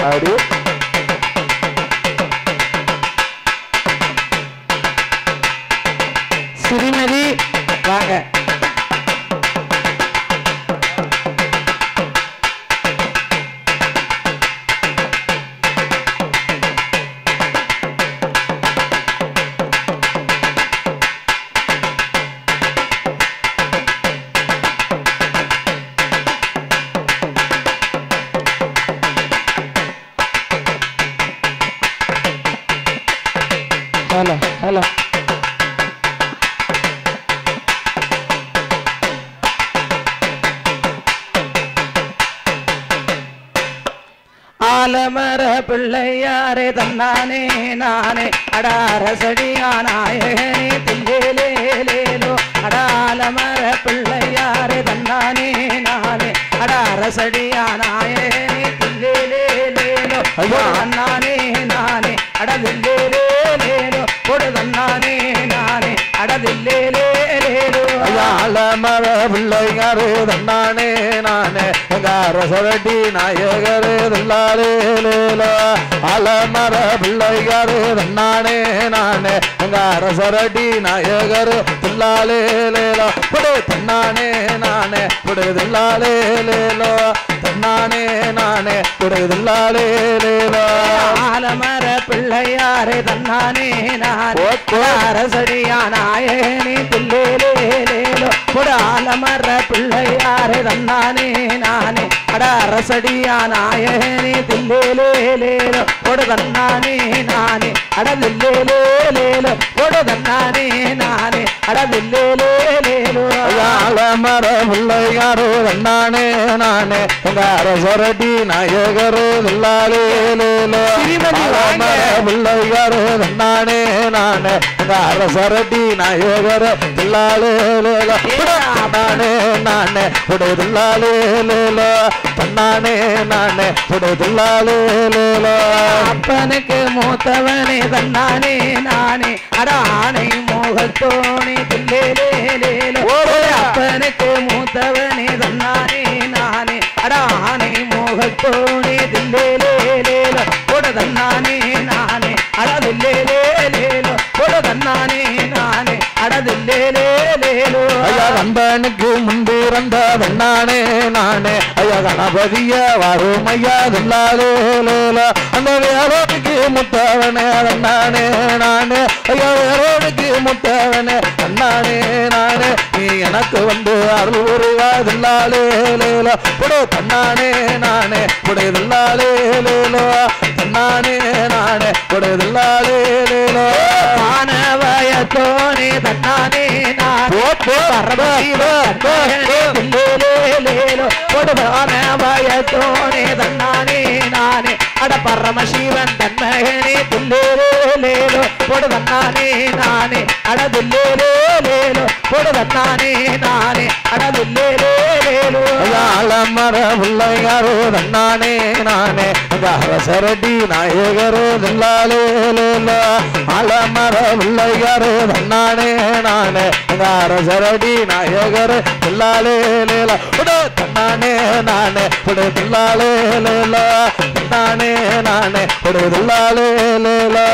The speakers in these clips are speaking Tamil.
அடி ஸ்ரீமதி வாங்க. ஹலோ ஹலோ ஆலமர பிள்ளையாரே தன்னானே நானே அடாரசடியா நாயகனே தில்லேலேலேலோ அடாலமர பிள்ளையாரே தன்னானே நானே அடாரசடியா நாயகனே தில்லேலேலேலோ அண்ணானே நானே அடதில்லேலேலேலோ கொடு தன்னானே நானே அடதில்லேலேலேலோ ஆலமர பிள்ளையாரே தன்னானே நானே அரசரடி நாயகரே தில்லாலேலேலோ ஆலமர பிள்ளையாரே தன்னானே நானே அரசரடி நாயகரே தில்லாலேலேலோ கொடு தன்னானே நானே கொடு தில்லாலேலேலோ தன்னானே நானே கொடு தில்லாலேலேலோ ஆலமர பிள்ளையாரே தன்னானே நானே அரசடியா நாயகனே தில்லேலேலேலோ கொடு ஆலமர பிள்ளையாரே தன்னானே நானே அட அரசடியா நாயகனே தில்லேலேலேலோ கொடு தன்னானே நானே அட தில்லேலேலேலோ கொடு தன்னானே நானே அட தில்லேலேலேலோ ஆலமர பிள்ளையாரே தன்னானே நானே அரசரடி நாயகரே தில்லாலேலேலோ ஆலமர பிள்ளையாரே தன்னானே நானே அரசரடி நாயகரே தில்லாலேலேலோ தன்னானே நானே கொடு தில்லாலேலேலோ தன்னானே நானே கொடு தில்லாலேலேலோ அப்பனுக்கு மூத்தவனே தன்னானே நானே அடானை மோகத்தோனே தில்லேலேலேலோ அப்பனுக்கு மூத்தவனே தன்னானே நானே அடானை மோகத்தோனே தில்லேலேலேலோ கொடு தன்னானே நானே அடதில்லேலேலேலோ கொடு தன்னானே நானே அடதில்லேலேலேலோ கம்பனுக்கு முன்பிறந்த தன்னானே நானே ஐயா கணபதிய வறுமையா தில்லாலேலேலோ அந்த வேரோனுக்கு முத்தவனே தன்னானே நானே ஐயா வேரோனுக்கு முத்தவனே தன்னானே நானே நீ எனக்கு வந்து அருள் உருவா தில்லாலேலேலோ கொடு தன்னானே நானே கொடு தில்லாலேலேலோ தன்னானே நானே கொடு தில்லாலேலேலோ மானவயத்தோனே தன்னானே நானே தில்லேலேலேலோ கொடு மானவயத்தோனே தன்னானே நானே அட பரமசிவன் தன்மகனே தில்லேலேலேலோ கொடு தன்னானே நானே அட தில்லேலேலேலோ கொடு தன்னானே நானே அட தில்லேலேலேலோ ஆலமர பிள்ளையாரே தன்னானே நானே அரசரடி நாயகரே தில்லாலேலேலோ ஆலமர பிள்ளையாரே தன்னானே நானே அரசரடி நாயகரே தில்லாலேலேலோ கொடு தன்னானே நானே கொடு தில்லாலேலேலோ தன்னானே நானே கொடு தில்லாலேலேலோ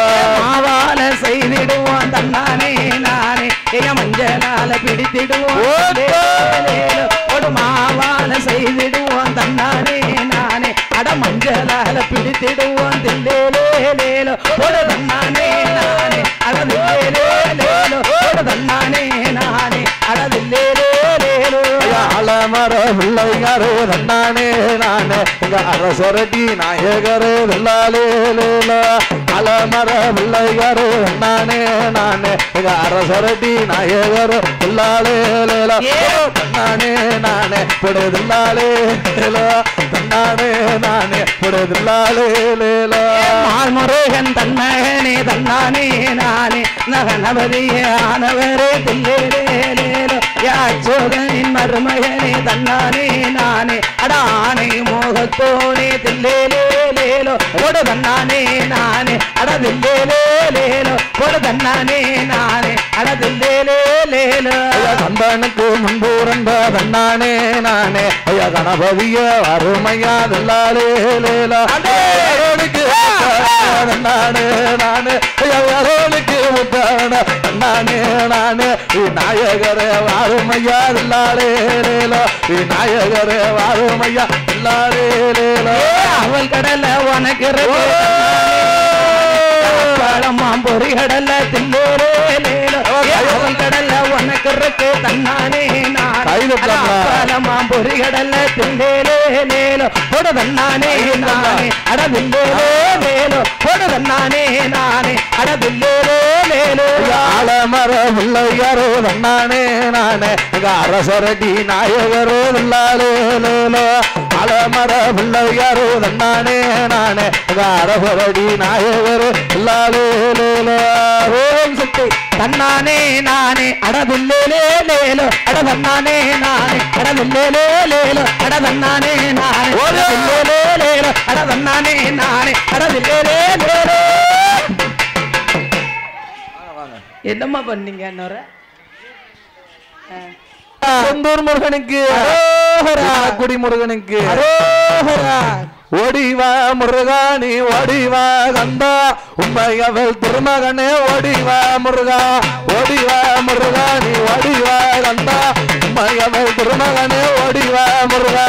மாவால செய்திடுவோம் தன்னானே நானே மஞ்சளால பிடித்திடுவோம் ஒரு மாவால செய்திடுவோம் தன்னானே நானே அட மஞ்சளால பிடித்திடுவோம் தில்லேலேலேலோ ஒரு தன்னானே நானே அடதில்லேலேலேலோ ஒரு தன்னானே நானே அடதில்லேலேலேலோ ஆலமர பிள்ளையாரே தன்னானே நானே அரசரடி நாயகரே தில்லாலேலேலோ ஆலமர பிள்ளையாரே தன்னானே நானே அரசரடி நாயகரே தில்லாலேலேலோ தன்னானே நானே கொடு தில்லாலேலேலோ தன்னானே நானே கொடு தில்லாலேலேலோ மால்முருகன் தன்மகனே தன்னானே நானே நகனபதியே ஆனவரே தில்லேலேலேலோ யாச்சோதனின் மருமகனே தன்னானே நானே அடானை மோகத்தோனே தில்லேலேலேலோ கொடு தன்னானே நானே அடதில்லேலேலேலோ கொடு தன்னானே நானே அடதில்லேலேலேலோ கம்பனுக்கு முன்பூரந்த தன்னானே நானே ஐயா கணபதிய அருமையா தில்லாலேலேலோ நானே நானே யாரோனுக்கு முத்தான நானே நானே விநாயகரே வாருமையா இல்லாலே லேலோ விநாயகரே வாருமையா இல்லாலே லேலோ அவள் கடல உனக்கு பழமாம் பொறி கடல தில்லோரே லேலோ அவள் கடல உனக்கு இருக்கு தன்னானே பழமாம் பொறி கடல தில்லேலே லேலோ போட தன்னானே நானே அடதில்லேலே லேலோ போட தன்னானே நானே அடதில்லேலே லேலோ ஆலமர பிள்ளையாரோ தன்னானே நானே அரசரடி நாயகரோ இல்லாலே லேலோ ஆலமர பிள்ளையாரோ தன்னானே நானே அரசரடி நாயகரோ இல்லாலே லேலோ ஓம் சக்தி தன்னானே நானே அடதில்லேலே லேலோ அடதன்னானே நானே அடதில்லேலே லேலோ அடதன்னானே நானே அடதில்லேலே லேலோ அடதன்னானே நானே அடதில்லேலே லேலோ என்னம்மா பண்ணீங்க என்னோர செந்தூர் முருகனுக்கு குடி முருகனுக்கு ஓடிவா முருகானி ஓடிவா கந்தா உண்மையவள் திருமகனே ஓடிவா முருகா ஓடிவா முருகானி ஓடிவா கந்தா உண்மையவள் திருமகனே ஓடிவா முருகா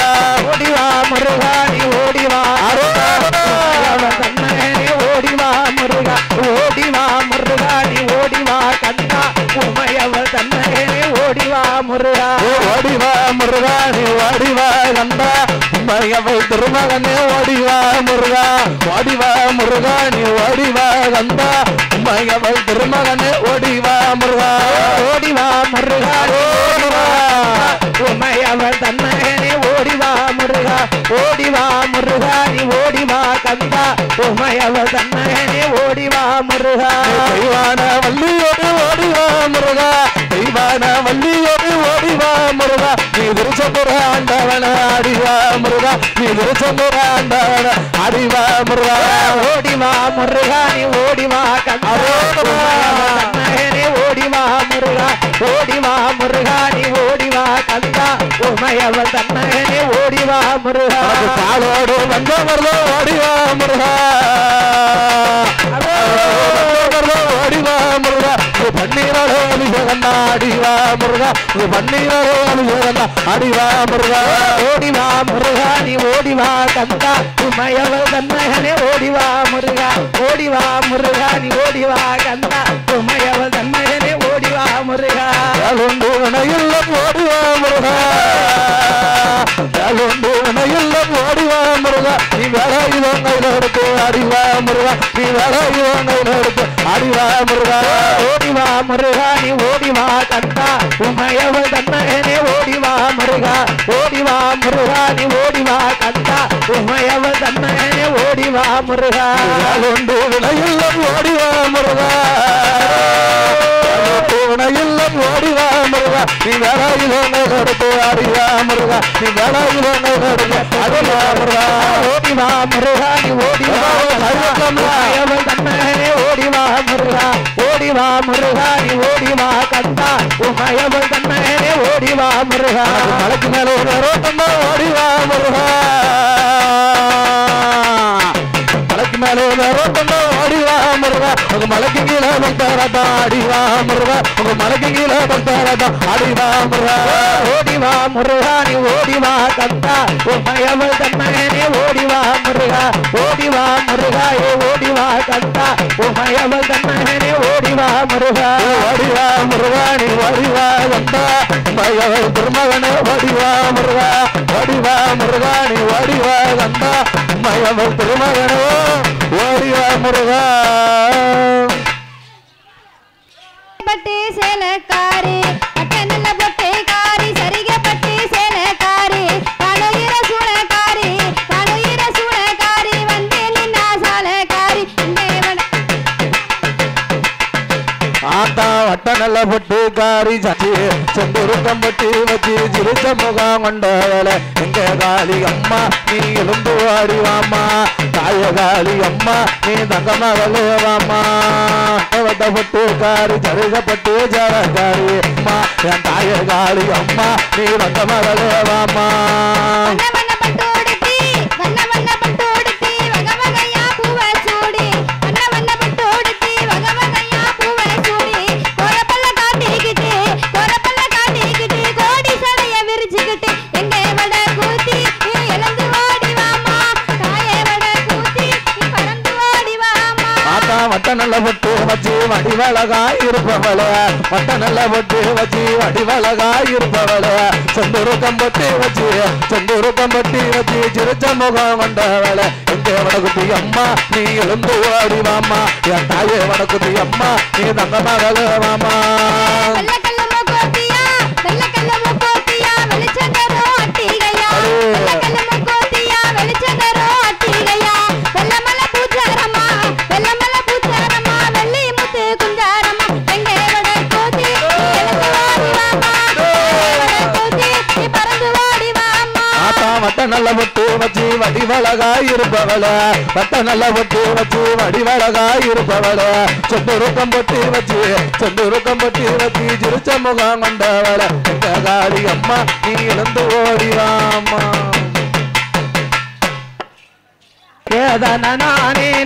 ஓடிவா முருகானி ஓடிவா தன்னே ஓடிவா முருகா ஓடிவா முருகானி ஓடிவா கந்தா உமையவள் தன்னே ஓடிவா முருகா ஓடிவா முருகானி ஓடிவா கந்தா உண்மையவள் திருமகனே ஓடிவா முருகா ஓடிவா முருகானி ஓடிவா கந்தா உண்மையவள் திருமகனே ஓடிவா முருகா ஓடிவா முருகானி ஓடிவா உமையவள் தன்னகனே ஓடிவா முருகா ஓடிவா முருகானி ஓடிவா கந்தா உமையவள் தன்னகனே ஓடிவா முருகா தெய்வான வள்ளியோடு ஓடிவா முருகா தெய்வான வள்ளியோடு ஓடிவா முருகா நீ திருச்செந்தூர் ஆண்டவன ஆடிவா முருகா நீ திருச்செந்தூர் ஆண்டவன ஆடிவா முருகா ஓடிவா முருகானி ஓடிவா கந்தா தன்னகனே ஓடிவா முருகா ஓடிவா முருகானி ஓடிவா கந்தா உமையவள் தன்னகனே ஓடிவா முருகா காலோடு வந்தவர்களோ ஓடிவா முருகா ஓடிவா முருகா பன்னீரோ அனுஜகன்னா அடிவா முருகா பன்னீரோ அனுஜகன்னா அடிவா முருகா ஓடிவா முருகானி ஓடிவா கந்தா உமையவள் தன்னகனே ஓடிவா முருகா ஓடிவா முருகானி ஓடிவா கந்தா உமையவள் தன்னகனே ஓடிவா முருகா யாழுண்டு இணையில்லம் ஓடிவா முருகா யாழுண்டு இணையில்லம் ஓடிவா முருகா நீ வேலையிலங்கையில் எடுத்து அடிவா முருகா நீ வேலையிலங்கையில் எடுத்து அடிவா முருகா ஓடிவா முருகானி ஓடிவா கந்தா உமையவள் தன்னகனே ஓடிவா முருகா ஓடிவா முருகானி ஓடிவா கந்தா உமையவள் தன்னகனே ஓடிவா முருகா யாழுண்டு இணையில்லம் ஓடிவா முருகா இல்லம் ஓடிவா முருகா நீ வேலையிலங்கையில் எடுத்து அடிவா முருகா நீ வேலையிலங்கையில் எடுத்து அடிவா முருகா ஓடிவா முருகானி ஓடிவா உமையவள் தன்னகனே ஓடிவா முருகா ஓடிவா முருகானி ஓடிவா கந்தா உமையவள் தன்னகனே ஓடிவா முருகா மலைக்கு மேல ஒரு ரோட்டமா ஓடிவா முருகா மலைக்கு மேல ஒரு ரோட்டமா ஓடிவா முருகா உங்க மலைக்கு கீழே பக்தரதா அடிவா முருகா உங்க மலைக்கு கீழே பக்தரதா அடிவா முருகா ஓடிவா முருகானி ஓடிவா கந்தா உமையவள் தன்னகனே ஓடிவா முருகா ஓடிவா முருகா ஓடிவா கந்தா உமையவள் தன்னகனே ஓடிவா முருகா ஓடிவா முருகா நீ ஓடிவா கந்தா உமையவள் திருமகனே ஓடிவா முருகா ஓடிவா முருகா நீ ஓடிவா கந்தா உமையவள் திருமகனே ஓடிவா முருகா பட்டு சேலக்காரி பட்டனல்ல பொட்டை காரி சரிக பட்டு சேலக்காரி தனுயிர சூளக்காரி தனுயிர சூளக்காரி வந்து நின்னா சாலக்காரி ஆத்தா வட்ட நல்ல பொட்டு காரி சாச்சி செந்தூருக்கம் பட்டி வச்சு சிரிச்ச முகம் கொண்டவளே எங்க காளி அம்மா நீ எலும்பு வாடிவாமா தாய காளி அம்மா நீ தங்க மகளே வாமா வட்ட பொட்டு காரி சரிகப்பட்டு ஜரகாரி அம்மா என் தாய காளி அம்மா நீ தங்க மகளே வாமா வண்ண வண்ண பட்டு உடுத்தி வண்ண வண்ண பட்டு உடுத்தி வகை வகையா பூவை சூடி நல்ல பொட்டு வச்சு வடிவழகாய் இருப்பவளே வட்ட நல்ல பொட்டு வச்சு வடிவழகாய் இருப்பவளே செந்தூரு கம்பட்டி வச்சு சிரிச்ச முகம் கொண்டவளே எங்க வடகுட்டி அம்மா நீ எழுந்து ஓடி வாமா என் தாயே வடகுட்டி அம்மா நீ தங்க மகளே வாமா நல்ல பொட்டு வச்சு வடிவழகாய் இருப்பவள வட்ட நல்ல பொட்டு வச்சு வடிவழகாய் இருப்பவள செந்தூருக்கம் பொட்டி வச்சு சிரிச்ச முகம் கொண்டவள எங்க காளி அம்மா நீ எழுந்து ஓடிவாமா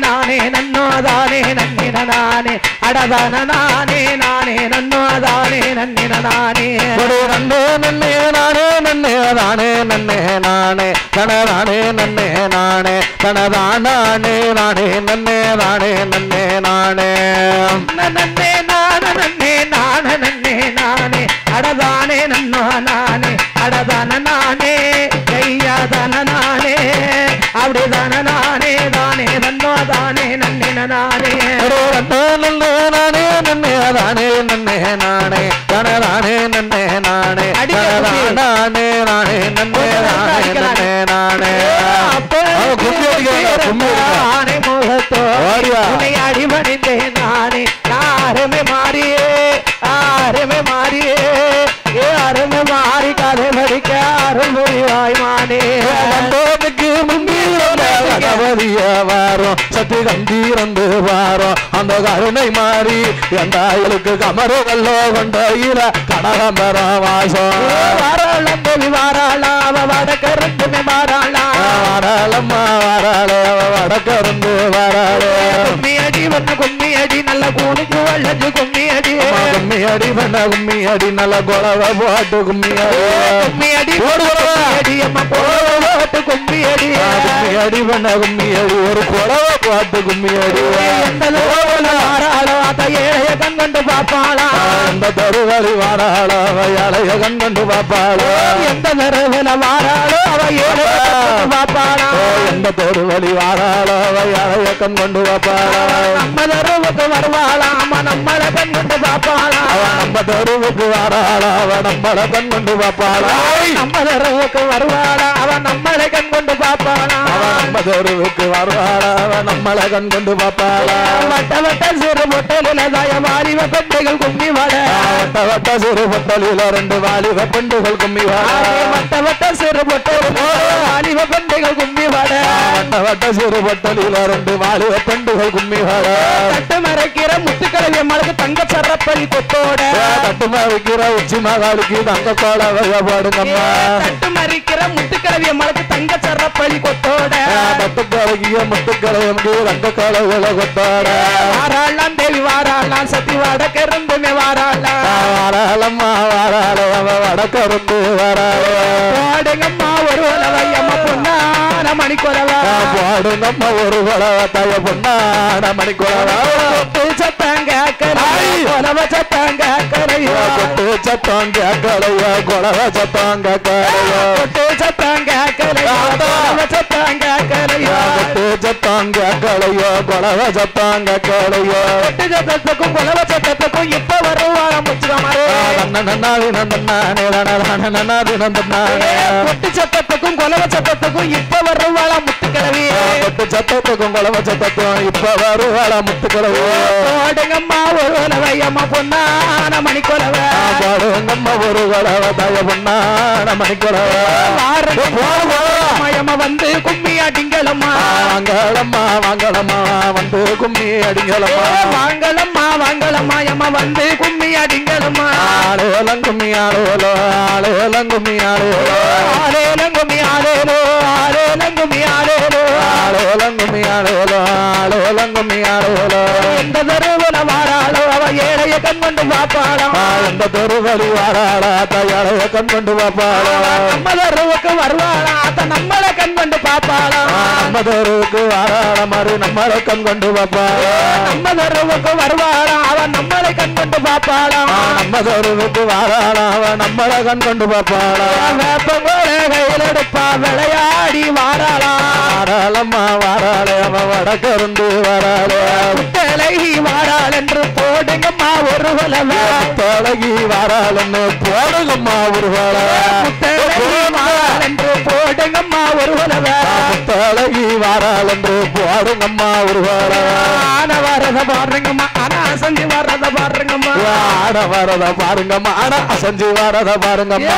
நானே நன்னோதானே நன்னின நானே அடதான நானே நன்னோதானே நன்னின நானே நன்னே நன்னே நானே நன்னே தானே நன்னே நானே தனதானே நன்னே நானே தனதானே நானே நன்னே தானே நன்னே நானே நன்னே நானே அடதானே நன்னோ நானே அடதான நானே கையாதான நானே அப்படிதான நானே நன்னோ தானே நன்னின நானே நன்னே நானே நன்னே தானே நன்னே நானே தனதானே நன்னே நானே தனதானே நானே நன்னே தானே நன்னே நானே முகத்தோ அடிமணிந்தே நானே யாருமே மாறியே மாறி கதை படிக்க அருள்புரிவாய் மானே வாரம் சத்து கம்பீரந்து வாரம் அந்த கருணை மாறி எந்தாயலுக்கு கமரு கல்லோ கொண்ட ஈர கடகம்பர வாசம் வாராளா வடக்கருந்துமே வாராளம்மா வாராளே வடக்கருந்து வாராளே கும்மி அடி நல்ல கூணுக்கு வள்ளஞ்சு கும்மி அடி பண்ண கும்மி அடி நல்ல குழவ போட்டு கும்மி அடி அம்மா போட்டு கும்மி அடி பண்ண கும்மி அடி ஒரு குழவ போட்டு கும்மி அடி வாராளோ அத ஏழைய கண் கண்டு பாப்பாளா எந்த தருவரி வாராளோ அவ ஏழைய கண் கண்டு பாப்பாளோ எந்த தருவல வாராளோ அவ ஏழைய பாப்பாளா எந்த தருவலி வாராளோ அவ ஏழைய கண் கொண்டு பாப்பாளா நம்ம தருவுக்கு வருவாளா அம்மா நம்மள கண் கொண்டு பாப்பாளா நம்ம தருவுக்கு வாராளா அவ நம்மள கண் கொண்டு பாப்பாளா நம்ம தருவுக்கு வருவாளா அவ நம்மள கண் கொண்டு பாப்பாளா நம்ம தருவுக்கு வருவாளா அவ நம்மள கண் கொண்டு பாப்பாளா வட்ட சிறு பொட்டலில தாய வாலிப பெண்கள் கும்மி வாட வட்ட சிறு பொட்டலில ரெண்டு வாலிப பெண்கள் கும்மி வாட வட்ட சிறு பொட்டலில வாலிப பெண்கள் கும்மி வாட வட்ட சிறு பொட்டலில ரெண்டு வாலிப பெண்கள் கும்மி வாட தட்டு மறைக்கிற முத்துக்கிழவி அம்மாளுக்கு தங்க சரப்படி கொத்தோட தட்டு மறைக்கிற உச்சி மகாளுக்கு தங்க கோலவைய பாடுங்கம்மா தட்டு மறைக்கிற முத்துக்கிழவி அம்மாளுக்கு தங்க சரப்படி கொத்தோட தட்டு கலகிய முத்துக்கிழமைக்கு தங்க கோலவைய கொத்தோட வாராளாம் தேவி வாராளாம் சத்தி வடக்கருந்துமே வாராளம்மா வாராள வடக்கருந்து வாராளே பாடுங்கம்மா ஒரு வளவையம்மா பொன்னான மணிக்கொலவா பாடுங்கம்மா ஒரு வளவ தாய பொன்னான மணிக்கொலவா சத்தாங்க கொலவ சத்தாங்க கரையோ கொட்டு சத்தாங்க கலையா கொலவ சத்தாங்க கலையா கொட்டு சத்தாங்க கலையோ கொலவ சத்தாங்க கரையோ கொட்டு சத்தாங்க கலையா கொலவ சத்தாங்க கலையா கொட்டு சத்தத்துக்கும் கொலவ சத்தத்துக்கும் இப்ப வருவாங்க முச்சுக்கமாரே கொட்டு சத்தத்துக்கும் கொலவ சத்தத்துக்கும் இப்ப வருவாளா முத்துக்கிழவி கொட்டு சத்தத்துக்கும் கொலவ சத்தத்துக்கும் இப்ப வருவாளா முத்துக்கிழவி பாடுங்கம்மா ஒரு வளவையம்மா பொன்னான மணிக்கொலவ பாடுங்கம்மா ஒரு கொலவ தாய பொன்னான மணிக்கொலவ மயமா வந்து கும்மி அடிங்களம்மா வாங்கலம்மா வாங்கலம்மா வந்து கும்மி அடிங்களம்மா வாங்கலம்மா எம்மா வந்து கும்மி அடிங்களம்மா ஆளேலம் கும்மி ஆளேலோ ஆளேலம் கும்மி ஆளேலோ ஆளேலம் கும்மி ஆளேலோ ஆளேலம் கும்மி ஆளேலோ ஆளேலம் கும்மி ஆளேலோ ஆளேலம் கும்மி ஆளேலோ எந்த தருவல வாராளோ அவ ஏழைய கண் கொண்டு பாப்பாளா எந்த தெருவழி வாராளா தயாளைய கண் கொண்டு பாப்பாளா நம்ம தருவுக்கு வருவாளா அத நம்மள கண் கொண்டு பாப்பாளா நம்ம தெருவுக்கு வாராள மாதிரி நம்மளை கண் கொண்டு பாப்பாளா நம்ம தெருவுக்கு வருவாளா அவன் நம்மளை கண் கொண்டு பாப்பாளா நம்ம தெருவுக்கு வாராள அவன் நம்மளை கண் கொண்டு பாப்பாளா வேப்பங்கோல கையில் எடுப்பா விளையாடி வாராளா வாராளம்மா வாராளே அவன் வடக்கிருந்து வாராளே முத்தழகி வாராள் என்று போடுங்கம்மா ஒரு வலவை தொலகி வாராளன்னு போடுங்கம்மா ஒரு வேளை முத்தழகி வாராள் என்று போடுங்கம்மா ஒரு வலவை தொலகி வாராள் என்று போடுங்கம்மா ஒரு வேளை ஆன வரத பாருங்கம்மா ஆனா அசஞ்சு வரத பாருங்கம்மா ஆட வரத பாருங்கம்மா ஆனா அசஞ்சு வரத பாருங்கம்மா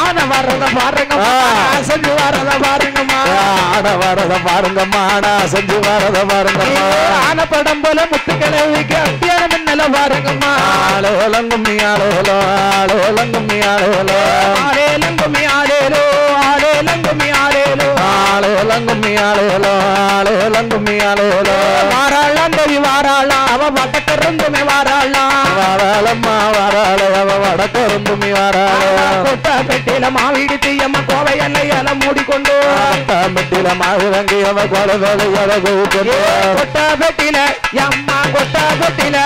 ஆன வரத பாருங்கம்மா அசஞ்சு வரத பாருங்கம்மா ஆட வரத பாருங்கம்மா ஆனா அசஞ்சு வரத பாருங்கம்மா ஆன படம் போல முத்துக்கிழவிக்கு அத்தியான மின்னல பாருங்கம்மா ஆளோலங்கும்மி ஆளோலோ ஆளோலங்கும்மி ஆளோலோ ஆளேலங்கும்மி ஆளேலோ ஆளேலங்கும்மி ஆளேலோ ஆளோலங்கும்மி ஆளோலோ ஆளோலங்கும்மி ஆளோலோ வாராளாம் தேவி வாராளாம் அவ வடக்கிருந்துமே வாராளாம் வாராளம்மா வாராளே அவ வடக்கருந்துமி வாராளே கொட்டா பெட்டியில மாவீடு தீயம்மா கோவை எல்லையால மூடிக்கொண்டு மெட்டில மாவு வாங்கி அவ கொலை வேலையோட கூப்பிட்டு கொட்டா பெட்டியில அம்மா கொட்டா பெட்டியில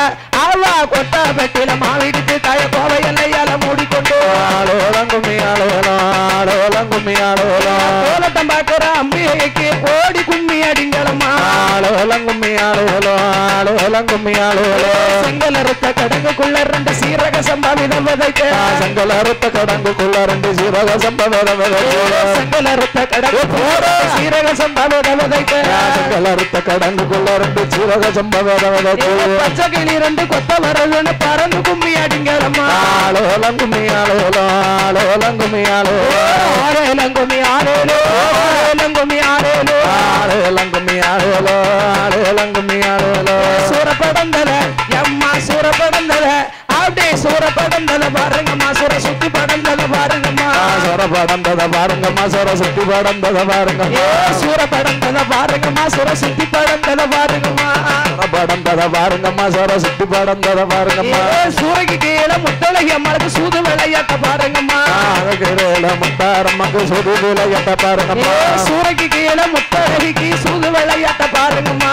அவ கொட்டா பெட்டியில மாவீடு தாய கோவை எல்லையால மூடிக்கொண்டு ஆளோலங்கும்மி ஆளோலோ ஆளோலங்கும்மி ஆளோலோ கோலத்தம் பார்க்கிற அம்பிகைக்கு ஓடி கும்மி அடிங்களம்மா ஆளோலங்கும்மி ஆளோலோ ஆளோலங்கும்மி ஆளோலோ செங்கல் அறுத்த கடங்குக்குள்ள ரெண்டு சீரக சம்பாவிதம் விதைக்க செங்கல் அறுத்த கடங்குக்குள்ள ரெண்டு சீரக சம்பவேதம் செங்கல் அறுத்த கடங்கு சீரக சம்பாவிதம் விதைக்க செங்கல் அறுத்த கடங்குக்குள்ள ரெண்டு சீரக சம்பவேதம் பச்சை கிளி ரெண்டு கொத்த வரதுன்னு பறந்து கும்மி அடிங்களம்மா ஆளோலங்கும்மி ஆளோலோ ஆளோலங்கும்மி ஆளோலோ ஆரேலங்கும்மி ஆரேலோ ஆரேலங்கும்மி ஆரேலோ ஆளோலங்கும்மி ஆளோலோ ஆளோலங்கும்மி ஆளோலோ சூரப்படந்தல எம்மா சூரப்படந்தல அப்படியே சூரப்படந்தல பாருங்கம்மா சூர சுத்தி படந்தல பாருங்கம்மா சொர படந்தத பாருங்கம்மா சொர சுத்தி படந்தத பாருங்கம்மா சூரப்படந்தல பாருங்கம்மா சூர சுத்தி படந்தல பாருங்கம்மா படந்தத பாருங்கம்மா சொர சுத்தி படந்தத பாருங்கம்மா சூரக்கு கீழே முத்தழகி அம்மாளுக்கு சூது விளையாட்ட பாருங்கம்மா கீழே முத்தாரம்மக்கு சுது விளையாட்ட பாருங்கம்மா சூரக்கு கீழே முத்தழகிக்கு சூது விளையாட்ட பாருங்கம்மா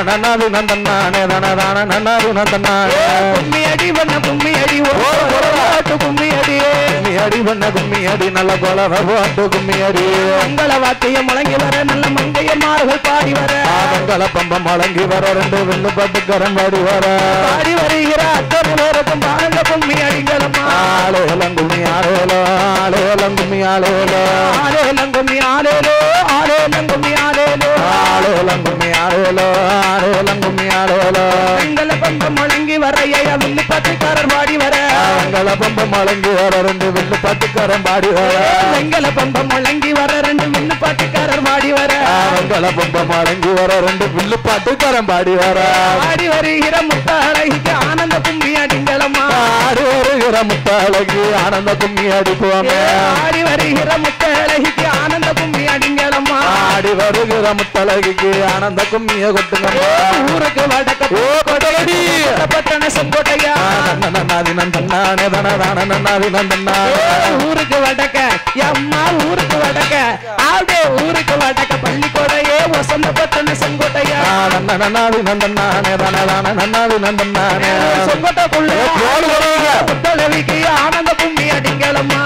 நன்னாது நந்தன்னானே தனதான நன்னாது நந்தன்னானே கும்மி அடி பண்ண கும்மி அடி ஓட்டு கும்மி அடி கும்மி அடி பண்ண கும்மி அடி நல்ல கொலவ போட்டு கும்மி அடி மங்கள வாத்தியம் முழங்கி வர நல்ல மங்கையம்மார்கள் பாடி வர மங்கள பம்பம் முழங்கி வர ரெண்டு வில்லு பட்டுக்கரம் பாடி வர பாடி வருகிற அத்தனை பேருக்கும் பாருங்க கும்மி அடிங்களம்மா ஆளோலங்கும்மி ஆளோலோ ஆளோலங்கும்மி ஆளோலோ ஆலேலங்கும்மி ஆலேலோ ஆலேலங்கும்மி ஆலேலோ ஆளோலங்கும்மி ஆளோலோ ஆளோலங்கும்மி ஆளோலோ மங்கள பம்பம் முழங்கி வர ஐயா வில்லு பத்திக்காரர் பாடி வர மங்கள பம்பம் முழங்கி வர ரெண்டு வில்லு பட்டுக்கரம் பாடி வர வெங்கல பம்பம் முழங்கி வர ரெண்டு வில்லு பாட்டுக்காரர் பாடி வர மங்கள பம்பம் முழங்கி வர ரெண்டு வில்லு பட்டுக்கரம் பாடி வர பாடி வருகிற முத்தாளகிக்கு ஆனந்த கும்மி அடிங்களம்மா ஆடி வருகிற முத்தாளகி ஆனந்த கும்மி அடிப்போமே ஆடி வருகிற முத்தாளகிக்கு ஆனந்த கும்மி அடிங்களம்மா ஆடி வருகிற முத்தழகிக்கு ஆனந்த கும்மிய கொட்டுங்கம்மா ஊருக்கு வடக்க கொட்டடி பட்டண செங்கோட்டையா நன்னாதி நந்தன்னானே தனதான நன்னாதி நந்தன்னானே ஊருக்கு வடக்க அம்மா ஊருக்கு வடக்க அப்படியே ஊருக்கு வடக்க பள்ளிக்கோடையே வசந்த பட்டண செங்கோட்டையா நன்னாதி நந்தன்னானே தனதான நன்னாதி நந்தன்னானே செங்கோட்டைக்குள்ள முத்தழகிக்கு ஆனந்த கும்மி அடிங்களம்மா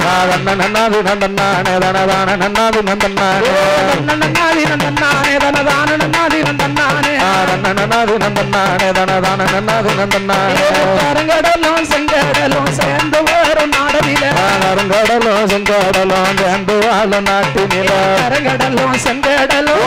நன்னாதி நந்தன்னானே தனதான நன்னாதி நந்தன்னானே நன்னாதி நந்தன்னானே தனதான நன்னாதி நந்தன்னானே நன்னாதி நந்தன்னானே தனதான நன்னாதி நந்தன்னானே கருங்கடலும் செங்கடலும் சேர்ந்து வரும் நாடவில கருங்கடலும் செங்கடலும் சேர்ந்து வாழ நாட்டினில கருங்கடலும் செங்கடலும்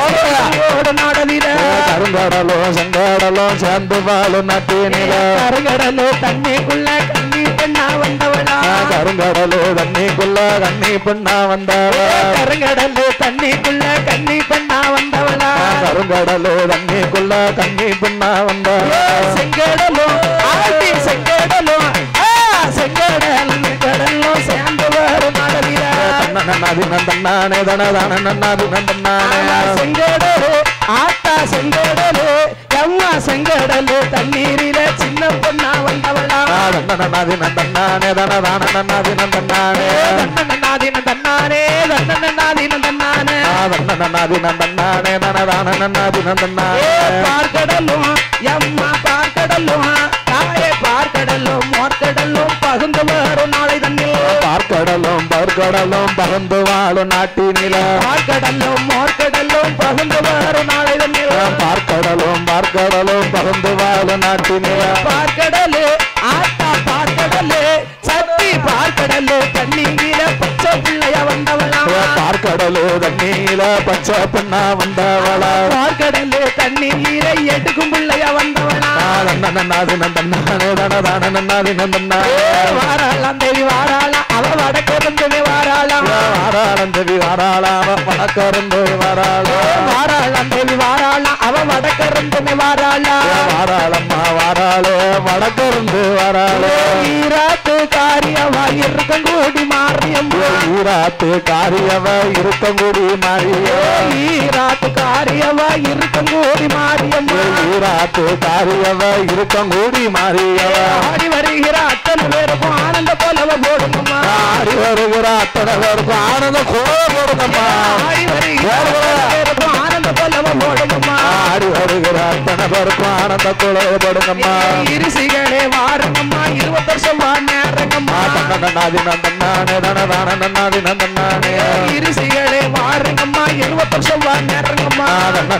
நாடவில கருங்கடலும் செங்கடலும் சேர்ந்து வாழ நாட்டினில கருங்கடலோ தண்ணிக்குள்ள கண்ணி பெண்ணா வந்தவளா கருங்கடலு தண்ணிக்குள்ள கண்ணி பெண்ணா வந்தவளா கருங்கடலோ தண்ணிக்குள்ள கண்ணி பெண்ணா வந்தவளா கருங்கடலு தண்ணிக்குள்ள கண்ணி பெண்ணா வந்தவளா செங்கடலோ ஆட்டி செங்கடலோ செங்கடலும் கடலும் சேர்ந்து வரும் நாடவில நன்னாதி நந்தன்னானே தனதான நன்னாதி நந்தன்னானே செங்கடலு ஆத்தா செங்கடலு எம்மா செங்கடலு தண்ணீரில சின்ன பொண்ணா வந்தவளா நன்னாதி நந்தன்னானே தனதான நன்னாதி நந்தன்னானே நன்னாதி நந்தன்னானே நன்னாதி நந்தன்னானே நன்னாதி நந்தன்னானே தனதான நன்னாதி நந்தன்னானே பார்க்கடலும் எம்மா பார்க்கடலும் தாயே பார்க்கடலும் மோர்க்கடலும் பகுந்து வரும் நாளை தண்ணில் பார்க்கடலும் பர்கடலும் பகந்து வாழும் நாட்டினில பார்க்கடலும் மோர்க்கடலும் பகுந்து வரும் நாளை தண்ணில் பார்க்கடலும் பார்க்கடலும் பகந்து வாழும் நாட்டினில பார்க்கடலு ஆத்தா பார்க்கடலு சக்தி பார்க்கடலு தண்ணீர பச்சை பிள்ளைய வந்தவளா பார்க்கடலு தண்ணீர பச்சை பொண்ணா வந்தவளா பார்க்கடலு தண்ணீரை எடுக்கும் பிள்ளைய வந்தவளா நன்னாதி நந்தன்னானே தனதான நன்னாதி நந்தன்னானே வாராளாம் தேவி வாராளாம் அவ வடக்கிருந்துமே வாராளாம் வாராளம் தேவி வாராளாம் வடக்கருந்து வாராளாம் வாராளாம் தேவி வாராளாம் அவ வடக்கிருந்துமே வாராளாம் வாராளம்மா வாராளே வடக்கருந்து வாராளே ஈராத்து காரியவா இருக்கும் கூடி மாறியம் ஈராத்து காரியவ இருக்கங்குடி மாறிய ஈராத்து காரியவா இருக்கும் கூடி மாறியம் ஈராத்து காரியவ இருக்கங்குடி மாறியவ ஆடி வருகிற அத்தனை பேருக்கும் ஆனந்த போலவ போடுங்கம்மா ஆடி வருகிற அத்தனை பேருக்கும் ஆனந்த கோல போடுங்கம்மா ஆடி வருகிற அத்தனை பேருக்கும் ஆனந்த போலவ போடுங்கம்மா ஆடி வருகிற அத்தனை பேருக்கும் ஆனந்த கோல போடுங்கம்மா இருசிகளே வாருங்கம்மா 20 வருஷம் நேரங்கம்மா நன்னாதி நந்தன்னானே தனதான நன்னாதி நந்தன்னானே இருசிகளே வாருங்கம்மா 20 வருஷம் நேரங்கம்மா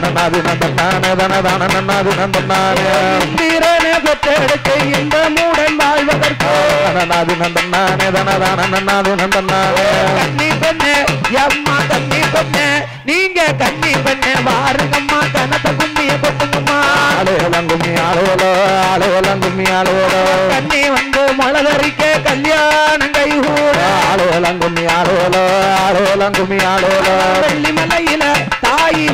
நன்னாதி நந்தன்னானே தனதான நன்னாதி நந்தன்னானே இந்திரனே பெற்றெடுக்க இந்த மூடன் வாழ்வதற்கு நன்னாதி நந்தன்னானே தனதான நன்னாதி நந்தன்னானே கன்னி பெண்ணே எம்மா கன்னி பெண்ணே நீங்க கன்னி பெண்ணே வாருங்கம்மா கனத்த கும்மிய கொட்டுங்கம்மா ஆளுலங்கும்மி ஆளுவலோ ஆளுலங்கும்மி ஆளுவலோ கன்னி வந்து மலதறிக்க கல்யாணம் கைகூட ஆளுலங்கும்மி ஆளுவலோ ஆளுலங்கும்மி ஆளுவலோ வெள்ளிமலையில தாயி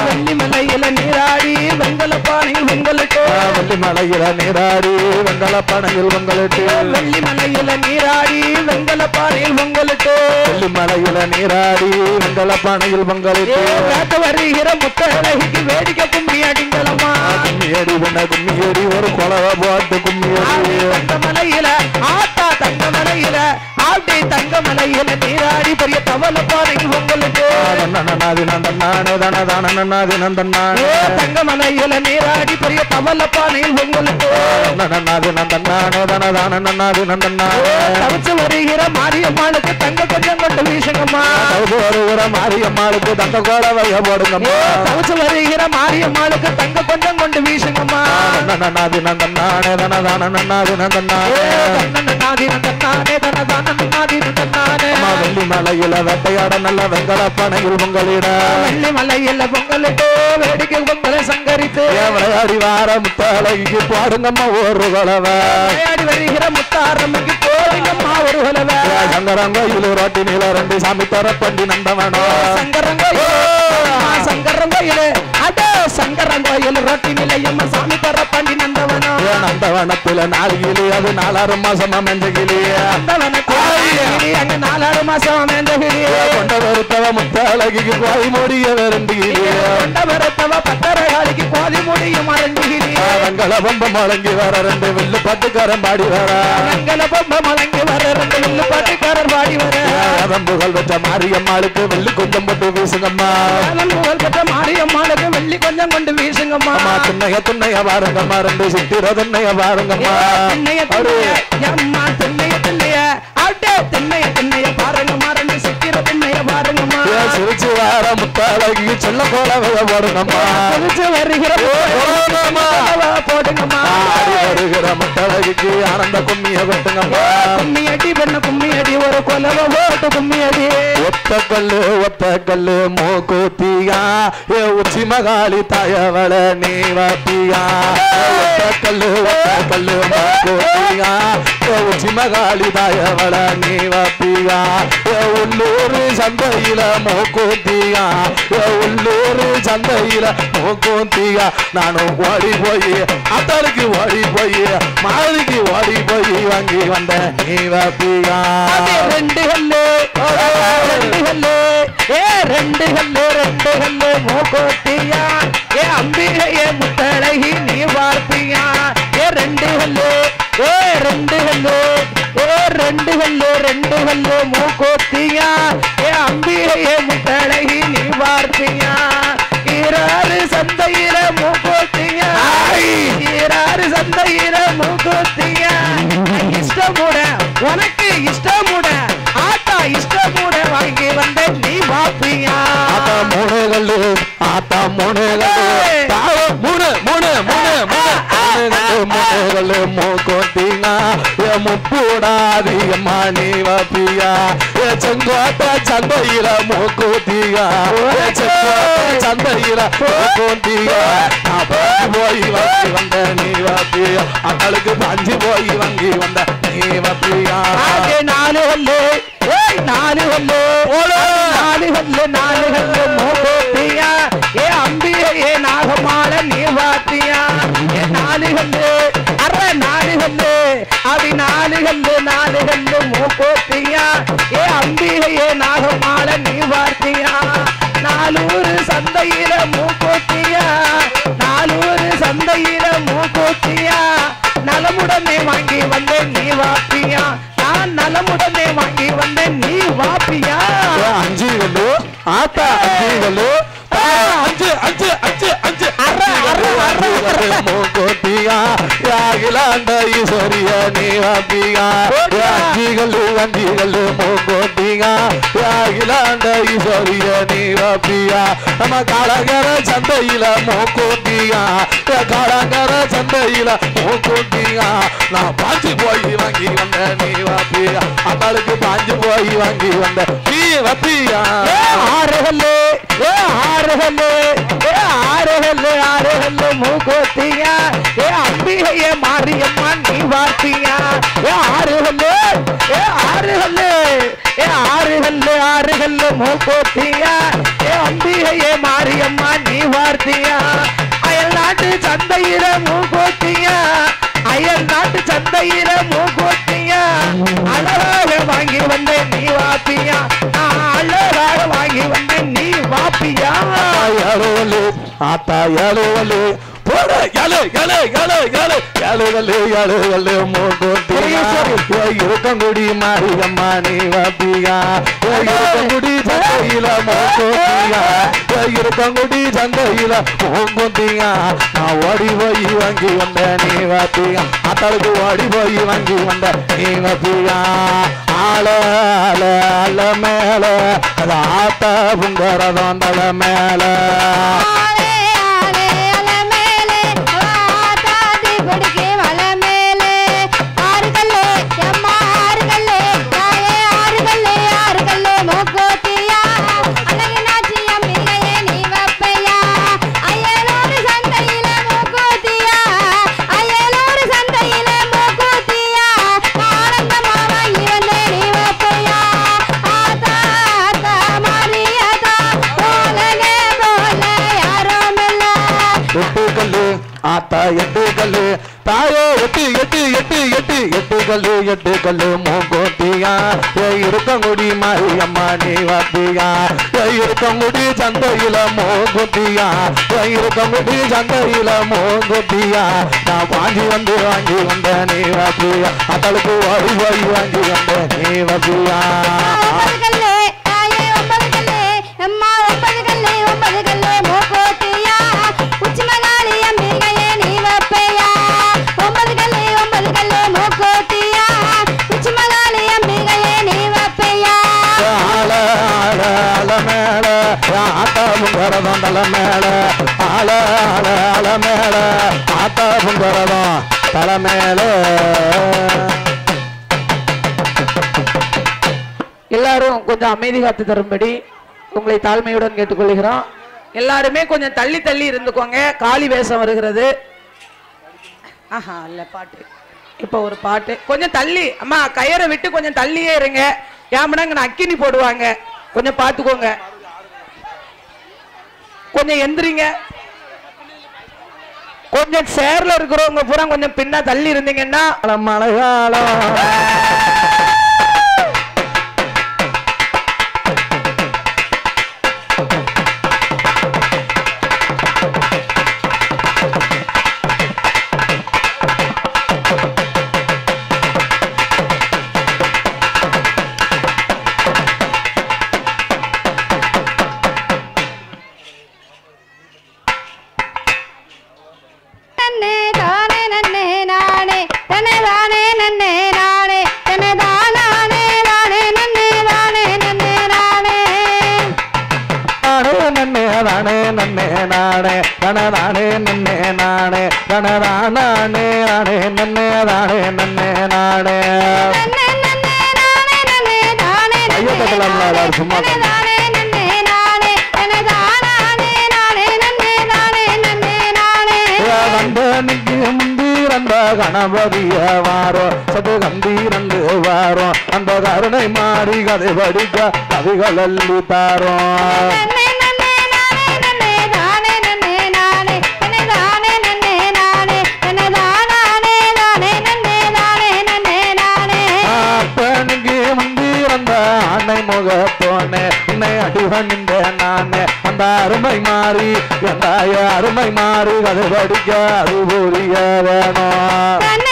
வெள்ளிமலையில நீராடி வெங்கல பானையில் வெங்கலிட்டு வெள்ளிமலையில நீராடி வெங்கல பனையில் வெங்கலிட்டு வெள்ளிமலையில நீராடி வெங்கல பானையில் வெங்கலிட்டு வெள்ளிமலையில நீராடி வெங்கல பனையில் வெங்கலிட்டு வேட்ட வருகிற முத்தழகிக்கு வேடிக்கை கும்மி அடிங்களம்மா கும்மியடி வெண்ண கும்மியடி ஒரு கொலவ போட்டு கும்மியடி தங்கமலையில ஆத்தா தங்கமலையில ஆட்டி தங்கமலையில நீராடி பெரிய தவள பானையில் வெங்கலிட்டு நன்னாதி நந்தன்னானே தனதான நன்னாதி நந்தன்னானே தங்கமலையில நீராடி பெரிய தவள பானையில் வெங்கலிட்டு நன்னாதி நந்தன்னானே தனதான நன்னாதி நந்தன்னானே தவிச்சு வருகிற மாரியம்மாளுக்கு தங்க கொஞ்சம் கொண்டு வீசுங்கம்மா வருகிற மாரியம்மாளுக்கு தங்க கோலவைய போடுங்கம்மா தவிச்சு வருகிற மாரியம்மாளுக்கு தங்க கொஞ்சம் கொண்டு வீசுங்கம்மா நன்னாதி நந்தன்னானே தனதான நன்னாதி நந்தன்னானே நாதி நந்தனானே தனதான நாதி நந்தனானே வெள்ளிமலையில வேட்டையாட நல்ல வெங்கல பனையில் பொங்கலிட வெள்ளிமலையில பொங்கலிட்டு வேடிக்கை பொங்கலை சங்கரித்து விளையாடி வார முத்தாளைக்கு பாடுங்கம்மா ஒரு கொலவ விளையாடி வருகிற முத்தாரம்மைக்கு போடுங்கம்மா ஒரு கொலவ சங்கரங்கோயில் ரோட்டி நீல ரெண்டு சாமி தரப்பண்டி நந்தவனோ சங்கரங்கோயிலு அட சங்கரங்கோயில் ரொட்டி நிலையம்மா சாமி தரப்பண்டி நந்தவனோ நந்தவனத்துல நாளிலே அது 4 மாசமா மெஞ்சகிலியே நந்தவனத்தில் அங்க 4 மாசம் மேந்தகிலியே கொண்ட வருத்தவ முத்தாளைக்கு கோய் முடிய வெறுண்டிகிலியே கொண்ட வருத்தவ பத்தரகாலிக்கு கோதி முடியும் மறந்துகிலியே வெங்கல பொம்ப முழங்கி வர ரெண்டு வில்லு பட்டுக்காரன் பாடி வர வெங்கல பொம்ப முழங்கி வர ரெண்டு வில்லு பட்டுக்காரர் பாடி வர புகழ் பெற்ற மாரியம்மாளுக்கு வெள்ளி கொஞ்சம் போட்டு வீசுங்கம்மா புகழ் பெற்ற மாரியம்மாளுக்கு வெள்ளி கொஞ்சம் கொண்டு வீசுங்கம்மா துண்ணைய பாருங்கம்மா ரெண்டு சித்திர துண்ணைய பாருங்கம்மா திண்ணைய அம்மா திண்ணைய அட்டே திண்ணைய பாருங்கம்மா ரெண்டு சித்திர திண்ணைய பாருங்கம்மா சிரிச்சு வார முத்தாளகி செல்ல கோலவைய போடுங்கம்மா சிரிச்சு வருகிற போடுங்கம்மா வருகிற முத்தாளகிக்கு ஆனந்த கும்மிய கொட்டுங்கம்மா கும்மியடி பெண்ண கும்மியடி ஒரு கொலவ போட்டு கும்மியடி ஒத்த கல்லு மூக்குத்தியா ஏ உச்சி மகாளி தாயவள நீ வாத்தியா ஒத்த கல்லு மூக்குத்தியா ஏ உச்சி மகாளி தாயவள நீ வாத்தியா ஏ உள்ளூர் சந்தையில மூக்குத்தியா ஏ உள்ளூர் சந்தையில மூக்குத்தியா நானும் ஓடி போய் அத்தருக்கு ஓடி போய் மாளிக்கு ஓடி போய் வாங்கி வந்த நீ வாத்தியா ரெண்டு கல்லு மூக்கோத்தியா ஏ அம்பிகையே முத்தழகி நீ பார்த்தியா ஏ ரெண்டு கல்லு மூக்கோத்தியா ஏ அம்பிகையே முத்த வார்த்தையா ஈராறு சந்தையில மூக்கூத்தியா ஈராறு சந்தையில மூக்கூத்தியா இஷ்டமுட உனக்கு இஷ்டமுட ஆத்தா இஷ்டமுட வாங்கி வந்த நீ வாப்பியா ஆத்தா மூணுகளு ஆத்தா மூணுகளு மூணு மூணு மூணு மூணுகளு மூக்கோத்தீங்க முப்பூடாதி அம்மா நீ வாப்பியா செங்கோட்டை சந்தையில மூக்கூத்தீங்க செங்கோட்டை சந்தையில மூக்கூத்தீங்க போய் வாங்கி வந்த நீ வாப்பியா அக்களுக்கு பஞ்சு போய் வாங்கி வந்த நீ வாப்பியா நாலு ஹல்லு நாலு ஹல்லு நாலு ஹல்லு நாலு ஹல்லு மூக்கூத்தியா ஏ அம்பியே ஏ நாகமால நீ வாத்தியா ஏ நாலு ஹல்லு அற நாலு ஹல்லு அவி நாலு ஹல்லு மூக்கூத்தியா ஏ அம்பியே ஏ நாகமால நீ வாத்தியா நாலூர் சந்தையில மூக்கூத்தியா நாலூர் சந்தையில மூக்கூத்தியா நலமுடனே வாங்கி வந்தேன் நீ வாப்பியா நான் நலமுடனே வாங்கி வந்தேன் நீ வாப்பியா அஞ்சு கல்லு ஆத்தா அஞ்சு கல்லு அஞ்சு அஞ்சு அஞ்சு அஞ்சு மூக்கோத்தியா யாகிலாண்ட ஈஸ்வரிய நீ வாப்பியா அஞ்சு கல்லு மூக்கோத்தியா யாகிலாண்ட ஈஸ்வரிய நீ வாப்பியா நம்ம காலங்கர சந்தையில மூக்கோத்தியா காலங்கர சந்தையில மூக்கோத்தியா நான் பாஞ்சு போய் வாங்கி வந்த நீ வாப்பியா அவளுக்கு பாஞ்சு போய் வாங்கி வந்த நீ வாப்பியா ஆறுகல்லு ஆறுகல்லு ஆறுகல்லு மூக்கோத்தியா ஏ அம்பிகையே மாரியம்மா நீ வார்த்தியா ஏ ஆறுகல்லு ஆறுகல்லு ஆறுகல்லு மூக்கோத்தியா ஏ அம்பிகையே மாரியம்மா நீ வார்த்தியா அயல் நாட்டு சந்தையில மூக்கோத்தியா அயல் நாட்டு சந்தையில மூக்கோத்தியா அழகாக வாங்கி வந்தேன் நீ வாப்பியா அழகாக வாங்கி வந்தேன் நீ வாப்பியா ஏழுவலு ஆத்தா ஏழுவலு போட ஏழு ஏழு ஏழு ஏழு ஏழுவலு ஏழுவலு மூக்கோத்தியா இருக்கங்குடி மாரியம்மா நீ வாப்பியா இருக்கங்குடி சந்தையில மூக்கோத்தியா இருக்கங்குடி சந்தையில மூக்கோத்தியா நான் ஓடி போய் வாங்கி வந்த நீ வாப்பியா அத்தளுக்கு ஓடி போய் வாங்கி வந்த நீ வாப்பியா ஆள ஆள ஆள மேல அது ஆத்தா புங்கரதம் தலை மேல ஆத்தா எட்டு கல்லு தாயோ எட்டு எட்டு எட்டு எட்டு எட்டு கல்லு எட்டு கல்லு மூக்கோத்தியா இருக்கங்குடி மாரியம்மா நீ வாத்தியா இருக்கங்குடி சந்தையில மூக்கோத்தியா இருக்கங்குடி சந்தையில மூக்கோத்தியா நான் வாங்கி வந்து வந்த நீ வாத்தியா அத்தளுக்கு ஓடி போய் வாங்கி வந்த நீ வாத்தியா தலை மேல ஆள ஆள ஆள மேல ஆத்தா புங்கரதம் தலை மேல எல்லாரும் கொஞ்சம் அமைதி காத்து தரும்படி உங்களை தாழ்மையுடன் கேட்டுக்கொள்கிறோம். எல்லாருமே கொஞ்சம் தள்ளி தள்ளி இருந்துக்கோங்க. காளி வேஷம் வருகிறது. ஆஹா இல்ல பாட்டு இப்ப ஒரு பாட்டு கொஞ்சம் தள்ளி அம்மா கயிறை விட்டு கொஞ்சம் தள்ளியே இருங்க. ஏமனாங்க அக்கினி போடுவாங்க. கொஞ்சம் பாத்துக்கோங்க. கொஞ்சம் எந்திரிங்க. கொஞ்சம் சேர்ல இருக்கிறவங்க பூரா கொஞ்சம் பின்னா தள்ளி இருந்தீங்கன்னா மலையாளம் நன்னே நானே நன்னே நானே தனதானே நன்னே நானே தனதானே நானே நன்னே தானே நன்னே நானே ஐயோ கட்டலாம்ல எல்லாரும் சும்மா கண்டனிக்கு முந்திரந்த கணபதிய வாரோ சது கம்பீரந்து வாரோ அந்த கருணை மாறி கதை படிக்க கவிகள் அள்ளி தாரோ ஆனை முகத்தோனே உன்னை அடிவந்த நானே அந்த அருமை மாறி எந்தாய அருமை மாறி அது படிக்க அது புரிய வேணும்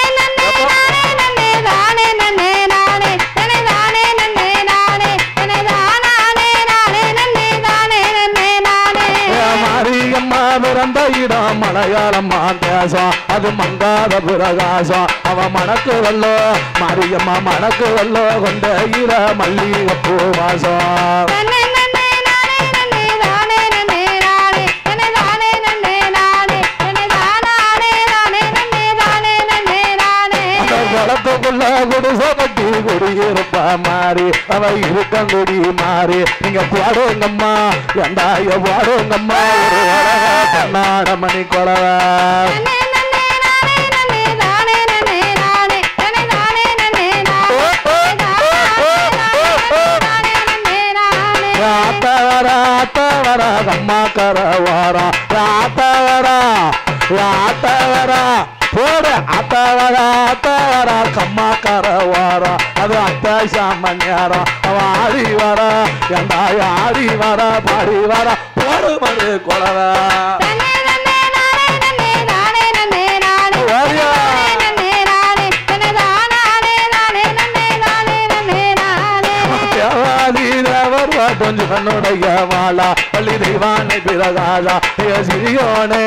மாரியம்மா பிறந்த இடம் மலையாளம் தேசம் அது மங்காத பிரகாசம் அவ மணக்கு வல்லோ மாரியம்மா மணக்கு வல்லோ கொண்ட ஈர மல்லிகைப்பூ வாசம் குளத்துக்குள்ள குடிசை கட்டி குடியிருப்பா மாறி அவ இருக்கங்குடி மாறி நீங்க பாடுங்கம்மா எந்தாய பாடுங்கம்மா ஒரு அழகா கண்ணாட மணி கொலவ ராத்தவர கம்மா கர வாரா ராத்தவர போடு அத்தவர கம்மா கர வாரா அது அத்த சாமன்யாரம் அவ ஆடி வர எந்தாய ஆடி வர பாடி வர போடு மறு கொலவ கொஞ்சம் கண்ணுடைய வாழா பள்ளி தெய்வானை பிறகாதா சிறியோனே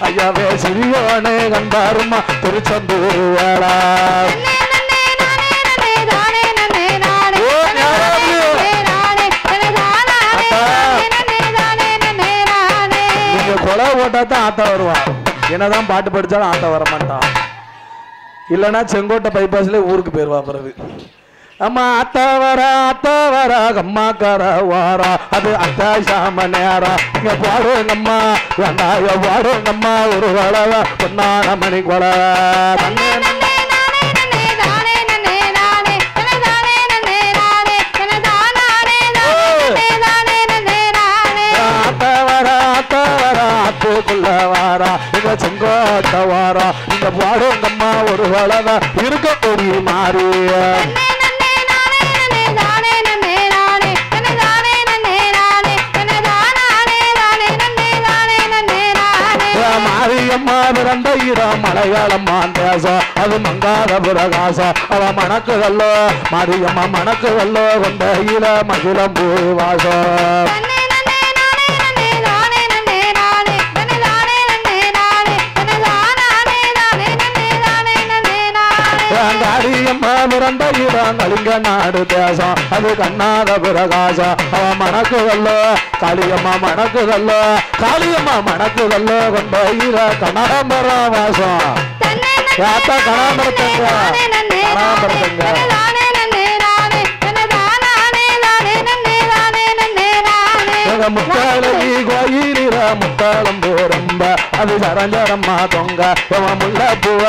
ஐயாவே சிறியோனே கண்டாருமா திருச்செந்தூர் வேளா நீங்க கொலை போட்டாதான் ஆத்தா வருவான் என்னதான் பாட்டு படிச்சாலும் ஆத்தா வர மாட்டான் இல்லைன்னா செங்கோட்டை பைபாஸ்ல ஊருக்கு போயிருவா பிறகு அம்மா அத்தவர கம்மாக்கார வாரா அது அத்தா சாம நேரா இங்க பாடுங்கம்மா வெங்காய பாடுங்கம்மா ஒரு வளவ பொன்னான மணி கொலவ ஆத்துக்குள்ள வாரா இங்க செங்கோட்ட வாரா இங்க பாடுங்கம்மா ஒரு வளவ இருக்க கொடி மாறிய மாரியம்மா பிறந்த இடம் மலையாளம் தேசம் அது மங்காத பிரகாசம் அவ மணக்குதல்லோ மாரியம்மா மணக்குதல்லோ கொண்ட ஈர மகிழம் பூ வாசம் காரியம்மா பிறந்த இடம் கலிங்க நாடு தேசம் அது கண்ணாத பிரகாசம் அவ மணக்குதல்லோ காளியம்மா மணக்குதல்லோ காளியம்மா மணக்குதல்லோ கொண்ட ஈர கனகாம்பர வாசம் யாத்தா கனகாம்பரத்தங்க முத்தாளி கோயிலிர முத்தாளம் போரம்ப அது சரஞ்சரம்மா தொங்க முல்ல பூவ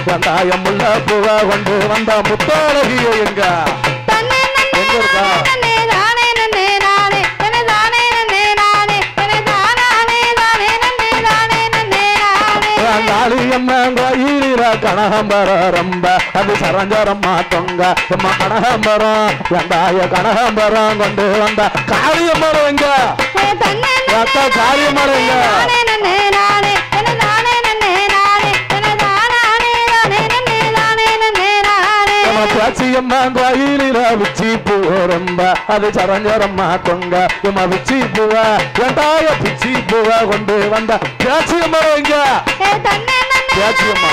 வெந்தாய முல்ல பூவ கொண்டு வந்த முத்தாளகிய எங்க இருக்கா காளியம்மா கோயிலிர கனகாம்பர ரொம்ப அது சரஞ்சரம்மா தொங்க கனகாம்பரம் வெந்தாய கனகாம்பரம் கொண்டு வந்த காளியம்மரம் எங்க காளியம்மரம் எங்க பேச்சியம்மா கோயிலில விச்சி பூ ரொம்ப அது சரஞ்சரம்மா தொங்க இம்மா விச்சி பூவ வெண்டாய பிச்சி பூவ கொண்டு வந்த பேச்சியம்மரம் எங்க பேச்சியம்மா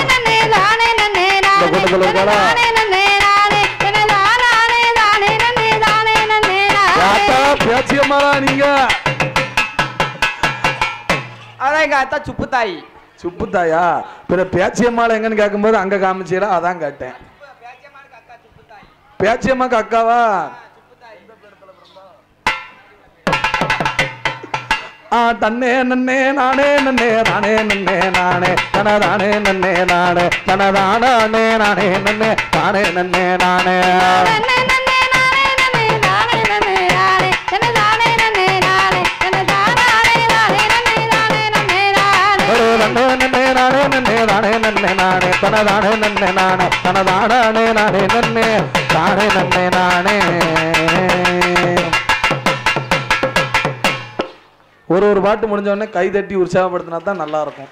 பேச்சியம்மாரா நீங்க தான் எங்க அத்தா சுப்பு தாய். சுப்புத்தாயா? பிற பேச்சியம்மாள் எங்கன்னு கேட்கும்போது அங்க காமிச்சீங்களா? அதான் கேட்டேன். பேச்சியம்மாக்கு அக்காவா? தன்னே நன்னே நானே நன்னே நானே நன்னே நானே தனதானே நன்னே நானே தனதானே நானே நன்னே நானே நன்னே நானே நானே நன்னே நானே தனதானே நன்னே நானே தனதானே நானே நன்னே தானே நன்னே நானே. ஒரு பாட்டு முடிஞ்ச உடனே கை தட்டி உற்சாகப்படுத்தினா தான் நல்லா இருக்கும்.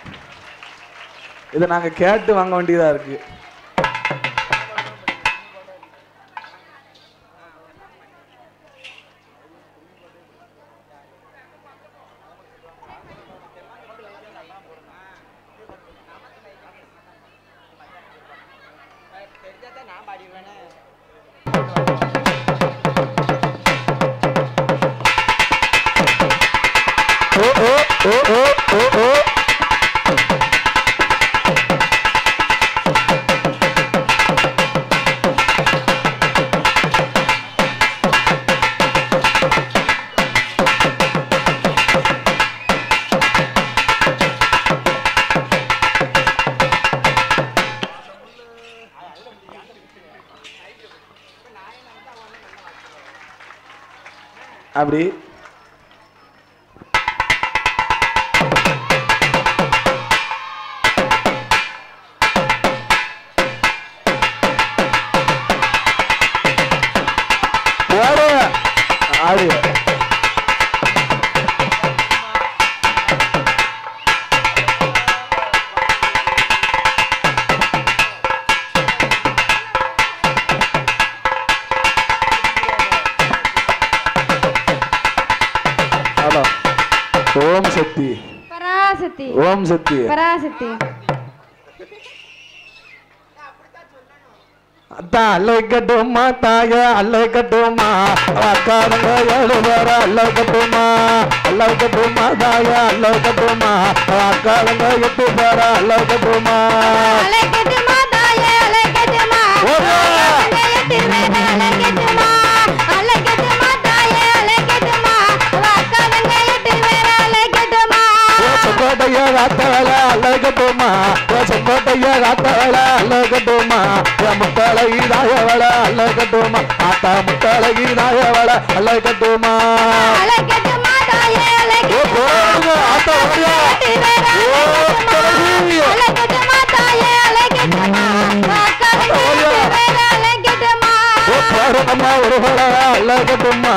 இதை நாங்க கேட்டு வாங்க வேண்டியதா இருக்கு. அப்படி ஓம் சக்தி பராசக்தி ஓம் சக்தி பராசக்தி. அத்தான் அல்லை கட்டுமா தாய அல்லை கட்டுமா அக்காரங்க 7 பேர அல்லை கட்டுமா அல்லை கட்டுமா தாய அல்லை கட்டுமா அக்காரங்க 8 பேர அல்லை கட்டுமா அலை கட்டுமா தாயே அலை கட்டுமா எட்டு பேர அலை கட்டுமா அலை கட்டுமா தாயே அலை கட்டுமா அக்காரங்க 8 பேர அலை கட்டுமா செங்கோட்டைய காத்தவள அல்லை கட்டுமா செங்கோட்டைய காத்தவள அல்லை கட்டுமா முத்தழகி தாயவள அல்லை கட்டுமா ஆத்தா முத்தழகி தாயவள அல்லை கட்டுமா அலை கட்டுமா தாயே அலை கட்டுமா ஆத்தா எட்டு பேர அலை கட்டுமா தாயே அலை கட்டுமா அக்காரங்க 8 பேர அலை கட்டுமா போறதம்மா ஒரு ஹோளவ அல்லை கட்டுமா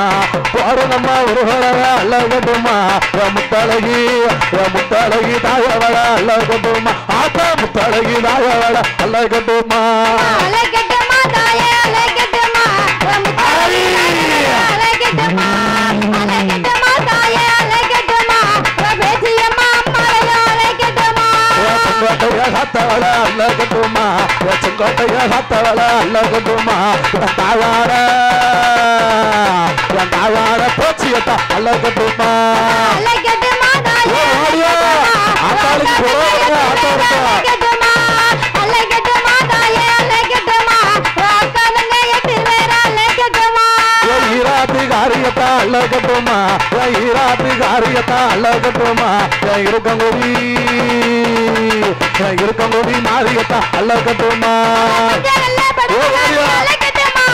போறதம்மா ஒரு ஹோளவ அல்லை கட்டுமா முத்தழகி தாயவள அல்லை கட்டுமா ஆத்தா முத்தழகி தாயவள அல்லை கட்டுமா அலை கட்டுமா தாயே அலை கட்டுமா அலை கட்டுமா அலை கட்டுமா தாயே அலை கட்டுமா பேச்சியம்மா அம்மாளையோ அலை கட்டுமா செங்கோட்டைய காத்தவள அல்லை கட்டுமா செங்கோட்டைய காத்தவள அல்லை கட்டுமா தாயார போச்சியத்தா அல்லை கட்டுமா அலை கட்டுமா தாயே ஆத்தாளுக்கு அலை கட்டுமா அலை கட்டுமா தாயே அலை கட்டுமா அக்காரங்க 8 பேர அலை கட்டுமா ஈராத்தி காரியத்தா அல்லை கட்டுமா ஈராத்தி காரியத்தா அல்லை கட்டுமா இருக்கங்கோவி மாரியத்தா அல்லை கட்டுமா நல்ல படவா அலை கட்டுமா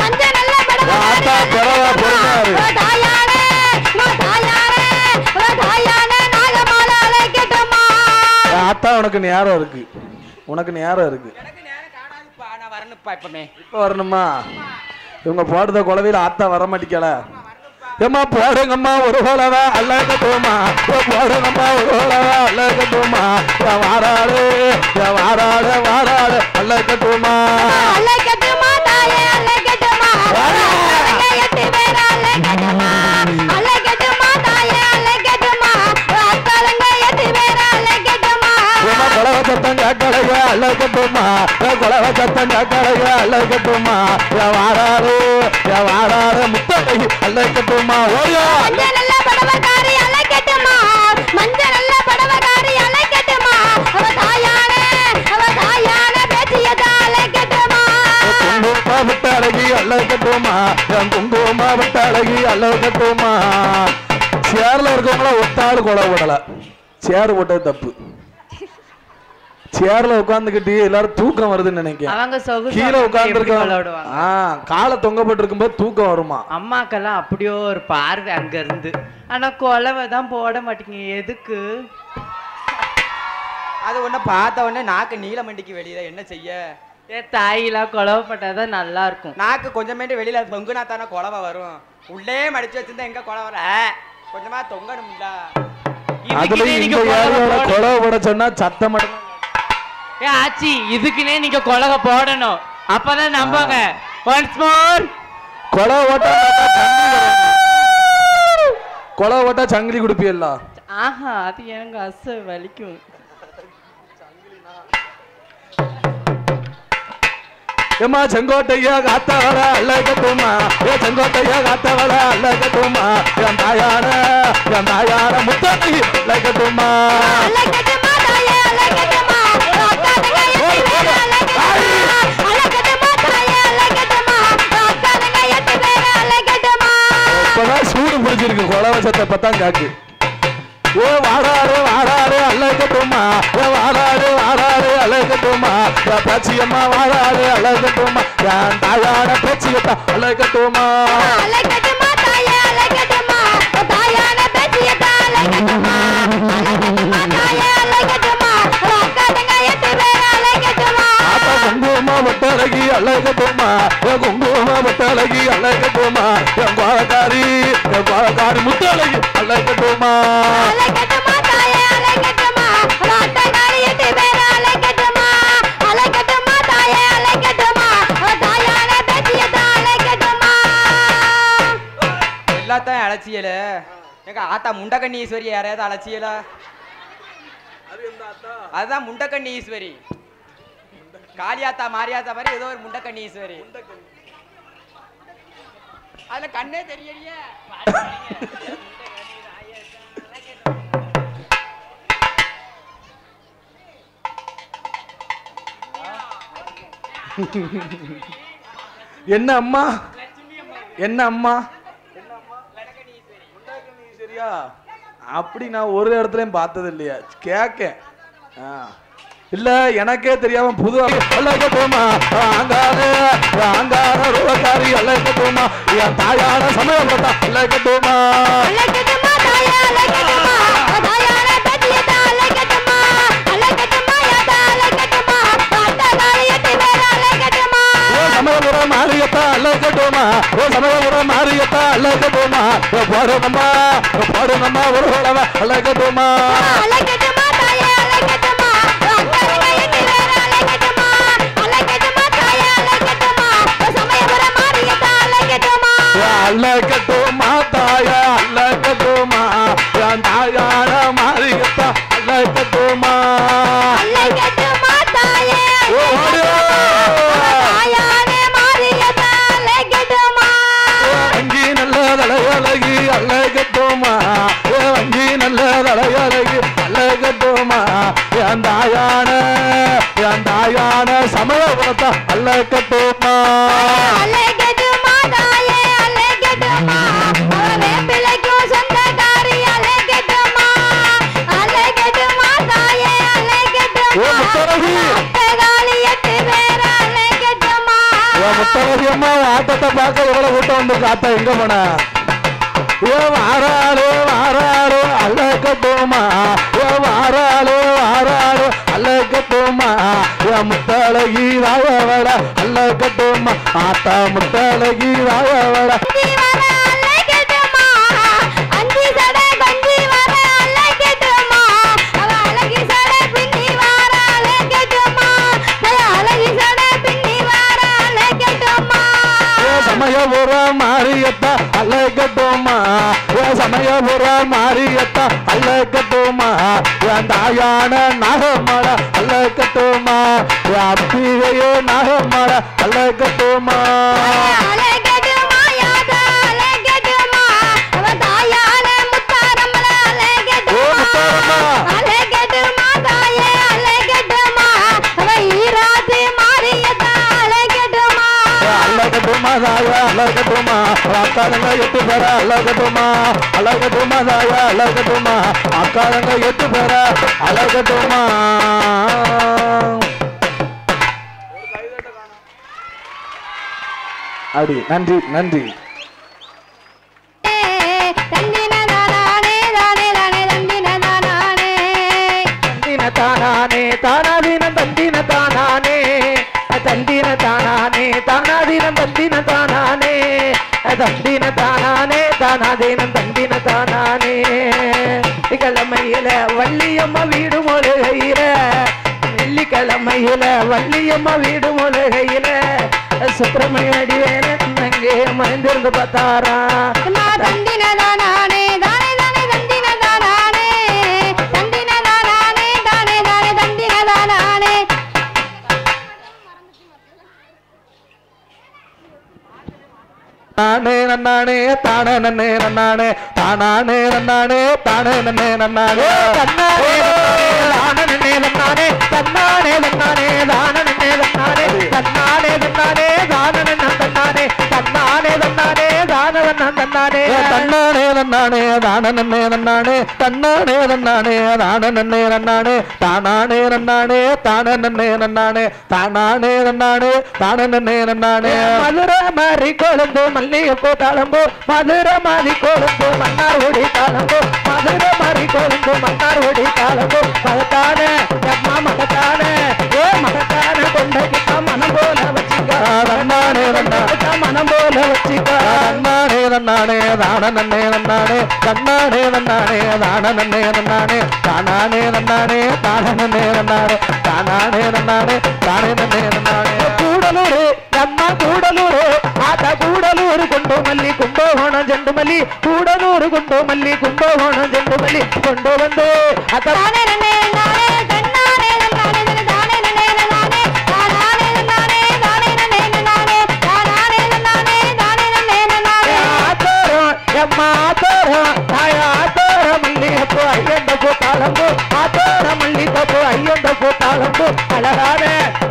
அந்த நல்ல படவா ஆத்தா பெறவா பொறுமாரு தாயாரே நாகமால அலை கட்டுமா ஆத்தா உனக்கு நேரம் இருக்கு உனக்கு நேரம் இருக்கு எனக்கு நேரம் காணாதுப்பா, நான் வரணுப்பா இப்பமே. இப்ப வரணுமா? இவங்க போடுற குழவையில ஆத்தா வர மாட்டிக்கல. ஏமா போடுங்கம்மா ஒரு ஹோலவா அல்ல கட்டுமா போடுங்கம்மா ஒரு ஹோலவா அல்ல கட்டுமா வாராடு அல்ல கட்டுமா அலை கட்டுமா தாயே அலை கட்டுமா எட்டு பேர அலை கட்டுமா அலை கட்டுமா தாயே அலை கட்டுமா அக்காரங்க 8 பேர அலை கட்டுமா கொலவ சத்தம் கேட்கலையா அல்ல கட்டுமா கொலவ சத்தம் கேட்கலையா அல்ல கட்டுமா வாராடு முத்தகை அல்ல கட்டுமா ஓடியா மஞ்சள் நல்ல படவக்காரி அலை கட்டுமா மஞ்சள் நல்ல படவ முத்தாளகி அழகட்டுமா. சேர்ல இருக்கவங்கள ஒத்தாள் கொலை போடல, சேர் போட்டது தப்பு. சேர்ல உட்காந்துக்கிட்டு எல்லாரும் தூக்கம் வருதுன்னு நினைக்கிறேன். கீழே உட்கார்ந்து காலை தொங்கப்பட்டு இருக்கும்போது தூக்கம் வருமா? அம்மாக்கெல்லாம் அப்படியோ ஒரு பார்வை அங்க இருந்து. ஆனா கொலவை தான் போட மாட்டீங்க, எதுக்கு? அது ஒண்ணு பார்த்த உடனே நாக்கு நீலமண்டிக்கு வெளியில என்ன செய்ய? தாயெல்லாம் கொலவைப்பட்டாதான் நல்லா இருக்கும். நாக்கு கொஞ்சமேட்டு வெளியில தொங்குனா தானே கொலவை வரும். உள்ளே மடிச்சு வச்சிருந்தா எங்க கொலை வர? கொஞ்சமா தொங்கணும்ல. கொலவை போட சொன்னா சத்தம் ஆச்சி, இதுக்குன்னே நீங்க கொலவை போடணும், அப்பதான் நம்புவாங்க. ஒன்ஸ் மோர் கொலை ஓட்டா சங்கிலி குடுப்பியல்ல? ஆஹா, அது எனக்கு அச வலிக்கும். ஏமா செங்கோட்டையா காத்தவள அழகட்டுமா, செங்கோட்டையா காத்தவள அழகட்டுமா, என் தாயான முத்தாளகி அழகட்டுமா. இப்பதான் சூடு பிடிச்சிருக்கு கொலவை சத்தை பத்தான் காக்கு. ஓ வாடாரு வாடாரு அழகட்டுமா, வாடாரு வாடாரு அழகட்டுமா, பேச்சியம்மா வாடாரு அழகட்டுமா, என் தாயான பேச்சியத்தா அழகட்டுமா. குங்கும முத்தாளகி அழகட்டுமா, குங்கும முத்தாளகி அழகட்டுமா, என் கோலக்காரி முத்தாளகி அழகட்டுமா. எல்லாத்தையும் அலட்சியல. எங்க ஆத்தா முண்டக்கண்ணி ஈஸ்வரி யாரையாவது அலட்சியல? அதுதான் முண்டக்கண்ணி ஈஸ்வரி. காளியாத்தா மாரியாத்தா மாதிரி ஏதோ ஒரு முண்டக்கண்ணி ஈஸ்வரி. அதுல கண்ணே தெரியலையே. என்ன அம்மா, என்ன அம்மா? சரியா? அப்படி நான் ஒரு இடத்துலயும் பார்த்தது இல்லையா? கேக்க இல்ல, எனக்கே தெரியாம புது அழகட்டுமா, அங்கார ரோகாரி அழகட்டுமா, என் தாயான சமயம் பார்த்தா அழகட்டுமா. சமயபுர மாரியத்தா அழகட்டுமா, சமயபுர மாரியத்தா அழகட்டுமா, பாடுனம்மா பாடுனம்மா ஒரு உழவ அழகட்டுமா. அழகட்டுமா தாய அழகட்டுமா, என் தாயான மாரியத்தா அழகட்டுமா. வங்கி நல்ல தலையழகி அழகட்டுமா, வங்கி நல்ல தலையழகி அழகட்டுமா, என் தாயான சமயபுரத்தா அழகட்டுமா. முத்தரசி அம்மா ஆட்டத்தை பார்க்க எவ்வளவு கூட்டம் வந்து காத்தா எங்க போன? வாராளு வாராளு அழகட்டுமா, வாராளு வாராளு அழகட்டுமா, முத்தாளகி ராயவள அழகட்டுமா, ஆத்தா முத்தாளகி ராயவள. சமயபுர மாரியத்தா அழகட்டுமா, சமயபுர மாரியத்தா அழகட்டுமா, என் தாயான நாகமட அழகட்டுமா, அப்பிகையோ நாகமட அழகட்டுமா. அழகட்டுமா அக்காரங்க 8 பேர அழகட்டுமா அழகட்டுமா தாயா அழகட்டுமா அக்காரங்க 8 பேர அழகட்டுமா அப்படி நன்றி நன்றி தானானே தானாதீனம் தந்தின தானானே தந்தின தானானே தானாதீனம் தந்தின தானானே தந்தின தானானே தானாதீனம் தந்தின தானானே கிழமையில வள்ளியம்மா வீடு மொழுகையில வெள்ளிக்கிழமையில வள்ளியம்மா வீடு மொழுகையில சுப்பிரமணிய அடிவேன அங்கே மறைந்திருந்து பார்த்தாரா தந்தின தானானே தானே தானே தந்தின தானானே தந்தின தானானே தானே தானே தந்தின தானானே நானே நன்னானே தானே நன்னே நன்னானே தானானே நன்னானே தானே நன்னே நன்னானே தன்னானே தானே நன்னானே தன்னானே நன்னானே தானே நன்னே நன்னானே தன்னானே நன்னானே தானே நன்னானே தன்னானே நன்னானே தானே நன்னானே தன்னானே நன்னானே தானே நன்னே நன்னானே தன்னானே நன்னானே தானே நன்னே நன்னானே தானானே நன்னானே தானே நன்னே நன்னானே தானானே நன்னானே தானே நன்னே நன்னானே மதுரை மாறி கொழுந்து மல்லிகைப்பூ தாளம்பூ மதுரை மாறி கொழுந்து மன்னார் ஒடி தாளம்பூ மதுரை மாறி கொழுந்து மன்னார் ஒடி தாளம்பூ மகத்தானே அம்மா மகத்தானே ஏ மகத்தானே கொண்டைக்கிட்ட மனம் போல வச்சுக்கா நன்னானே நன்னானே மனம் போல வச்சுக்கா நன்னானே நன்னானே தான நன்னே நன்னானே தன்னானே நன்னானே தான நன்னே நன்னானே தானானே நன்னானே தான நன்னே நன்னானே தானானே நன்னானே தானே நன்னே நன்னானே கூடலூரு அம்மா கூடலூரு ஆத்தா கூடலூரு கொண்டு மல்லி கும்பகோணம் செண்டு மல்லி கூடலூரு கொண்டு மல்லி கும்பகோணம் செண்டு மல்லி கொண்டு வந்து தானே நன்னே நானே தன்னானே நன்னானே தானே நன்னே நானே தானே நன்னானே தானே நன்னே நானே தானே நன்னானே தானே நன்னே நானே ஆத்தோரம் எம்மா ஆத்தோரம் தாயா ஆத்தோரம் மல்லிகைப்பூ ஐயண்ட பூ தாளம்பூ ஆத்தோரம் மல்லிகைப்பூ ஐயண்ட பூ தாளம்பூ அழகான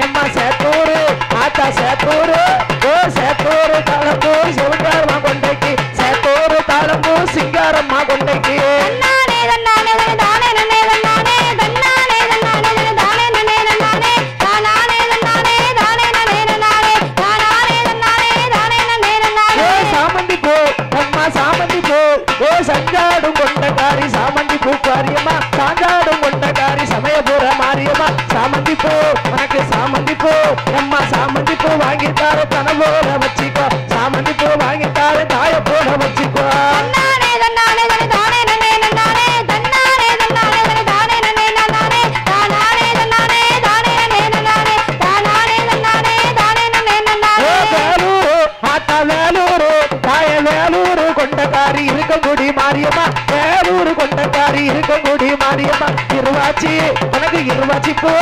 எம்மா சேத்தூரு ஆத்தா சேத்தூரு ஓ சேத்தூரு தாளம்பூ சிவகாரம்மா கொண்டைக்கு சேத்தூரு தாளம்பூ சிங்காரம்மா கொண்டைக்கு தன்னானே தன்னானே தானே நன்னே நானே தன்னானே தன்னானே தானே நன்னே நானே தானே நன்னானே தானே நன்னே நானே தானே நன்னானே தானே நன்னே நானே ஓ சாமந்தி பூ அம்மா சாமந்தி பூ ஓ சஞ்சாடும் கொண்டகாரி சாமந்தி பூ காரியம்மா சாஞ்சாடும் கொண்டகாரி சமயபுர மாரியம்மா சாமந்தி பூ உனக்கு சாமந்தி பூ அம்மா சாமந்தி பூ வாங்கித்தார தனவோட வச்சுக்கோ சாமந்தி பூ வாங்கித்தார தாய போல வச்சுக்கோ தன்னானே தன்னானே தானே நன்னே நானே தன்னானே தன்னானே தானே நன்னே நானே தானே தன்னானே தானே நன்னே நானே தானே தன்னானே தானே நன்னே ஓ நானே வேலூரு ஆத்தா வேலூரு தாய வேலூரு கொண்டகாரி இருக்கங்குடி மாரியம்மா வேலூரு கொண்டகாரி இருக்கங்குடி மாரியம்மா இருவாச்சி உனக்கு இருவாச்சி பூ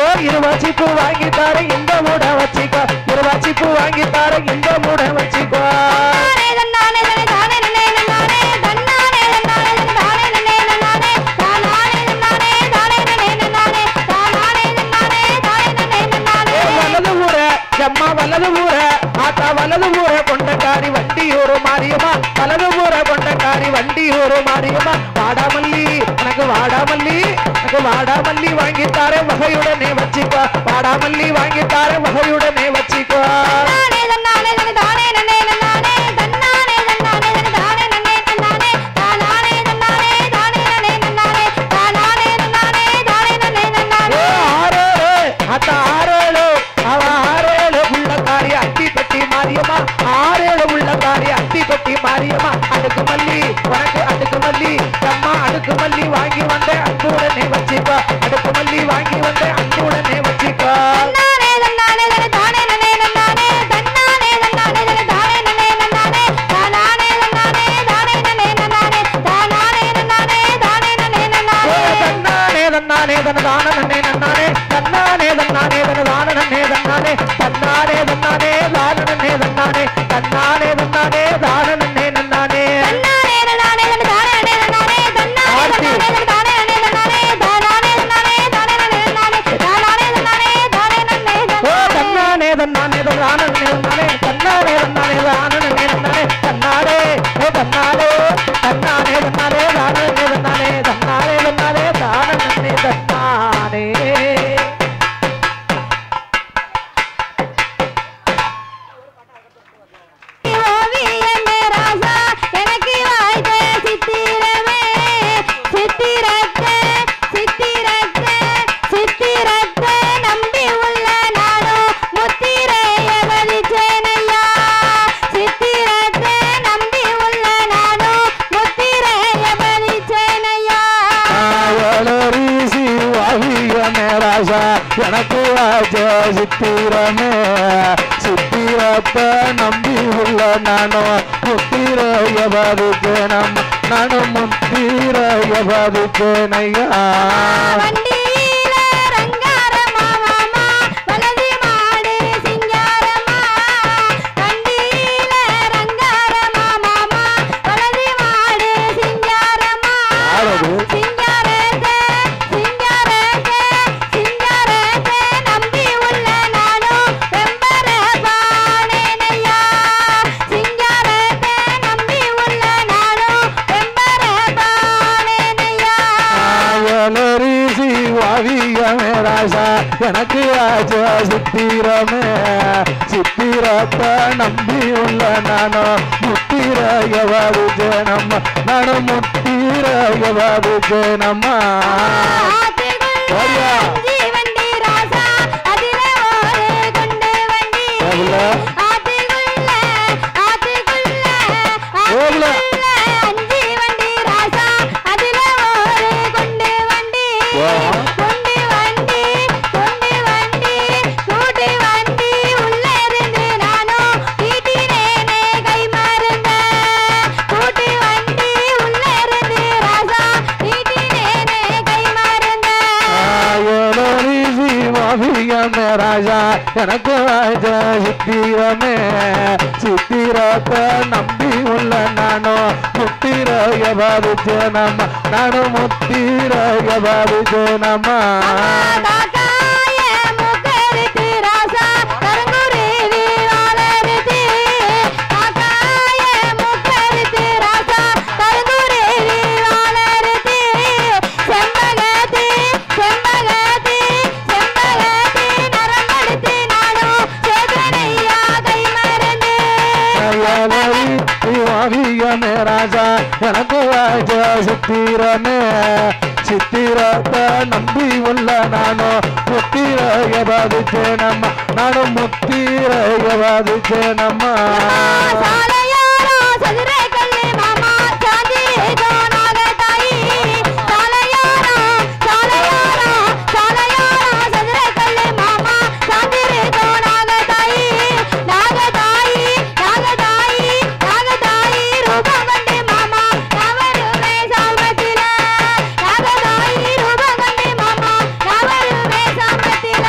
ஓ இருவாச்சி பூ வாங்கி தார இந்த மூட வச்சுக்கோ இருவாச்சி பூ வாங்கி தார இந்த மூட வச்சுக்கோ தன்னானே தானே நன்னே நானே தன்னானே தன்னானே தானே நன்னே நானே தானே தன்னானே தானே நன்னே நானே தானே தன்னானே தானே நன்னே நானே வலது ஊர எம்மா வலது ஊர ஆத்தா வலது ஊர கொண்டக்காரி வண்டியூரு மாரியம்மா வலது ஊர கொண்டக்காரி வண்டியூரு மாரியம்மா வாடாமல்லி எனக்கு வாடாமல்லி எனக்கு வாடாமல்லி வாங்கித்தார வகையுடனே வச்சுக்கோ வாடாமல்லி வாங்கித்தார வகையுடனே வச்சுக்கோ தன்னானே தன்னானே தானே நன்னே நானே தன்னானே தன்னானே தானே நன்னே நானே தானே தன்னானே தானே நன்னே நானே தானே தன்னானே தானே நன்னே நானே ஆரோடு ஆத்தா ஆரோடு அவ ஆரோடு உள்ளக்காரி அட்டிப்பட்டி மாரியம்மா ஆரோடு உள்ளக்காரி அட்டிப்பட்டி மாரியம்மா அடுக்கு மல்லி உனக்கு அடுக்கு மல்லி அம்மா அடுக்கு மல்லி வாங்கி வந்த அன்புடனே வச்சுக்கோ அடுக்கு மல்லி வாங்கி வந்த அன்புடனே வச்சுக்கோ தன்னானே தன்னானே தானே நன்னே நானே தன்னானே தன்னானே தானே நன்னே நானே தானே தன்னானே தானே நன்னே நானே தானே தன்னானே தானே நன்னே நானே தன்னானே தன்னானே தனதான நன்னே நன்னானே தன்னானே தன்னானே தனதான நன்னே தன்னானே தன்னானே தன்னானே தான நன்னே தன்னானே தன்னானே தன்னானே தான நன்னே நன்னானே தன்னானே தன்னானே தானே நன்னே நானே தன்னானே தன்னானே தானே நன்னே நானே தானே தன்னானே தானே நன்னே நானே தானே தன்னானே தானே நன்னே ஓ தன்னானே தன்னானே தான நன்னே நன்னானே தன்னானே தன்னானே தான நன்னே நன்னானே தன்னானே எனக்கு ஆச்ச சித்திரமே சித்திரத்தை நம்பி உள்ள நானும் முத்திரைய பாதிக்கணும் நானும் முத்திரைய பாதிக்கணையா வண்டியில ரங்காரமா மாமா வலது மாடு சிங்காரமா வண்டியில ரங்காரமா மாமா வலது மாடு சிங்காரமா சிங்காரத்தை சிங்காரத்தை சிங்காரத்தை நம்பி உள்ள நானும் வெம்பர பானேனையா சிங்காரத்தை நம்பி உள்ள நானும் வெம்பர பானேனையா ரிசி வாவியமே ராசா எனக்கு ஆச்ச சித்திரமே சித்திரத்தை நம்பி உள்ள நானும் முத்திரையவாது ஜனம்மா நானும் முத்திரையவாது ஜனம்மா வண்டி ராசா அதில ஒரு குண்டு வண்டி ஆத்துக்குள்ள அஞ்சு வண்டி ராசா அதில ஒரு குண்டு வண்டி குண்டு வண்டி கூட்டு வண்டி உள்ள இருந்து நானும் வீட்டினேனே கை மருந்த கூட்டு வண்டி உள்ள இருந்து ராசா வீட்டினேனே கை மருந்த வாவியமே ராஜா எனக்கு ஆச்ச சித்திரமே சித்திரத்தை நம்பி உள்ள நானும் முத்திரைய பாதிச்சேனம்மா நானும் முத்திரைய பாதிச்சேனம்மா காக்காய முக்கருத்து ராசா கருங்குருவி வாழருது காக்காய முக்கருத்து ராசா கருங்குருவி வாழருது செம்பகத்து செம்பகத்து செம்பகத்து நரம்படுத்து நானும் சேதனையா கை மறந்து வாவியமே ராஜா எனக்கு ஆச்ச சித்திரமே சித்திரத்தை நம்பி உள்ள நானும் முத்திரைய பாதிச்சேனம்மா நானும் முத்திரைய பாதிச்சேனம்மா சாலையாரோ சதுரை கல்லு மாமா சாந்தி கோனாக தாயி சாலையாரோ சதுரை கல்லு மாமா சாந்தி கோனாக தாயி நாகதாயி ரூபம் கண்டு மாமா நவருமே சாமத்தில நாகதாயி ரூபம் கண்டு மாமா நவருமே சாமத்தில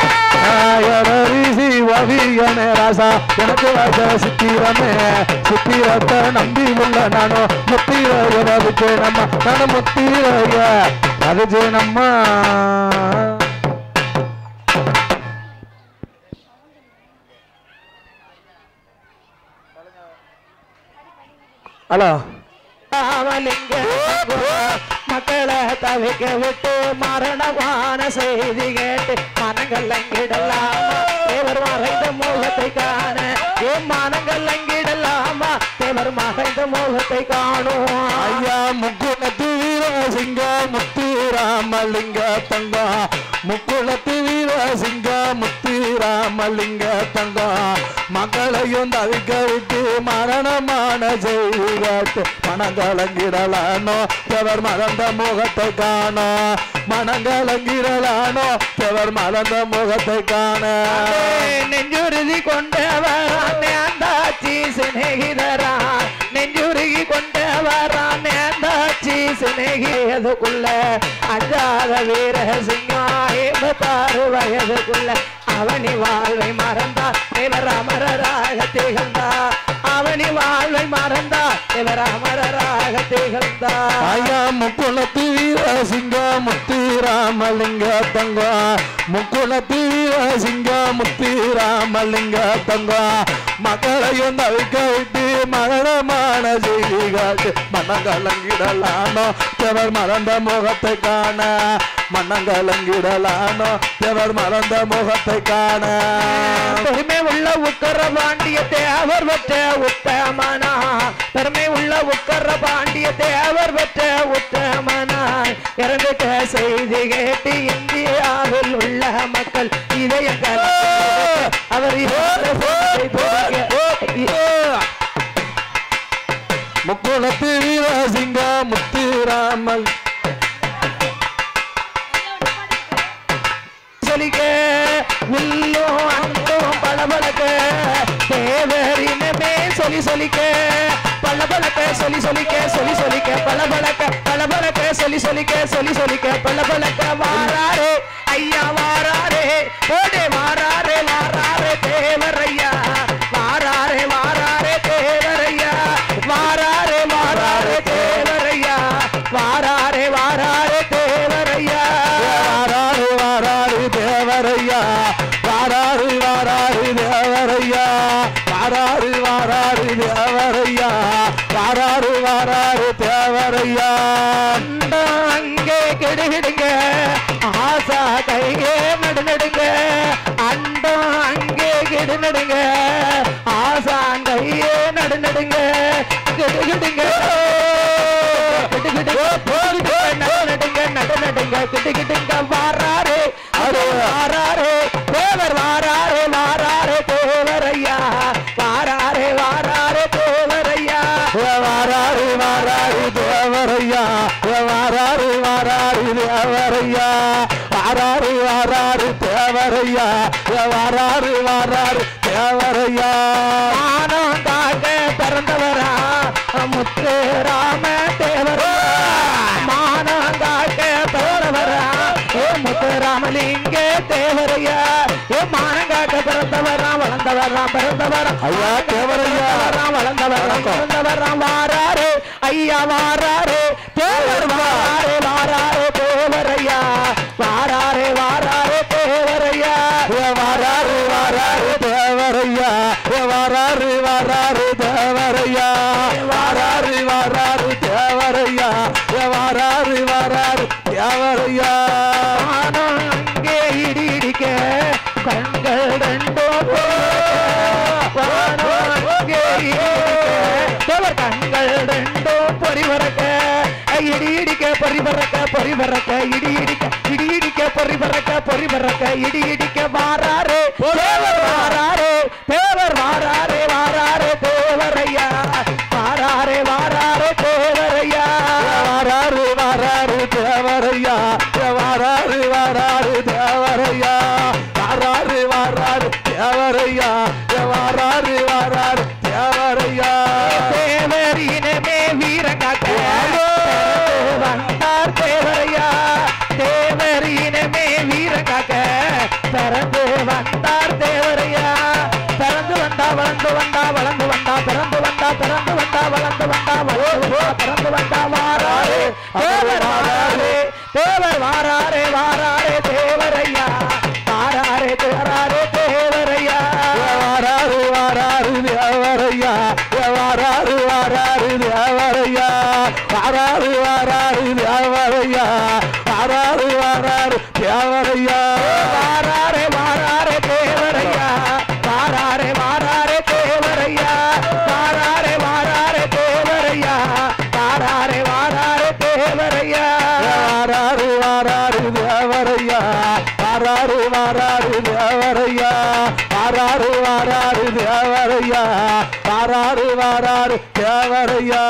ரிசி வாவியமே ராசா எனக்கு ஆச்ச சித்திரமே சித்திரத்தை நம்பி உள்ள நானும் முத்திரைய பாதிச்சேனம்மா நானும் முத்திரைய பாதிச்சேனம்மா ஹலோ மக்களை தவிக்க விட்டு மரணமான செய்தி கேட்டு மனங்கள் அங்கிடலாமா தேவர் மறைந்த மோகத்தை காண ஏன் மனங்கள் அங்கிடலாமா தேவர் மறைந்த மோகத்தை காணும் ஐயா முக்குளத்து வீர சிங்க முத்துராமலிங்க தங்கம் முக்குளத்து வீர சிங்க முத்துராமலிங்க தங்கம் மக்களையும் தவிக்க விட்டு மரணமான செய்தி கேட்டு மனங்கலங்கிடலானோ தேவர் மறந்த முகத்தை காண மனங்கலங்கிடலானோ தேவர் மறந்த முகத்தை காண நெஞ்சுறுதி கொண்டவரான் அந்தாச்சி சிநேகிதரா நெஞ்சுருகி கொண்டவரான் அந்தாச்சி சிநேகியதுக்குள்ள அஞ்சாத வீர சிங்கம் பாரு வயதுக்குள்ள அவனி வாழ்வை மறந்தார் தேவர் அமரராக திகழ்ந்தார் அவனி வாழ்வை மறந்தார் தேவர் அமரராக திகழ்ந்தார் ஐயா முக்குளத்து வீர சிங்க முத்துராமலிங்க தங்கம் முக்குளத்து வீர சிங்க முத்துராமலிங்க தங்கம் மக்களையும் தவிக்க விட்டு மரணமான செய்தி காட்டு மனங்கலங்கிடலானோ தேவர் மறந்த முகத்தை காண மனங்கலங்கிடலானோ தேவர் மறந்த முகத்தை காண பெருமை உள்ள உக்கர பாண்டிய தேவர் பெற்ற உத்தமனா பெருமை உள்ள உக்கர பாண்டிய தேவர் பெற்ற உத்தமனா இறந்துட்ட செய்தி கேட்டு இந்தியாவில் உள்ள மக்கள் இதயங்கள் அவர் முக்குளத்து வீரசிங்க முத்துராமல் சொல்லிக்க வில்லும் அண்டும் பளபளக்க தேவரினமே சொல்லி சொல்லிக்க பளபளக்க சொல்லி சொல்லிக்க சொல்லி சொல்லிக்க பளபளக்க பளபளக்க சொல்லி சொல்லிக்க சொல்லி சொல்லிக்க பளபளக்க வாராரே ஐயா வாராரே ஓடே வாராரே வாராரே தேவரையா வாராரே வாராரே தேவரையா வாராரே வாராரே தேவரையா வாராரே வாராரே தேவரையா வாராரு வாராரு தேவரையா வாராரு வாராரு தேவரையா வாராரு வாராரு தேவரையா வாராரு வாராரு தேவரையா அங்கே கெடுகிடுங்க ஆசா கையே நடுநடுங்க அண்டம் அங்கே கெடுநடுங்க ஆசா கையே நடுநடுங்க கெடுகிடுங்க நடுநடுங்க நடுநடுங்க கிட்டுக்கிட்டுங்க வாராரு அது வாராரு தேவர் வாராரு வாராரு தேவரையா வாராரு வாராரு தேவரையா வாராரு வாராரு தேவரையா வாராரு வாராரு தேவரையா வாராரு வாராரு தேவரையா வாராரு வாராரு தேவரையா ஆனந்தாக பிறந்தவரா முத்து ராம தேவரையா மானந்தாக பிறந்தவரா ஏ முத்து ராமலிங்க தேவரையா ஏ மானங்காக்க பிறந்தவரா வளர்ந்தவரா பிறந்தவரா ஐயா தேவரையா வளர்ந்தவரா பிறந்தவரா வாராரு ஐயா வாராரு தேவர் வாராரு வாராரு தேவரையா வாராரு வாராரு தேவரையா வாராரு வாராரு தேவரையா வாராரு வாராரு தேவரையா வாராரு வாராரு தேவரையா வாராரு வாராரு தேவரையா அங்கே இடி இடிக்க கண்கள் ரெண்டும் அங்கே தேவர் கண்கள் ரெண்டும் பொறிவரக்க இடி இடிக்க பொறிவரக்க பொறிவரக்க இடி இடிக்க இடி இடிக்க பொறிவரக்க பொறிவரக்க இடி இடிக்க வாராரு தேவர் வாராரு தேவர் வாராரு வாராரு தேவரையா வாராரு வாராரு தேவரையா வாராரு வாராரு தேவரையா வாராரு வாராரு தேவரையா வாராரு வாராரு தேவரையா வாராரு வாராரு தேவரையா தேவர் இனமே வீரங்காக்க வந்தார் தேவரையா தேவர் இனமே வீரங்காக்க பிறந்து வந்தார் தேவரையா பிறந்து வந்தா வளர்ந்து வந்தா வளர்ந்து வந்தா பிறந்து வந்தா பிறந்து வந்தா வளர்ந்து வந்தா பிறந்து வந்தா வாராரு தேவர் வாராரு தேவர் வாராரே வாராரே தேவரையா வாராரே தேராரே தேவரையா வாராரு வாராரு தேவரையா வாராரு வாராரு தேவரையா வாராரு வாராரு தேவரையா வாராரு வாராரு தேவரையா வாராரே வாராரே தேவரையா வாராரே வாராரே தேவரையா வாராரே வாராரே தேவரையா வாராரே வாராரே தேவரையா வாராரு வாராரு தேவரையா வாராரு வாராரு தேவரையா வாராரு வாராரு தேவரையா வாராரு வாராரு தேவரையா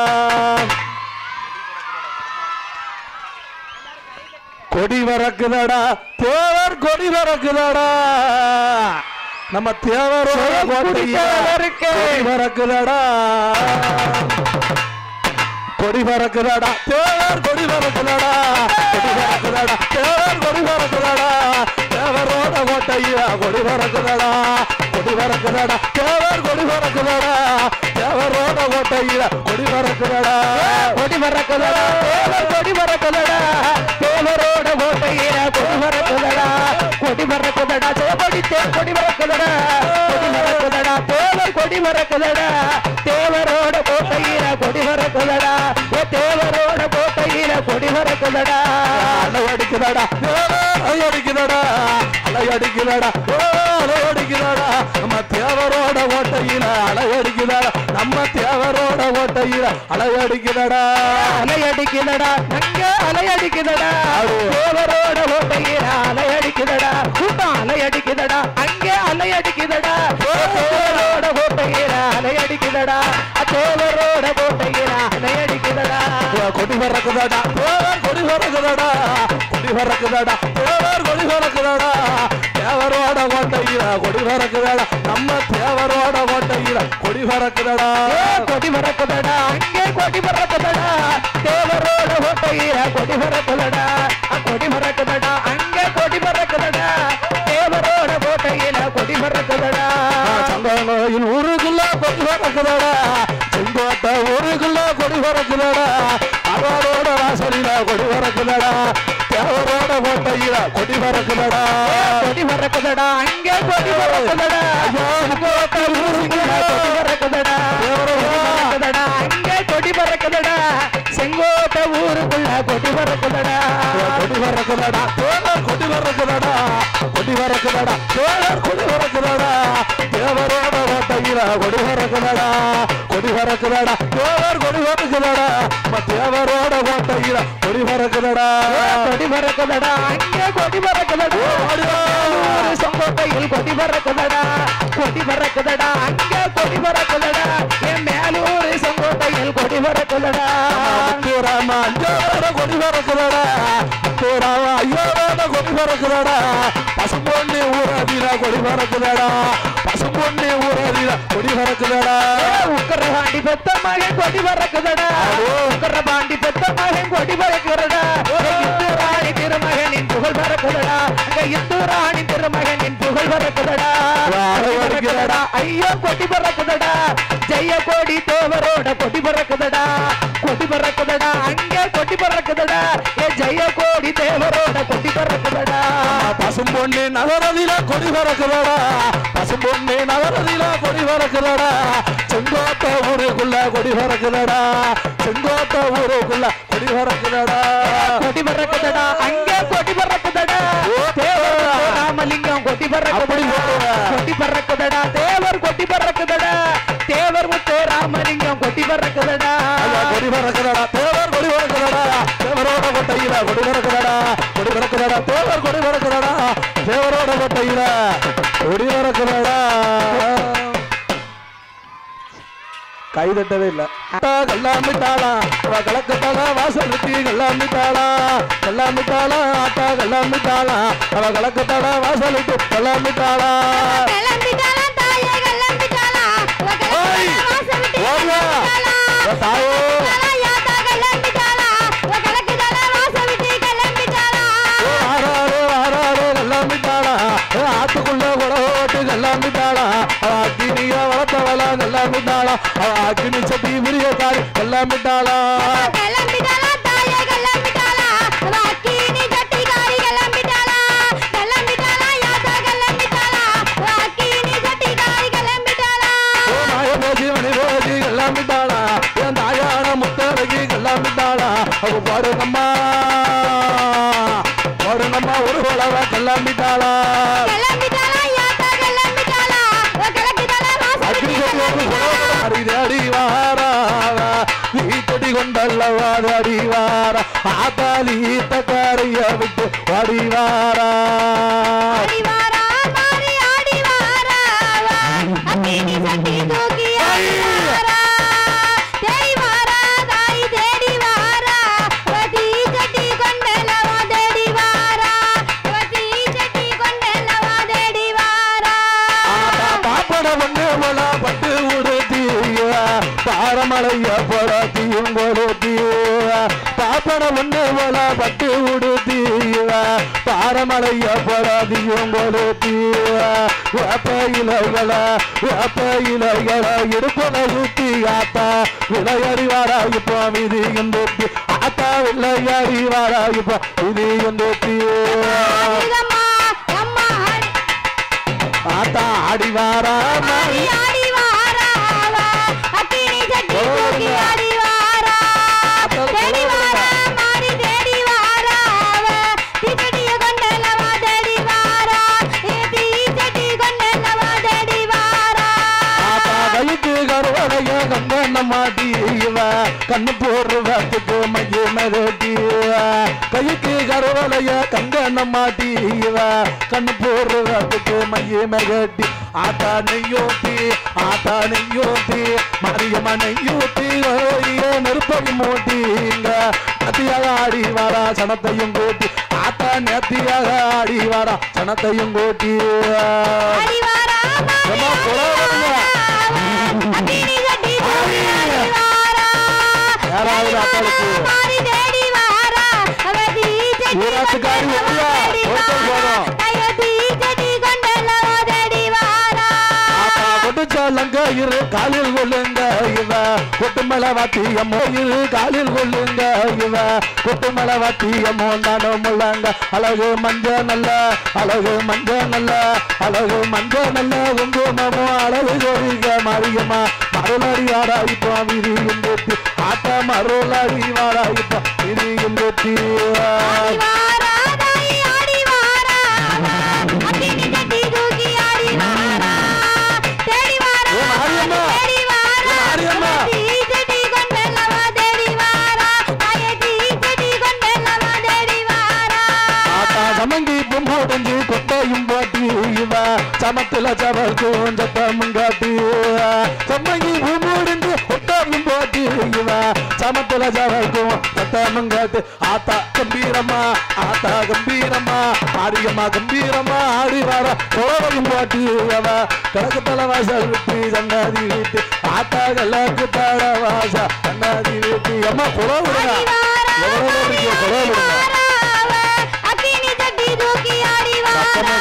கொடி வரக்குதடா தேவர் கொடி வரக்குதடா நம்ம தேவரோட கொடி வரக்குதடா கொடி பறக்குதாடா தேவர் கொடி பறக்குதாடா கொடி பறக்குதாடா தேவர் கொடி பறக்குதாடா தேவரோட கோட்டையா கொடி பறக்குதாடா கொடி பறக்குதாடா தேவர் கொடி பறக்குதாடா தேவரோட கோட்டையா கொடி பறக்குதாடா கொடி பறக்குதாடா தேவர் கொடி பறக்குதாடா தேவரோட கோட்டையா கொடி பறக்குதாடா கொடி பறக்குதாடா தேவடி கொடி பறக்குதாடா கொடி பறக்குதாடா தேவர் கொடி பறக்குதாடா தேவரோட கோட்டையில கொடி பறக்குதாடா தேவரோட கோட்டையில கொடி பறக்குதாடா அலை அடிக்குதாடா அலை அடிக்குதாடா அலை அடிக்குதாடா அலை அடிக்குதாடா நம்ம தேவரோட கோட்டையில அலை அடிக்குதாடா நம்ம தேவரோட கோட்டையில அலை அடிக்குதாடா அலை அடிக்குதாடா அங்க அலை அடிக்குதாடா தேவரோட கோட்டையில அலை அடிக்குதாடா கூட்டம் அலை அடிக்குதாடா அங்கே அலை அடிக்குதாடா தேவரோட கோட்டையில அலை அடிக்குதாடா தேவரோட கோட்டையில அலை அடிக்குதாடா கொடி பறக்குதாடா தேவர் கொடி பறக்குதாடா கொடி பறக்குதாடா தேவர் கொடி பறக்குதாடா தேவரோட கோட்டையில கொடி பறக்குதடா நம்ம தேவரோட கோட்டையில கொடி பறக்குதடா கொடி பறக்குதடா அங்கே கொடி பறக்குதடா தேவரோட கோட்டையில கொடி பறக்குதடா கொடி பறக்குதடா அங்கே கொடி பறக்குதடா தேவரோட கோட்டையில கொடி பறக்குதடா சங்கோயில் ஊருக்குள்ள கொடி பறக்குதடா செங்கோட்டை ஊருக்குள்ள கொடி பறக்குதடா அவரோட வாசலில கொடி பறக்குதடா தேவரோட கோட்டையில கொடி பறக்குதடா கொடி பறக்குதடா அங்கே கொடி பறக்குதடா செங்கோட்டை ஊருக்குள்ள கொடி பறக்குதடா பறக்குதடா அங்கே கொடி பறக்குதடா செங்கோட்டை ஊருக்குள்ள கொடி பறக்குதடா கொடி பறக்குதடா தோழர் கொடி பறக்குதடா கொடி பறக்குதடா தோழர் கொடி பறக்குதடா தேவரோட கோட்டையில கொடி பறக்குதடா கொடி பறக்குதடா தோழர் கொடி பறக்குதடா தேவரோட கோட்டையில கொடி பறக்குதடா கொடி பறக்குதடா அங்கே கொடி பறக்குதடா செங்கோட்டையில் கொடி பறக்குதடா கொடி பறக்குதடா அங்கே கொடி பறக்குதடா என் மேலூர் செங்கோட்டையில் கொடி பறக்குதடா ராமா ஐயோட கொடி பறக்குதடா ராமா ஐயோட கொடி பறக்குதடா பசும்பொண்ணு ஊரதில கொடி பறக்குதடா பசும்பொண்ணு ஊரதில கொடி பறக்குதடா உக்கரபாண்டி பெத்த மகன் கொடி பறக்குதடா உக்கரபாண்டி பெத்த மகன் கொடி பறக்குதடா இந்து ராணி திருமகனின் புகழ் பறக்குதடா இந்து ராணி திருமகனின் புகழ் பறக்குதடா ஐயோ கொடி பறக்குதடா ஜெய கோடி தேவரோட கொடி பறக்குதடா கொடி பறக்குதடா அங்கே கொடி பறக்குதடா ஏ ஜெய கோடி தேவரோட கொடி பறக்குதடா பசும்பொண்ணு நகரதில கொடி பறக்குதடா பசும்பொண்ணு நகரதில கொடி பறக்குதடா செங்கோட்டை ஊருக்குள்ள கொடி பறக்குதடா செங்கோட்டை ஊருக்குள்ள கொடி பறக்குதடா கொடி பறக்குதடா அங்கே கொடி பறக்குதடா தேவர் ராமலிங்கம் கொடி பறக்குதடா கொடி பறக்குதடா தேவர் கொடி பறக்குதடா தேவர் முத்து ராமலிங்கம் கொடி பறக்குதடா கொடி பறக்குதடா தேவர் கொடி பறக்குதடா தேவரோட கோட்டையில கொடி பறக்குதடா கொடி பறக்குதடா தேவர் கொடி பறக்குதடா தேவரோட கோட்டையில கொடி பறக்குதடா கை தட்டவே இல்ல கல்லாமிட்டாளா கலக்கத்தாளா வாசல் வெட்டி கல்லாமிட்டாளா கல்லாமிட்டாளா ஆட்டா கல்லாமிட்டாளா அவ கலக்கத்தாளா வாசல் விட்டு கல்லாமிட்டாளா கிளம்பிட்டாளா தாயே கிளம்பிட்டாளா தாயோ யாத்தா கிளம்பிட்டாளா கிளக்கிட்டாளா வாசல் விட்டு கிளம்பிட்டாளா ஆறாரோ ஆறாரோ கல்லாமிட்டாளா ஆத்துக்குள்ள குடவோட்டு கல்லாமிட்டாளா அவ அக்கினிய வளர்த்தவளா கல்லாமிட்டாளா அவ அக்கினி சட்டி விரிய காரி கல்லாமிட்டாளா கிளம்பிட்டாளா தாயே கிளம்பிட்டாளா அக்கினி சட்டிகாரி கிளம்பிட்டாளா கிளம்பிட்டாளா யாத்தா கிளம்பிட்டாளா அக்கினி சட்டிகாரி கிளம்பிட்டாளா மாயபோஜி மணிபோஜி கல்லாமிட்டாளா என் தாயான முத்தழகி கல்லாமிட்டாளா அவ பாடுங்கம்மா பாடுங்கம்மா ஒரு குழவ கல்லாமிட்டாளா கிளம்பிட்டாளா யாத்தா கிளம்பிட்டாளா கிளக்கிட்டாளா வாசல் அக்னி விட்டு சட்டி அடி வாரா வீட்டடி கொண்டல்லவாத அடி வாரா ஆத்தாலி தக்காரிய விட்டு அடி வாரா ஆடி வாரா மாறி ஆடி வாரா அக்கினி சட்டி தூக்கி ஆடி வாரா தேடி வாரா தாய் தேடி வாரா ஒட்டி சட்டி கொண்டலவா தேடி வாரா ஒட்டி சட்டி கொண்டலவா தேடி வாரா பாப்பட ஒண்ணு போல பட்டு உடுத்திய பாரமலைய போடத்தியும் கொடுத்திய பாப்பட ஒண்ணு போல பட்டு உடுத்திய பாரமலைய போடத்தியும் கொடுத்திய வேப்ப இலைகள இடுப்பல ஊத்தி ஆத்தா விளையாடிவாரா இப்போ விதியும் தொட்டி ஆத்தா விளையாடிவாரா இப்போ விதியும் தொட்டி ஆடிதம்மா அம்மா ஆத்தா ஆடிவாரா ஆடி ஆடி வாரா அக்கினி சட்டி தூக்கி ஆடி வாரா தேடி வாரா மாறி தேடி வாரா தீச்சட்டிய கொண்டலவா தேடி வாரா தீச்சட்டி கொண்டலவா தேடி வாரா கைக்கு கருவடைய கண்ண மாட்டிவ கண்ணு போடுறதுக்கு மைய மிரட்டிவ கைக்கு கருவடைய கங்கண்ண மாட்டிவ கண்ணு போடுறதுக்கு மைய மிரட்டி ஆத்தா நெய்யோத்தி மரியம்ம நெய்யோத்தி நெருப்பை மூட்டிங்க அத்தியாக ஆடி வாரா சனத்தையும் கூட்டி ஆத்தா நேர்த்தியாக ஆடி வாரா சனத்தையும் கூட்டி ஆடி வாரா ஏம்மா, புலவருங்க. அக்கினி சட்டி தூக்கி ஆடி வாரா யாராவது அப்பாளுக்கு மாறி தேடி வாரா அவதி செடி ஊராத்துக்காரி ஒழியா ஒருத்தர் போதும் தயதி செடி கொண்டல்லவோ தேடி வாரா கொட்டுச்சாலங்க இரு காலில் கொள்ளுங்க இவ கொட்டுமலை வாத்தியம்மோ இரு காலில் கொள்ளுங்க இவ கொட்டுமலை வாத்தியம்மோ நானும் முள்ளங்க அழகு மஞ்ச நல்ல அழகு மஞ்ச நல்ல அழகு மஞ்ச நல்ல குங்குமமோ அழகு ஜோதிக மாரியம்மா மருளாடி ஆடா இப்போ விரியும் வெட்டி ஆட்ட மருளாடி வாடா இப்போ விரியும் வெட்டி ஆடி வாரா தாய் ஆடி வாரா அக்கினி சட்டி தூக்கி ஆடி வாரா தேடி வாரா ஓ மாரியம்மா தேடி வாரா மாரியம்மா செடி கொண்டல்லவோ தேடி வாரா தயதி செடி கொண்டல்லவோ தேடி வாரா ஆத்தா சமங்கி பொம்போடஞ்சு கொட்டையும் போட்டி இவ சமத்துல சவர்க்கும் சத்தமும் காட்டி சமங்கி பொம்போடஞ்சு கொட்டையும் போட்டி இவ சமத்துல சவர்க்கும் சத்தமும் காட்டு ஆத்தா கம்பீரமா ஆடியம்மா கம்பீரமா ஆடி வர கோவையும் போட்டி அவ கிழக்கு தலைவாசல் விட்டு சன்னாதி வீட்டு ஆத்தா கல்லக்கு தலவாசா சன்னாதி வீட்டு அம்மா குலவிடுங்க எவ்வளவு இருக்கு குலவிடுங்க அக்கினி சட்டி தூக்கி ஆடி வாரா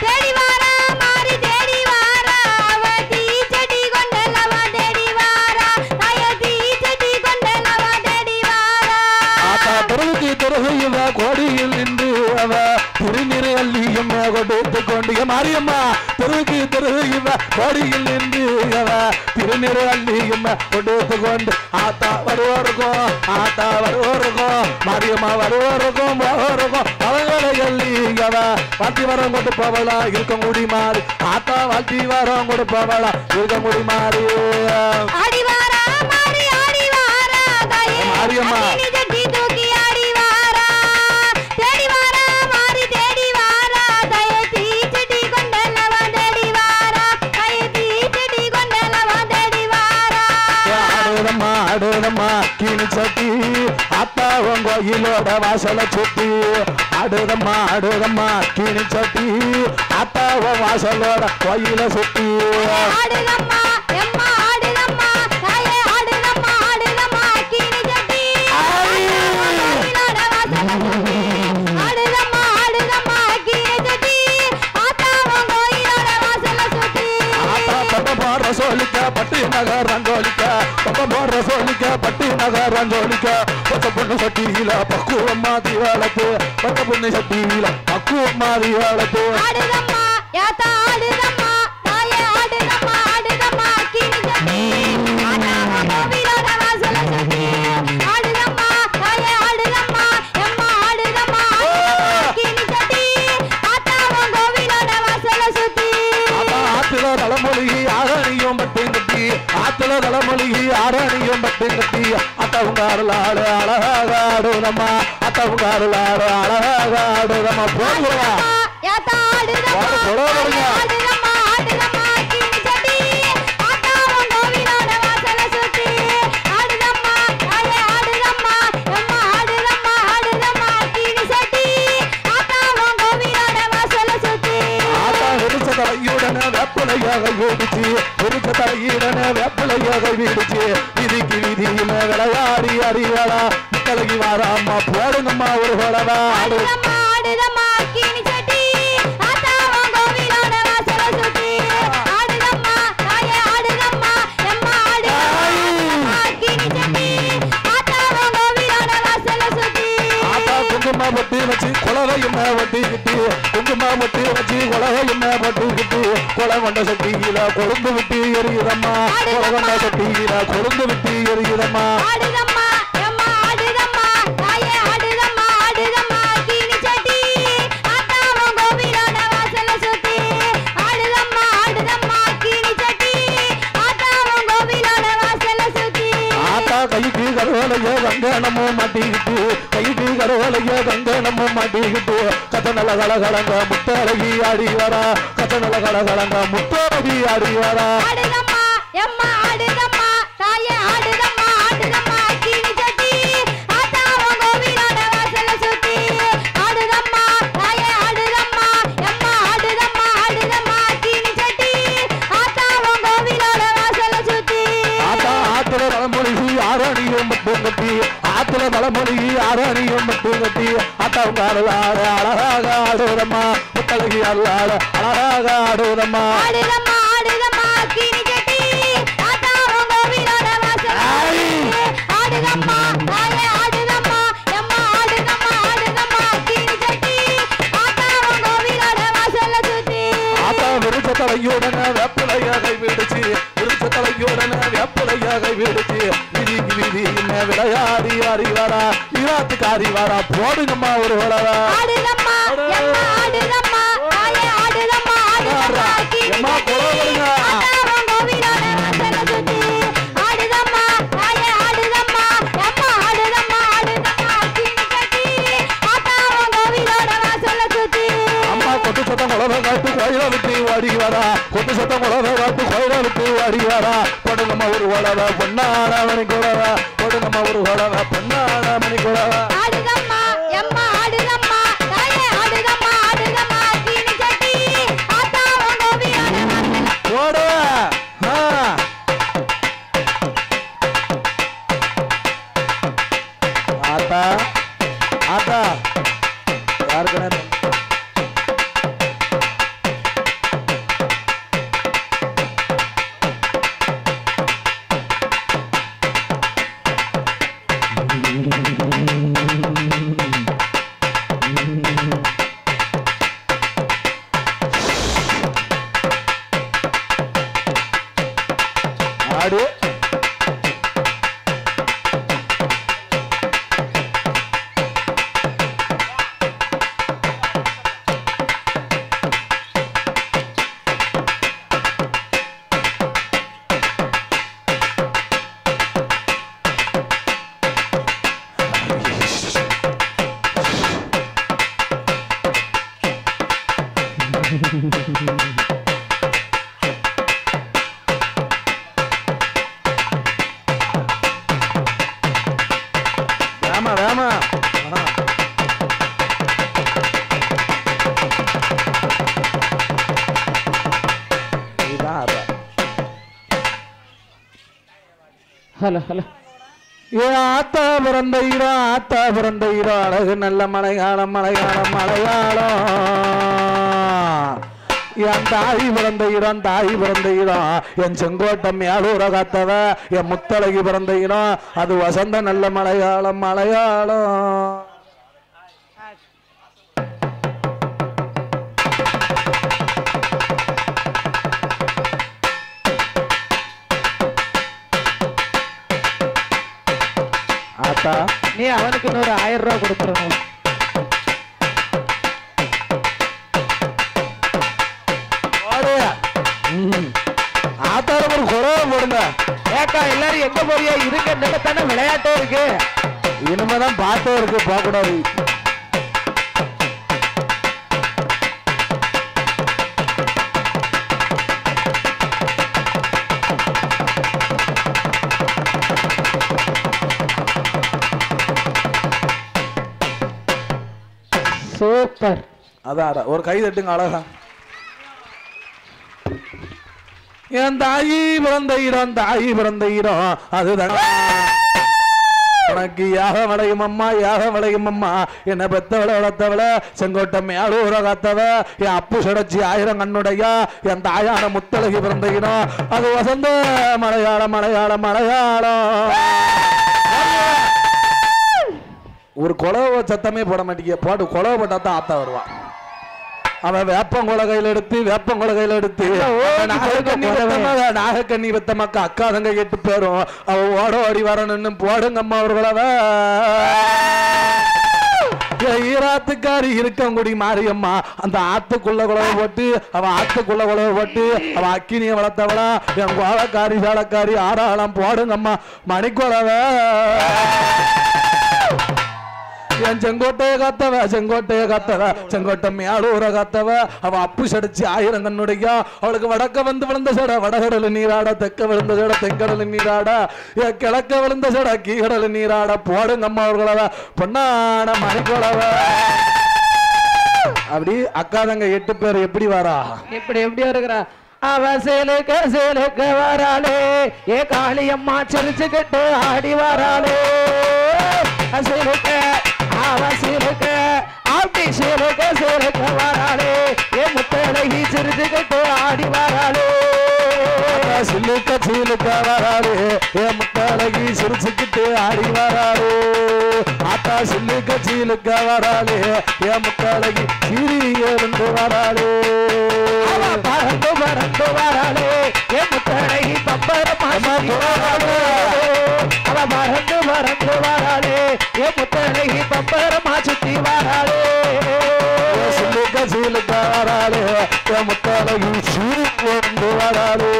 தேடி வாரா மாறி தேடி வாரா அவதி செடி கொண்டல்லவோ தேடி வாரா தயதி செடி கொண்டல்லவோ தேடி வாரா ஆத்தா பிறகு இவ கோடியில் நின்று அவ திருநிறை அள்ளியும் கொடுத்து கொண்டு மாரியம்மா பிறகு இவ கோடியில் நின்று அவ திருநிறை அள்ளியும் கொடுத்து கொண்டு ஆத்தா வருவோருக்கும் மாரியம்மா வருவோருக்கும் அவங்களை அள்ளி அவ வாழ்த்தி வரம் கொண்டு போவலா இருக்க முடியுமாறு ஆத்தா வாழ்த்தி வரம் கொண்டு போவலா இருக்க முடியுமாறு ஆடி வாரா மாறி ஆடி வாரா தாயே மாரியம்மா. அக்கினி சட்டி தூக்கி ஆடி வாரா தேடி வாரா மாறி தேடி வாரா தயதி செடி கொண்டல்லவோ தேடி வாரா தயதி செடி கொண்டல்லவோ தேடி வாரா ஆடுதம்மா கீழ் சட்டி ஆத்தா உன் கோயிலோட வாசல சுத்தி ஆடுதம்மா கீழ் சட்டி ஆத்தா உன் வாசலோட கோயில சுத்தி ஆடுதம்மா எம்மா ஆடுதம்மா தாயே ஆடுதம்மா அக்கினி சட்டி ஆடுதம்மா அக்கினி சட்டி ஆத்தா உன் கோயிலோட வாசல சுத்தி ஆத்தா பட்ட போற சோழிக்க பட்டி நகர் ரங்கோலிக்க பட்ட போற சோழிக்க பட்டி நகர் ரங்கோலிக்க பட்ட பொண்ணு சட்டியில பக்குவம்மா தீவாளத்து பட்ட பொண்ணு சட்டியில பக்குவம்மா தீவாளத்து ஆடுதம்மா யாத்தா ஆடுதம்மா தாயே ஆடுதம்மா அக்கினி சட்டி ஆத்தா உன் கோவிலோட வாசல சுத்தி ஆடுதம்மா தாயே ஆடுதம்மா எம்மா ஆடுதம்மா அக்கினி சட்டி ஆத்தா உன் கோவிலோட வாசல சுத்தி ஆத்துல தலைமொழி ஆரணியும் பட்டு கட்டி ஆத்துல தலைமொழி ஆரணியும் பட்டு கட்டி அத்தவங்க அருளாடு அழகாக ஆடுதம்மா அத்தவங்க அருளாடு அழகாக ஆடுதம்மா போடுவா யாத்தா ஆடுதம்மா வாங்க, புலவருங்க. ஆடுதம்மா அக்கினி சட்டி ஆத்தா உன் கோவிலோட வாசல சுத்தி ஆடுதம்மா தாயே ஆடுதம்மா எம்மா ஆடுதம்மா அக்கினி சட்டி ஆத்தா உன் கோவிலோட வாசல சுத்தி ஆத்தா விரிச்ச தலையுடனே வெப்பலையாக வீடுச்சு விரிச்ச தலையுடனே வெப்பலையாக வீடுச்சு விதிக்கு விதியுமே விளையாடி அறிவாளா தலைக்கு வாராம்மா போடுங்கம்மா ஒரு குழவா ஆடு ஆடுதம்மா அக்கினி சட்டி ஆத்தா உன் கோவிலோட வாசல சுத்தி ஆடுதம்மா தாயே ஆடுதம்மா எம்மா ஆடுதம்மா அக்கினி சட்டி ஆத்தா உன் கோவிலோட வாசல சுத்தி ஆத்தா குங்குமா பொட்டி வச்சு குலவையும் வட்டிக்கிட்டு குங்குமா பொட்டி வச்சு குலவையும் வட்டிக்கிட்டு குலை கொண்ட சட்டியில கொழுந்து விட்டு எரியுதம்மா குலை கொண்ட சட்டியில கொழுந்து விட்டு எரியுதம்மா ஆடுதம்மா எம்மா ஆடுதம்மா தாயே ஆடுதம்மா அக்கினி சட்டி ஆத்தா உன் கோவிலோட வாசல சுத்தி ஆடுதம்மா அக்கினி சட்டி ஆத்தா உன் கோவிலோட வாசல சுத்தி ஆத்தா கைக்கு கருவலையோ கங்கணமும் மாட்டிக்கிட்டு கைக்கு கருவலையோ கங்கணமும் மாட்டிக்கிட்டு கத்தநல கலகலங்க முத்தழகி ஆடி வரா கத்தநல கலகலங்க முத்தழகி ஆடி வரா ஆடுதம்மா எம்மா ஆடுதம்மா தாயே ஆடுதம்மா அக்கினி சட்டி ஆத்தா உன் கோவிலோட வாசல சுத்தி ஆடுதம்மா அல்லாட அழகாக ஆடுதம்மா முத்தழகி அல்லாட அழகாக ஆடுதம்மா ஆடுதம்மா ஆடுதம்மா கிணி கட்டி தாத்தா உங்க வீரோட வாசல் ஆடுதம்மா தாயே ஆடுதம்மா எம்மா ஆடுதம்மா ஆடுதம்மா கிணி கட்டி தாத்தா உங்க வீரோட வாசல்ல சுத்தி ஆத்தா விருச்ச தலையுடன வேப்பிலைய கைவிடுச்சு விருச்ச தலையுடன வேப்பிலைய கைவிடுச்சு விதி விதி என்ன விளையாடி அறிவாரா ஈராத்துக்காரி வாரா போடுங்கம்மா ஒரு வளரா ஆடுதம்மா எம்மா ஆடுதம்மா தாயே ஆடுதம்மா ஆடுதம்மா கிணி கட்டி தாத்தா உங்க வீரோட வாசல்ல சுத்தி ஆடுதம்மா தாயே ஆடுதம்மா எம்மா ஆடுதம்மா ஆடுதம்மா கிணி கட்டி தாத்தா உங்க வீரோட வாசல்ல சுத்தி அம்மா கொட்டு சத்தம் குழவை காட்டு கோயில விட்டு ஓடி வரா கொட்டு சத்தம் குழவை காட்டு கோயில விட்டு ஓடி வரா கொடுங்கம்மா ஒரு உழவ பொன்னான மணி குழவ கொடுங்கம்மா ஒரு உழவ பொன்னான மணி குழவ ஆடுதம்மா எம்மா ஆடுதம்மா தாயே ஆடுதம்மா ஆடுதம்மா கிணி கட்டி தாத்தா உங்க வீரோட வாசல்ல போடு ஆத்தா ஆத்தா யாருக்கு ஆடு வேமா வேமா ஹலோ ஹலோ ஏ ஆத்தா பிறந்த ஈரோ அழகு நல்ல மலையாளம் மலையாளம் மலையாளம் என் தாய் பிறந்த இடம் என் செங்கோட்டை மேலூர காத்தவ என் முத்தழகி பிறந்த இடம் அது வசந்த நல்ல மலையாளம் மலையாளம் ஆத்தா நீ அவனுக்கு இன்னொரு 1000 ரூபாய் கொடுத்துடணும். ஆத்தார ஒரு குறவை போடுங்க. ஏக்கா எல்லாரும் எங்க போறியா? இருக்க நிலத்தானே விளையாட்டே இருக்கு. இனிமேதான் பாட்டே இருக்கு, போக கூடாது. சூப்பர். அதான் ஒரு கை தட்டுங்க அழகா. என் தாயி பிறந்த இடம் அதுதான் உனக்கு யாக விளையும் அம்மா என்ன பெத்தவள வளர்த்தவள செங்கோட்டை மேலூர காத்தவ என் அப்பு சடச்சி 1000 கண்ணுடைய என் தாயான முத்தழகி பிறந்த இடம் அது வசந்த மலையாளம் ஒரு கொலவை சத்தமே போட மாட்டீங்க, போட்டு கொலவை போட்டா தான் ஆத்தா வருவான். அவன் வேப்பங்கொலை கையில எடுத்து நாகக்கண்ணி வெத்த மக்கா அக்கா தங்க 8 பேரும் அவன் ஓட ஓடி வரணும்னு போடுங்கம்மா ஒரு கொலவை. ஈராத்துக்காரி இருக்கங்குடி மாரியம்மா அந்த ஆத்துக்குள்ள குழவை போட்டு அவன் அக்கினியை வளர்த்தவளா என் கோலக்காரி சாலக்காரி ஆறாளம் போடுங்கம்மா மணிக்கொலவை. என் செங்கோட்டைய காத்தவ செங்கோட்டை மேலூர காத்தவ அவ அப்பு சடிச்சு 1000 கண்ணுடைய அவளுக்கு வடக்க வந்து விழுந்த சட வடகடல நீராட தெக்க விழுந்த சட தெங்கடல நீராட என் கிழக்க விழுந்த சட கீகடல நீராட போடுங்கம்மா அவர்களவ பொன்னான மணிக்கொலவ. அப்படி அக்கா தங்க 8 பேர் எப்படி வரா? எப்படி இருக்கிறா? அவ சேலுக்கு வராளே ஏ காளியம்மா சிரிச்சுக்கிட்டு ஆடி வராளே. அவ சிலுக்க சிலுக்க வராளே என் முத்தழகி சிரிச்சுக்கிட்டு ஆடி வராளே சிலுக்க சிலுக்க வராளே என் முத்தழகி சிரிச்சுக்கிட்டு ஆடி வராளே ஆத்தா சிலுக்க சிலுக்க வராளே என் முத்தழகி சிரி எழுந்து வராளே பறந்து பறந்து வராளே என் முத்தழகி பம்பரமா வராளே அவ பறந்து பறந்து வராளே என் முத்தழகி பம்பரமா சுத்தி வராளே சிலுக்க சிலுக்க வராளே என் முத்தழகி சிரி எழுந்து வராளே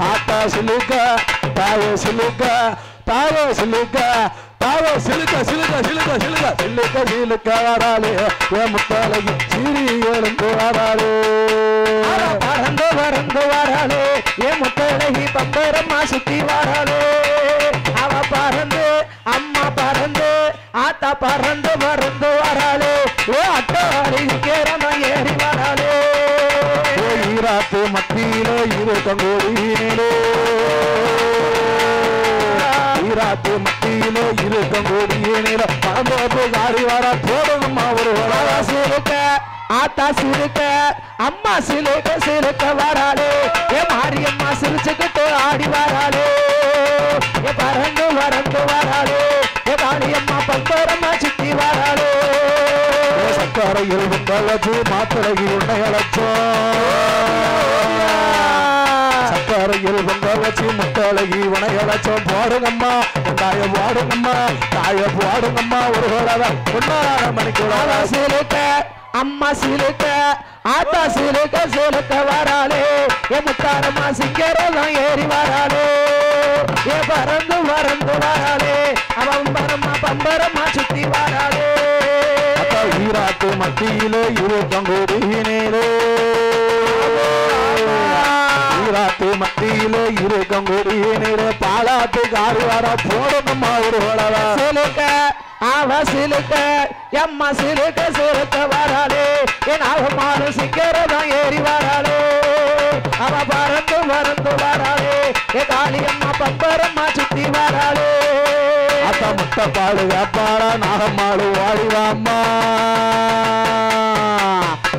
ஆத்தா சிலுக்க தாயே சிலுக்க தாயே சிலுக்க தாயே சிலுக்க சிலுக்க சிலுக்க சிலுக்க சிலுக்க சிலுக்க வராளே என் முத்தழகி சிரி எழுந்து வராளே பறந்து பறந்து வராளே என் முத்தழகி பம்பரமா சுத்தி வராளே அவ பறந்து அம்மா பறந்து ஆத்தா பறந்து பறந்து வராளே ஏ அட்டாடி கேரமா ஏறி வராளே ஈராத்து மத்தியில இரு தங்கோடியிலே ஈராத்து மத்தியில இரு தங்கோடியிலே பறந்து காரி வர போடணுமா ஒரு சிலுக்க ஆத்தா சிலுக்க அம்மா சிலுக்க சிலுக்க வராளே ஏ மாரியம்மா சிரிச்சுக்கிட்டு ஆடி வராளே ஏ பறந்து பறந்து வராளே ஏ காளியம்மா பம்பரமா சுத்தி வராளே சக்கரையில் உண்டழச்சு மாத்திரையில் உன்னை அழைச்சோம் சக்கரையில் பொங்கலச்சு முட்டழகி உனை அழைச்சோம் பாடுங்கம்மா தாய பாடுங்கம்மா தாய பாடுங்கம்மா ஒரு பொன்னார மணிக்கூட சிலுக்க அம்மா சிலுக்க ஆத்தா சிலுக்க சிலுக்க வராளே என் முத்தாரம்மா சிங்கரெல்லாம் ஏறி வராளே ஏ பறந்து பறந்து வராளே அவன் பரமா பம்பரமா சுத்தி வராளே ஈராத்து மத்தியிலே இரு தங்கோடியினே ஈராத்து மத்தியிலே இரு தங்கோடியினே பாலாத்து காரி வர போடணுமா ஒரு சிலுக்க அவ சிலுக்க எம்மா சிலுக்க சிலுக்க வராளே என் அவமானு சிங்கரதான் ஏறி வராளே அவ பறந்து பறந்து வராளே ஏ காளியம்மா பம்பரம்மா சுத்தி வராளே அத்த முட்டை பாடு வேப்பாடா நாகம்மாடு ஓடிவாம்மா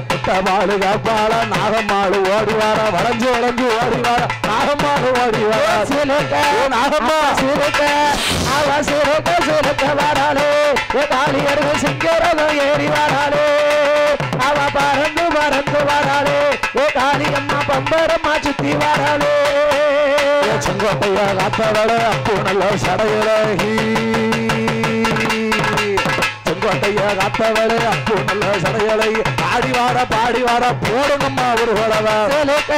முட்டை பாடு வேப்பாடா நாகம்மாடு ஓடிவாரா வளைஞ்சு வளைஞ்சு ஓடிவாரா நாகம்மாடு ஓடிவாரா சிலுக்க நாகம்மா சிலுக்க அவ சிலுக்க சிலுக்க வராளே ஏ காளியர்கள் சிங்கரதும் ஏறி வராளே அவ பறந்து பறந்து வராளே ஏ காளியம்மா பம்பரம்மா சுத்தி வராளே செங்கோட்டையா காத்தவள அப்போ நல்ல சடையழகி செங்கோட்டையா காத்தவள அப்போ நல்ல சடையழகி பாடி வார போடுங்கம்மா ஒரு சிலுக்க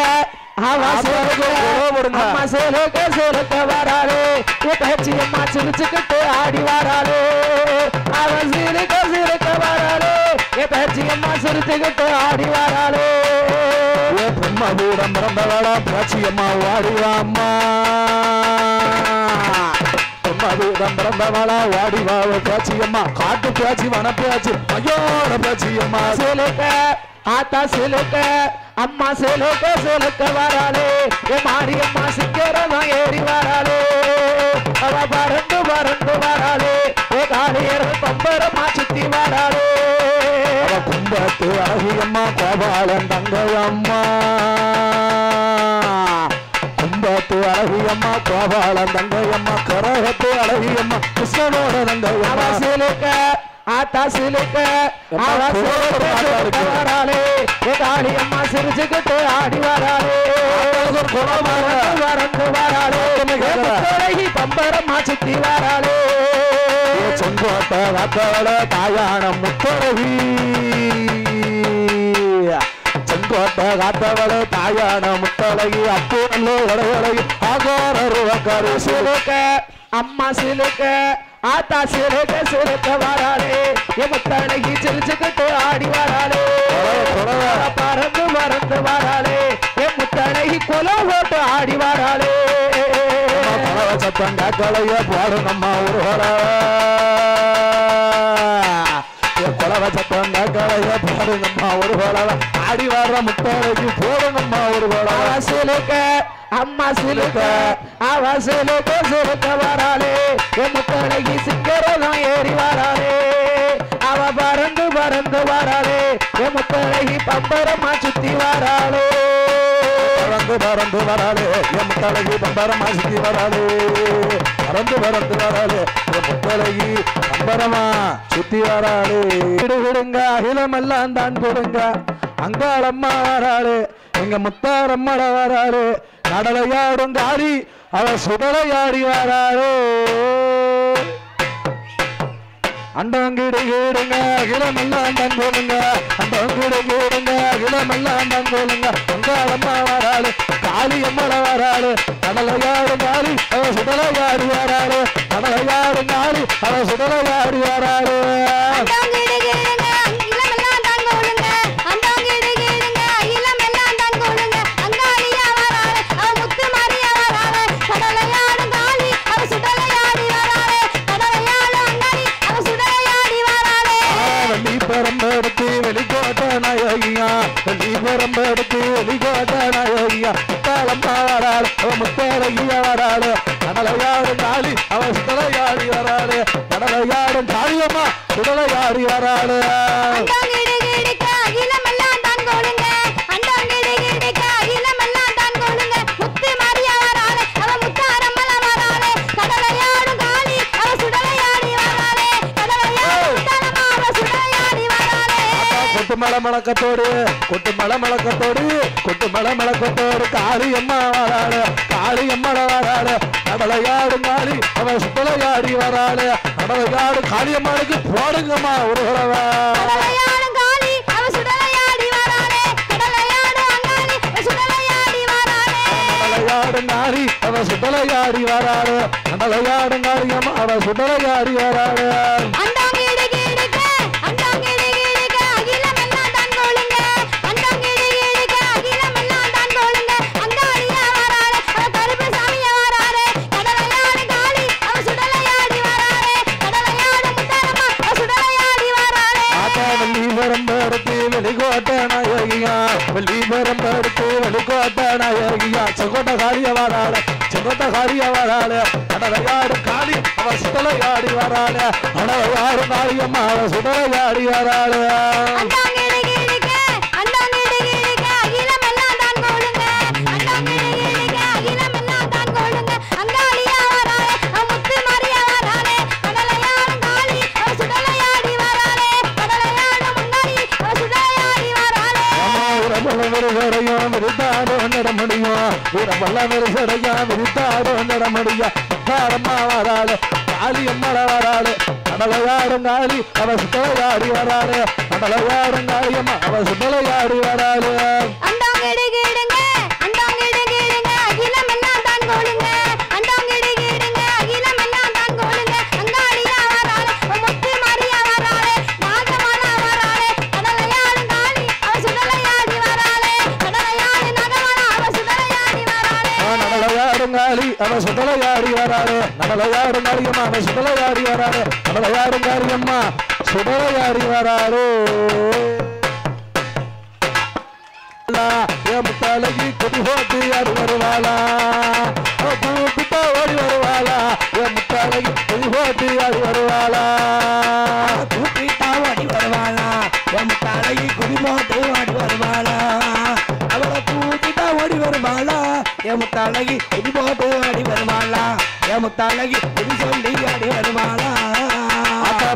அம்மா சிலுக்க சிலுக்க வராளே பேச்சு அம்மா சிரிச்சுக்கிட்டு ஆடி வராளே அவ சிலுக்க சிலுக்க வராளே பேச்சு அம்மா சிரிச்சுக்கிட்டு ஆடி வராளே பிரம்ம வீடம் பிறந்தவளா பேச்சு அம்மா வாடிவாம்மா பிரம்ம வீடம் பிறந்தவளா வாடிவாவ பேச்சு அம்மா காட்டு பேச்சு வன பேச்சு ஐயோட பேச்சு அம்மா சிலுக்க ஆத்தா சிலுக்க அம்மா சிலுக்க சிலுக்க வராளே ஏ மாரியம்மா சிங்கரதான் ஏறி வராளே அவ பறந்து பறந்து வராளே ஏ காளியர்கள் பம்பரமா சுத்தி வராளே அவ கும்பத்து அழகியம்மா கோபாலன் தங்கையம்மா கும்பத்து அழகியம்மா கோபாலன் தங்கையம்மா கரகத்து அழகியம்மா கிருஷ்ணனோட தங்கையம்மா சிலுக்க ஆத்தா சிலுக்க வராளே ஏ காளியம்மா சிரிச்சுக்கிட்டு ஆடி வராளே வரந்து வராளே பம்பரமா சுத்தி வராளே செங்கோட்டை வாத்தவள தாயான முத்தழகி செங்கோட்டை காத்தவள தாயான முத்தழகி அப்போ நல்ல உடையழகி ஆகார சிலுக்க அம்மா சிலுக்க ஆத்தா சிலுக்க சிலுக்க வராளே என் முத்தழகி சிரிச்சுக்கிட்டு ஆடி வராளே பறந்து பறந்து வராளே என் முத்தழகி கொலை போட்டு ஆடி வராளே சத்தம் காக்கலைய பாடுங்கம்மா ஒரு கொலவ சத்தம் காக்கலைய பாடுங்கம்மா ஒரு ஆடி வர்ற முத்தழகி போடுங்கம்மா ஒரு சிலுக்க அம்மா சிலுக்க அவ சிலுக்க சிலுக்க வராளே என் முத்தழகி சிங்கரெல்லாம் ஏறி வராளே அவ பறந்து பறந்து வராளே என் முத்தழகி பம்பரமா சுத்தி வராளே பறந்து வராளே என் முத்தழகி பம்பரமா சுத்தி வராளே பறந்து வராளே என் முத்தழகி பம்பரமா சுத்தி வராளே விடுங்க அகிலமெல்லாம் தான் கொடுங்க அங்காளம்மா வராளே எங்க முத்தாரம்மட வராளே கடலையாடும் காளி அவ சுடலையாடி வராளே அண்டங்கிடு கீடுங்க அகிலமெல்லாம் தான் கொடுங்க அண்டங்கிடு கீடுங்க அகிலமெல்லாம் தான் கொடுங்க அங்காளம்மா வராளே காளியம்மட வராளே கடலையாடும் காளி அவ சுடலையாடி வராளே கடலையாடும் காளி அவ சுடலையாடி வராளே பரம்பெடுத்து வெளிக்கோட்ட நாயகியா வெள்ளி பரம்பெடுத்து வெளிக்கோட்ட நாயகியா முத்தாளம்மா வராளு அவ முத்தழகிய வராளு கடலையாடும் காளி அவ சுடலையாடி வராளு கடலையாடும் காளியம்மா சுடலையாடி வராளு மலமளக்கத்தோடு கொட்டு மலமளக்கத்தோடு கொட்டு மலமளக்கத்தோடு காளியம்மா வராளு காளியம்மட வராளு கடலையாடும் காளி அவ சுடலையாடி வராளு கடலையாடு காளியம்மாளுக்கு போடுங்கம்மா ஒரு உறவா கடலையாடும் காளி அவ சுடலையாடி வராளு கடலையாடும் காளியம்மா அவ சுடலையாடி வராளு வெளிக்கோட்ட நாயகியா வெள்ளி பரம்பெடுத்து வெளிக்கோட்ட நாயகியா செங்கோட்ட காளிய வராள செங்கோட்ட காளிய வராள கடலையாடு காளி அவ சுடலையாடி வராள கடலையாடு காளியம்மா அவ சுடலையாடி வராள காளியம்மட வராளு கடலையாடும் காளி அவ சுடலையாடி வராளு கடலையாடும் காளியம்மா அவ சுடலையாடி வராளு அவ சுடலையாடி வராளு கடலையாடும் காளியம்மா அவ சுடலையாடி வராளு கடலையாடும் காளியம்மா சுடலையாடி வராளு என் முத்தழகி கொடி போட்டு யாரு வருவாளா கூப்பிட்டா ஓடி வருவாளா என் முத்தழகி கொடி போட்டு யாரு வருவாளா கூப்பிட்டா ஓடி வருவாளா என் முத்தழகி கொடி போட்டு ஓடி வருவாளா அவளை கூப்பிட்டா ஓடி வருவாளா என் முத்தழகி கொடி போட்டு ஆடி வருவாளா என் முத்தழகி கொடி சொல்லி ஆடி வருவாளா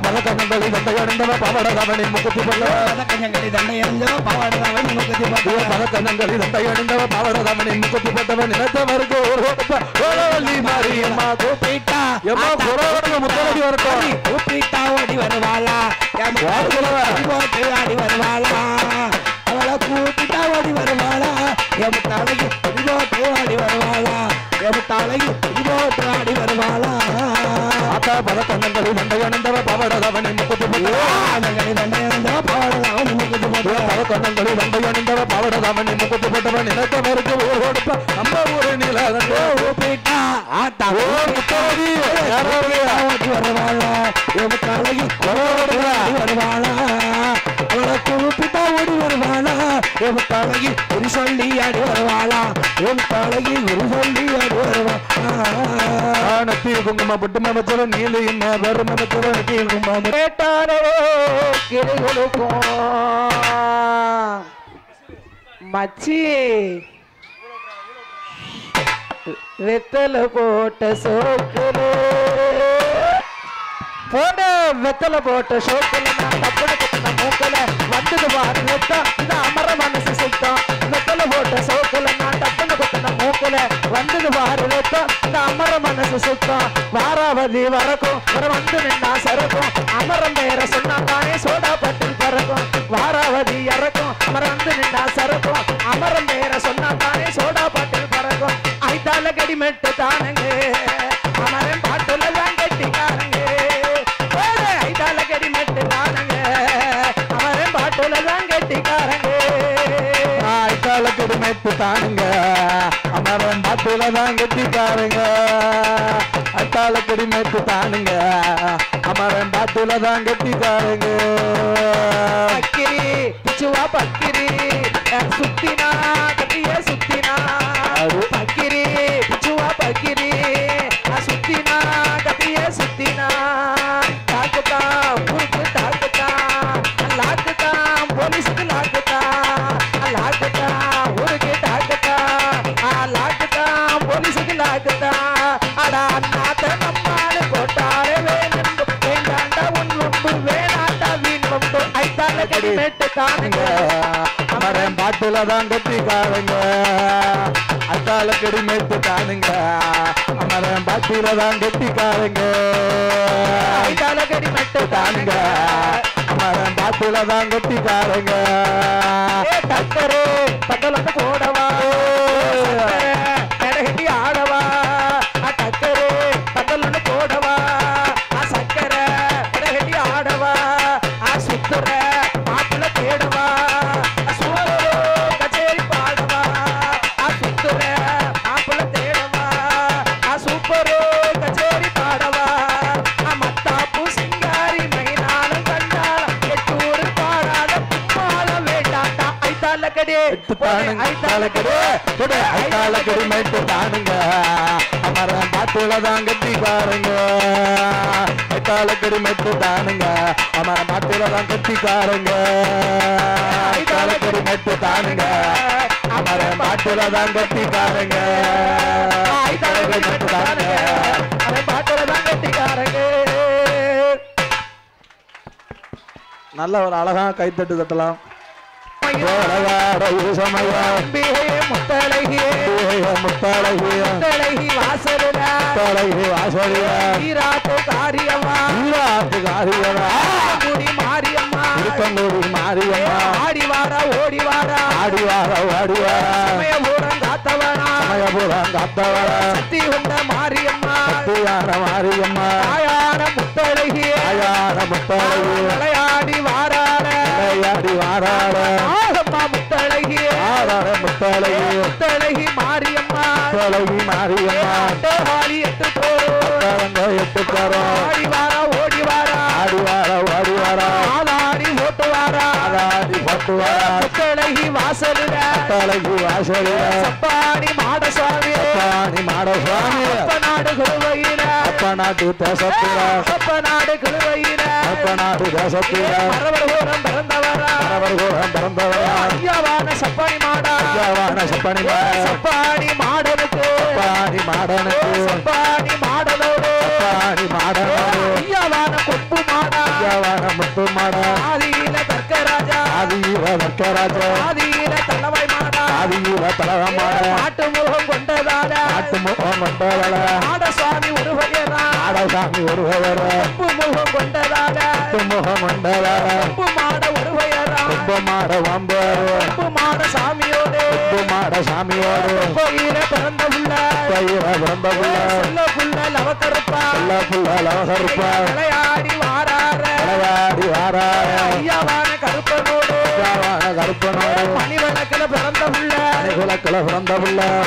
பதக்கண்ணங்களி தண்டையடைந்தவ பாவடராவனின் முக்குத்தி பல்ல பதக்கண்ணங்களி தண்டையடைந்தவ பாவடராவனின் முக்குத்தி பல்ல பதக்கண்ணங்களி தண்டையடைந்தவ பாவடராவனின் முக்குத்தி பட்டவன் நினைத்தவருக்கு ஓடவள்ளி மாரியம்மா கூப்பிட்டா எம்மா குறவங்க முத்தழகி வரட்டும் கூப்பிட்டா ஓடி வருவாளா என் போட்டு ஆடி வருவாளா அவளை கூப்பிட்டா ஓடி வருவாளா என் முத்தழகி போட்டு ஆடி வருவாளா என் முத்தழகி போட்டு ஆடி வருவாளா ஆத்தா பதக்கண்ணங்களி தண்டையடைந்தவ பாவடராவனின் முக்குத்தி பட்டவன் தண்டையடைந்தவ பாவடராவனின் முக்குத்தி பட்டவன் பதக்கண்ணங்களி தண்டையடைந்தவ பாவடராவனின் முக்குத்தி பட்டவன் நினைத்தவருக்கு ஊர் கொடுப்ப நம்ம ஊரு நிலகண்டோ கூப்பிட்டா ஆத்தா ஓ முத்தழகி ஓடி வருவாளா என் முத்தழகி வருவாளா அவளை கூப்பிட்டா ஓடி வருவாளா முத்தாளகி ஒரு சொல்லி அடி வருவாளா முத்தாளகி ஒரு சொல்லி அடி வருவா நத்தி குங்கும பட்டும வச்சல நீலு என்ன வரும வச்சல நத்தி குங்கும கேட்டாரே கிளிகளுக்கும் மச்சி வெத்தல போட்ட சோக்குல போட வெத்தல போட்ட சோக்குல நான் தப்புன குத்துன மூக்கல வந்தது பாரு வெத்தம் இந்த அமர மனசு சுத்தம் வெத்தல போட்ட சோக்குல நான் தப்புன குத்துன மூக்கல வந்தது பாரு வெத்தம் இந்த அமர மனசு சுத்தம் வாராவதி வரக்கும் வர வந்து நின்னா சரக்கும் அமரம் பேர சொன்னா தானே சோடா பட்டில் பறக்கும் வாராவதி இறக்கும் அமர வந்து நின்னா சரக்கும் அமரம் பேர சொன்னா தானே சோடா பட்டில் பறக்கும் ஐத்தால கடிமெட்டு தானங்க அமரன் பாட்டுல தான் கட்டிக்காரங்க ஐத்தால கடிமெட்டு தானங்க அமரன் பாட்டுல தான் கட்டிக்காரங்க ஐத்தால கடிமெட்டு தானுங்க அமரன் பாட்டுல தான் கட்டிக்காரங்க ஐத்தால கடிமெட்டு தானுங்க அமரன் பாட்டுல தான் கட்டிக்காரங்க பக்கிரி பிச்சுவா பக்கிரி சுத்தினா கட்டிய சுத்தினா பக்கிரி பிச்சுவா பக்கிரி சுத்தினா கட்டிய சுத்தினா தாக்குதா ஊருக்கு தாக்குதா லாக்குதா போலீஸுக்கு லாக்குதா லாக்குதா ஊருக்கு தாக்குதா லாக்குதா போலீஸுக்கு லாக்குதா அடா நாத்த நம்மால போட்டாலே வேணும் வேண்டாண்டா உன்னும்பு வேணாண்டா வீண்பு ஐத்தால கடிமெட்டு தானுங்க அமரன் பாட்டுல தான் கட்டிக்காரங்க அத்தால கடிமெட்டு தானுங்க அமரன் பாட்டுல தான் கட்டிக்காரங்க ஐத்தால கடிமெட்டு தானுங்க அமரன் பாட்டுல தான் கட்டிக்காரங்க டக்கரு பக்கல வந்து போடவா கரகட்டி ஆடவா டக்கரு பக்கல வந்து போடவா சக்கர கரகட்டி ஆடவா சுத்துற மாப்பிள்ள தேடவா சுவரோ கச்சேரி பாடவா சுத்துற மாப்பிள்ள தேடவா சூப்பரோ கச்சேரி பாடவா மத்தாப்பு சிங்காரி மைனாலும் கண்டாலும் எட்டூர் பாடாத கும்மால வேண்டாண்டா ஐத்தால கடி ஐத்தால கடிமெட்டு தானுங்க அமரன் பாட்டுல தான் கட்டிக்காரங்க ஐத்தால கடிமெட்டு தானுங்க அமரன் பாட்டுல தான் கட்டிக்காரங்க ஐத்தால கடிமெட்டு தானுங்க அமரன் பாட்டுல தான் கட்டிக்காரங்க ஐத்தால கடிமெட்டு தானுங்க அவன் பாட்டுல தான் கட்டிக்காரங்க நல்ல ஒரு அழகா கைத்தட்டு தட்டலாம் முத்தழகி முத்தழகி வாசலுல ஈராட்டு காரியம்மா குடி மாரியம்மா ஆடி வாரா ஓடி வாரா சமயபுரம் காத்தவனா சக்தி கொண்ட மாரியம்மா ஆயான முத்தழகி விளையாடி வாராட ஆகம்மா முத்தழகி முத்தழகி மாரியம்மா ஆட்டவாளி எட்டு போறோம் ஆடி வாரா ஓடி வாரா ஆளாடி ஓட்டு வாரா முத்தழகி வாசலுல சப்பாடி மாடசாமி அப்பநாடு குருவையில அப்பநாட்டு தேசத்தில அப்பநாடு குருவையில மரவர்கோரம் பிறந்தவரா ஐயாவான சப்பாடி மாடா சப்பாடி மாடனுக்கு சப்பாடி மாடனோடு ஐயாவான கொப்பு மாடா முத்து மாடா ஆதியில தர்க்கராஜா ஆதியில தலைவாய் மாடா நாட்டு முகம் கொண்டதால மாடசாமி ஒருவரா கொப்பு முகம் கொண்டதால கொப்பு மாட ஒருவரா கொப்பு மாட சாமியோடு கோயில பிறந்த புள்ள புள்ள லவக்கருப்பா விளையாடி வாரார ஐயாவான கருப்பனோடு மணிவழக்கில பிறந்த புள்ள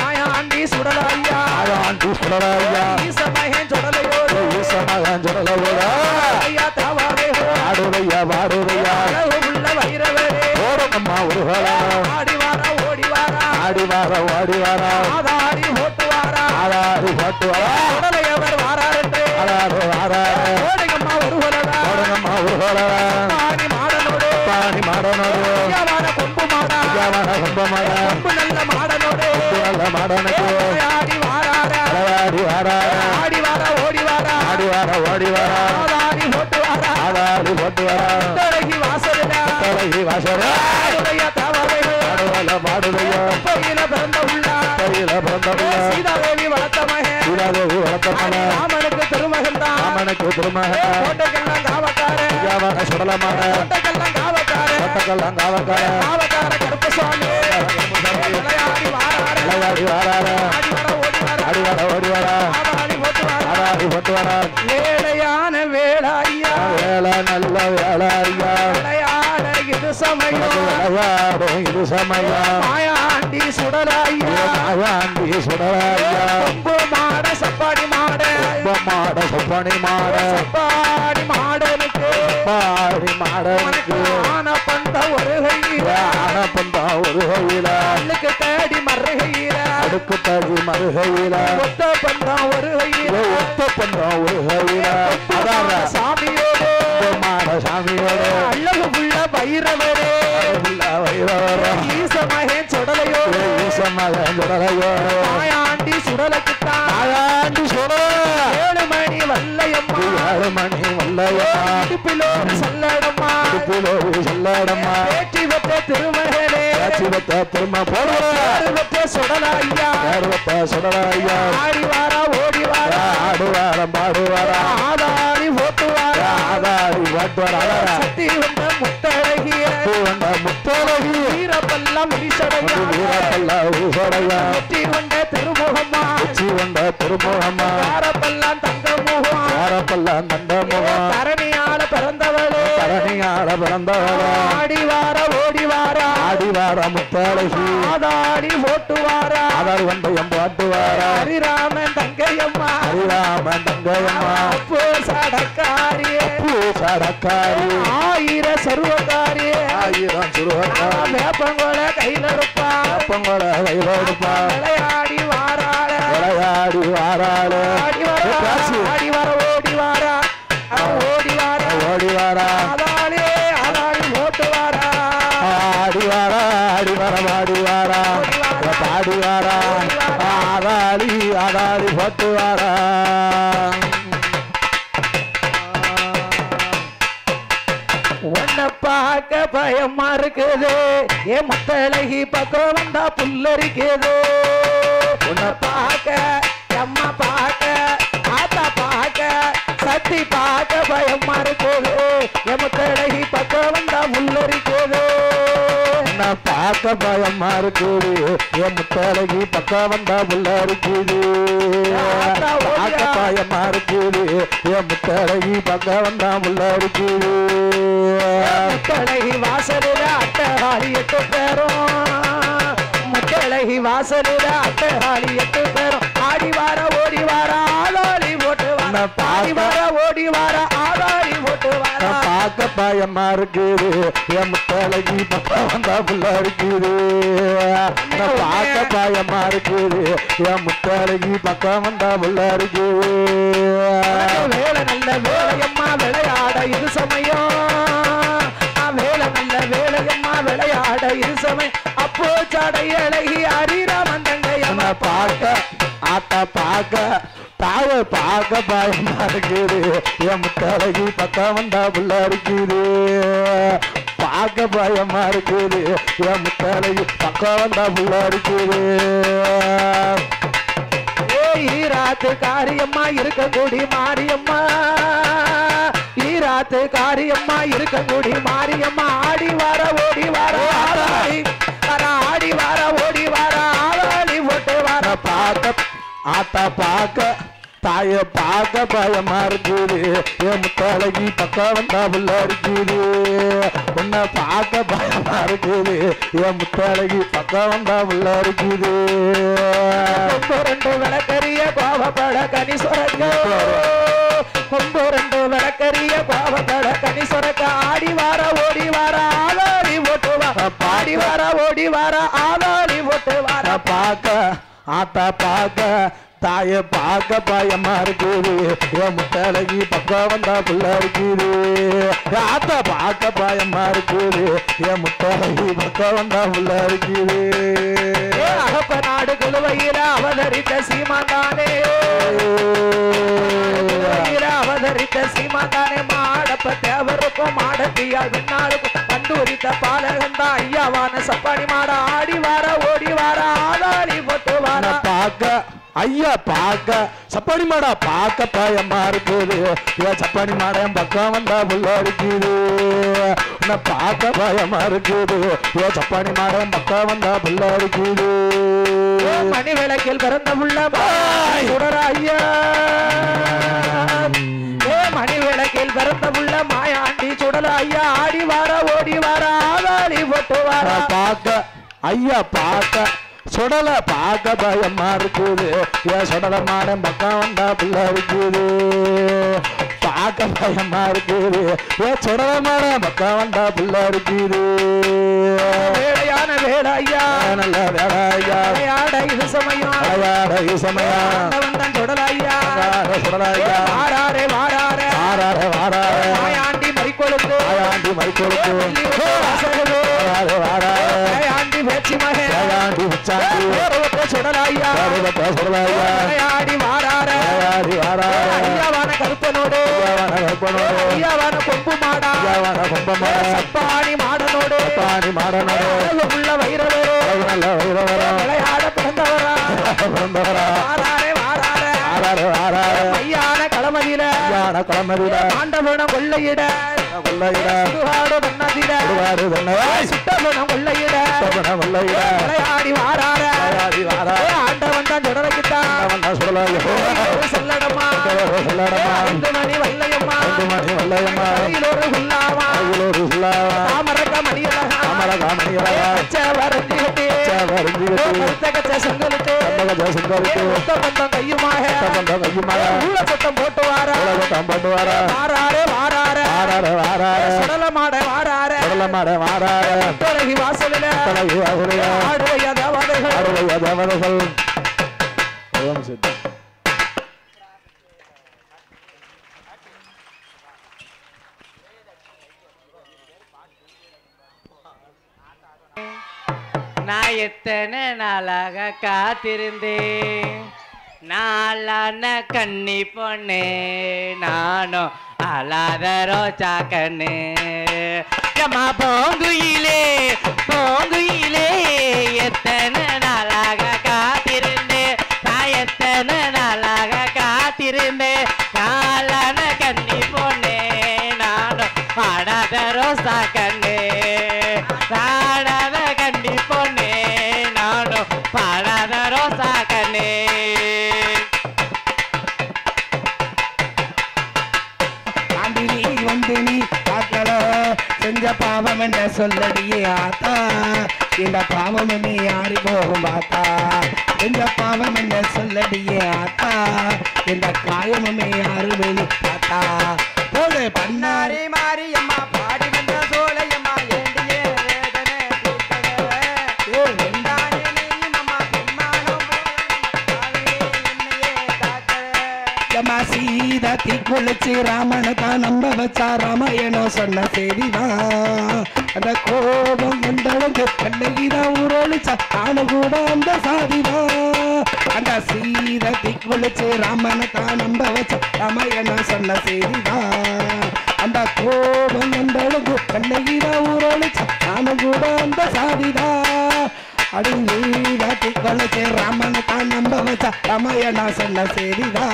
ஆயாண்டி சுடலாயா ஈசமகன் சுடலையோடு ஐயா தாவாரே அழகு உள்ள வைரவரே ஓடி வாரா ஓடி வாரா ஆதாரி ஓட்டுவாரா ஆதாரி போட்டு வாரா உடலையவர் வாராரென்று ஆதாரு வாராரு ஓடுங்கம்மா ஒரு கொலடா ஓடுங்கம்மா ஒரு கோலரா பாணி மாடனோடு பாணி மாடனோடு ஐயாவான கொம்பு மாடா ஐயாவான கொம்ப மாட கொம்பு நல்ல மாடனோடு நல்ல மாடனுக்கு ஆடி வாராரா ஆடி வாரா ஆடி வாரா ஓடி வாரா ஆடி வாரா ஓடி வாரா ஆதாரி ஓட்டுவாரா ஆதாரி போட்டு வாரா தொடங்கி வாசலிடா தலைகி வாசரா உடைய தவறைகள் பாடுவல பாடுதையோ பையில பிறந்த உள்ளா கையில பிறந்தவள சீதாதேவி வளர்த்த மகன் சீதாதேவி வளர்த்தமன ராமனுக்கு திருமகன் தான் ராமனுக்கு திருமகன் கோட்டைக்கெல்லாம் காவக்காரன் ஐயாவான சுடலமான கோட்டைக்கெல்லாம் காவக்காரன் கொட்டக்கெல்லாம் காவக்கார காவக்கார கருப்பசாமி விளையாடி வாராரு விளையாடி வாரார ஆடி வர ஓடி வர ஆடி வாரா ஓடி வாரா ஆடாடி போட்டு வர ஆடாடி போட்டு வாரா வேலையான வேளாய்யா வேலை நல்ல வேலை ஐயா விளையாட இது சமயம் விளையாடும் இது சமயம் மாயாண்டி சுடலாய்யா மாயாண்டி சுடலையா கொம்பு மாட சப்பாடி மாட மாட சொப்பனி மாட சப்பாடி மாடனுக்கு பாடி மாடனுக்கு ஆன பந்த ஒரு கையில ஆன பந்தா ஒரு கையில கல்லுக்கு தேடி மறுகையில அடுக்கு தடி மறுகையில ஒத்த பந்தம் ஒரு கையில ஒத்த பந்தா ஒரு கையில அதார சாமியோடு மாட சாமியோட அழகு புள்ள பைரவரே வைரவரம் ஈசமகன் சுடலையோடு ஈசமகன் சுடலையோ மாயாண்டி சுடலுக்குத்தான் மாயாண்டி சுட 7 மணி வல்லையம்மா 7 மணி வல்லையா இடுப்பிலோடு சல்லடம்மா புலோவி செல்லடம்மா வேற்றி வச்ச திருமகனே சிவத்த திரும்ப போடுவார் வச்ச சுடலாய்யா சுடலையா ஆடி வாரா ஓடி வாரா ஆடுவாரம் பாடுவாரா ஆதாரி ஓட்டுவாரா ஆதாரி வாட்டுவாரா சக்தி வந்த முத்தழகிய வந்த முத்தழகி வீரப்பெல்லாம் விரிசடையா வீரப்பல்ல ஊசடையா வெற்றி கொண்ட திருமுகம்மா உச்சி வந்த திருமுகம்மா காரப்பெல்லாம் தங்க முகம் யாரப்பல்ல நண்ட முகம் தரணியால பிறந்தவளே தரணியால பிறந்தவள ஆடி வாரா ஓடி வாரா ஆடிவார முத்தழகி ஆதாடி ஓட்டுவாரா ஆதார் வந்தயம் பாட்டுவாரா ஹரிராமன் தங்கையம்மா ஹரிராமன் தங்கையம்மா அப்போ சடக்காரியே பூசடக்காரி ஆயிர சர்வகாரியே ஆயிரம் சுருவக்காரி வேப்பங்கோல கையில இருப்பா அப்பங்கள கையிலோடுப்பா விளையாடி வாராள விளையாடி வாராளு ஆடி வர ஆடி வர ஓடி வாரா ஓடி வாரா ஓடி வாரா ஆதாளே ஆதாளி ஓட்டு வாரா ஆடி வாரா ஆடி வர பாடி வாரா பாடி வாரா ஆதாளி ஆதாளி போட்டு வாரா உன்னை பார்க்க பயமா இருக்குது ஏன் முத்தழகி பக்கம் வந்தா புல்லரிக்குது உன்னை பார்க்க அம்மா பார்க்க ஆத்தா பார்க்க சத்தி பார்க்க பயமா இருக்குது என் முத்தழகி பக்கம் வந்தா புல்லரிக்குது என்ன பார்க்க பயமா இருக்குது என் முத்தழகி பக்கம் வந்தா புள்ள இருக்குது பார்க்க பயமா இருக்குது என் முத்தழகி பக்கம் வந்தா புள்ள இருக்குது முத்தழகி வாசலில அட்டகாளி 8 பேரும் முத்தழகி வாசலில அட்டகாளி 8 பேரும் ஆடி வார ஓடி வார ஆதாளி ஓட்டு வார பாடி வார ஓடி வார ஆதாளி ஓட்டு வார பார்க்க பயமா இருக்குது என் முத்தழகி பக்கம் வந்தா புள்ள இருக்குது பார்க்க பயமா இருக்குது என் முத்தழகி பக்கம் வந்தா புள்ள இருக்குது வேலை நல்ல வேலையம்மா விளையாட இது சமயம் வேலை நல்ல வேலையம்மா விளையாட இது சமயம் அப்போ சடை அழகி ஹரிராமன் தங்கையம்மா பார்க்க ஆத்தா பார்க்க தாய பார்க்க பயமா இருக்குது என் முத்தழகி பக்கம் வந்தா புள்ள இருக்குது பார்க்க பயமா இருக்குது என் முத்தழகி பக்கம் வந்தா புள்ள இருக்குது ஈராத்து காரியம்மா இருக்கக்கூடிய மாரியம்மா ஈராத்து காரியம்மா இருக்கக்கூடிய மாரியம்மா ஆடி வார ஓடி வார ஆதாளி வர ஆடி வார ஓடி வார ஆதாளி ஓட்டு வார பார்க்க ஆத்தா பார்க்க தாய பார்க்க பயமா இருக்குது என் முத்தழகி பக்கம் வந்தா புள்ள இருக்குது உன்னை பார்க்க பயமா இருக்குது என் முத்தழகி பக்கம் வந்தா புள்ள இருக்குது கொம்பு 2 விளக்கரிய கோவப்பட கனி சொரக்க கொம்பு 2 விளக்கரிய கோவப்பட கனி சொரக்க ஆடி வார ஓடி வார ஆதாளி ஓட்டு வார பாடி வார ஓடி வார ஆதாளி போட்டு வாரா பார்க்க ஆத்தா பார்க்க தாய பார்க்க பயமா இருக்குது என் முத்தழகி பக்கம் வந்தா புள்ள இருக்குது ஆத்தா பார்க்க பயமா இருக்குது என் முத்தழகி பக்கம் வந்தா புள்ள இருக்குது அகப்ப நாடு குழுவையில அவதரித்த சீமாந்தானே அவதரித்த சீமாந்தானே மாடப்ப தேவருக்கும் மாடத்தியால் பின்னாளுக்கும் கண்டுரித்த பாலகந்தா ஐயாவான சப்பாடி மாட ஆடி வார ஓடி வார ஆதாரி போட்டு வார பார்க்க ஐயா பார்க்க சப்பாடி மாடா பார்க்க பயமா இருக்குது ஏன் சப்பாடி மாட என் பக்கம் வந்தா புள்ள இருக்குது உன்னை பார்க்க பயமா இருக்குது ஏன் சப்பாடி மாட என் பக்கம் வந்தா புள்ள இருக்குது மணி விளக்கில் பிறந்த புள்ள சுடரா ஐயா மணி விளக்கில் பிறந்த புள்ள மாயாண்டி சுடல ஐயா ஆடி வார ஓடி வார ஆதாரி போட்டு வார பார்க்க ஐயா பார்க்க சுடல பார்க்க பயமா இருக்குது ஏன் சுடல மாடம் பக்கம் வந்தா புள்ள இருக்குது பார்க்க பயமா இருக்குது ஏன் சுடல மாடம் பக்கம் வந்தா புள்ள இருக்குது வேளையான வேலை ஐயா நல்ல வேலை ஐயா விளையாட இது சமயம் விளையாட இது சமயம் வந்தான் சுடல ஐயா சுடல ஐயா வாராரே வாராரே வாராரே வாராரே மாயாண்டி மறிக்கொழுத்து ஆயாண்டி மறிக்கொழுத்து வாராரே வாராரே ஆண்டி பேச்சு மகன் ஆயாண்டி உச்சாண்டி சுடல ஐயா சுடல ஐயா விளையாடி வாராரே விளையாடி வாராரே ஐயாவான கருப்பனோடு ஐயாவான கருப்பனோடு ஐயாவான கொம்பு மாடா ஐயாவான கொம்பமாட சப்பாணி மாடனோடு பாணி மாடனோடு உள்ள வைரவரோ நல்ல வைரவரா விளையாட பிறந்தவரா பிறந்தவரா வாராரே வாராரே வாராரே வாராரே ஐயான களமதியில ஐயான குளமதியில ஆண்டவனம் கொள்ளையிட கொள்ளையிட சுடுகாடு பண்ணதிட சுடுகாடு தன்னவாய் சுட்டவனம் கொள்ளையிட கொள்ளையிட விளையாடி வாராரே விளையாடி வாராரே ஆண்டவன் தான் தொடரக்கிட்டான் வந்தா சுடலாயோ சொல்லடமா சொல்லடமா 2 மணி வல்லையம்மா 2 மணி வல்லையம்மா கையிலொரு குல்லாவா கையிலொரு சுல்லாவா தாமரக்க மணியழகா தாமர காமணியழகா வரஞ்சிகட்டி கச்ச செங்கலுக்கு பந்தம் கையுமாக ஊழ சத்தம் போட்டு வாரா வாராரே வாராரே வாராரே வாராரே சுடல மாட வாராரே சுடல மாட வாராரே தொலகி வாசலில தொலகி வாசலில ஆடுவைய தேவதைகள் ஆடுவைய தேவதைகள் ஓம் சித்தி நான் எத்தனை நாளாக காத்திருந்தேன் நாளான கண்ணி பொண்ணு நானும் அழாத ரோஜா கண்ணு ஏம்மா போங்குயிலே போங்குயிலே எத்தனை நாளாக காத்திருந்தேன் நான் எத்தனை நாளாக காத்திருந்தேன் நாளான கண்ணி பொண்ணு நானும் ஆடாத ரோசா கண்ணு பாடாத கண்ணி பொண்ணே நானும் பாடாத ரோசா கண்ணே ஆண்டினி வந்து நீ பார்க்கல செஞ்ச பாவம் என்ன சொல்லடியே ஆத்தா இந்த பாவம் என்ன யாரி போகும் பார்த்தா செஞ்ச பாவம் என்ன சொல்லடியே ஆத்தா இந்த காயமுமே யாருமே நீ பார்த்தா போது பண்ணாரி மாரியம்மா பாடி வந்த சோலையம்மா ஏண்டியே வேதனை சீதத்தி குளிச்சு ராமனை தான் நம்ப வச்சா ராமாயணம் சொன்ன செய்திதான் அந்த கோபம் வந்தளவுக்கு கண்ணகிதான் ஊரொழிச்சா ஆன கூட அந்த சாதிதான் அந்த சீதத்தி குளிச்சு ராமனை தான் நம்ப வச்சா ராமாயணம் சொன்ன செய்திதான் அந்த கோபம் வந்தளவுக்கு கண்ணகிதான் ஊரொழிச்சா ஆன கூட அந்த சாதிதான் அடி நீராட்டி கொலைச்சு ராமனை தான் நம்ப வச்சா ராமாயணா சொன்ன செய்திதா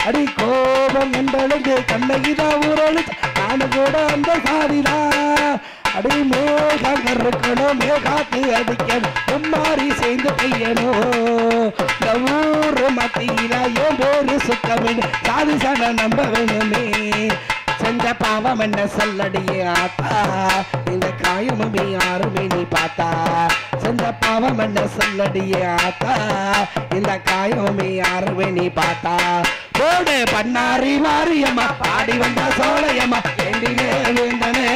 அடி கோபம் என்றழுது கண்ணகிதா ஊரொழிச்சு நானு கூட அந்த சாதிதா அடி மேகம் கருக்கணும் மேகாத்து அடிக்கணும் உம்மாரி சேர்ந்து பெய்யணும் இந்த ஊரு மத்தியில என் பேரு சுத்தமின் சாதி சன நம்ப வேணுமே செஞ்ச பாவம் என்ன சொல்லடியே ஆத்தா இந்த காயமுமே யாருமே நீ பார்த்தா செஞ்ச பாவம் என்ன சொல்லடியே ஆத்தா இந்த காயமுமே யாருமே நீ பார்த்தா போடு பண்ணாரி மாரியம்மா பாடி வந்த சோழையம்மா எண்டிலே வேண்டனே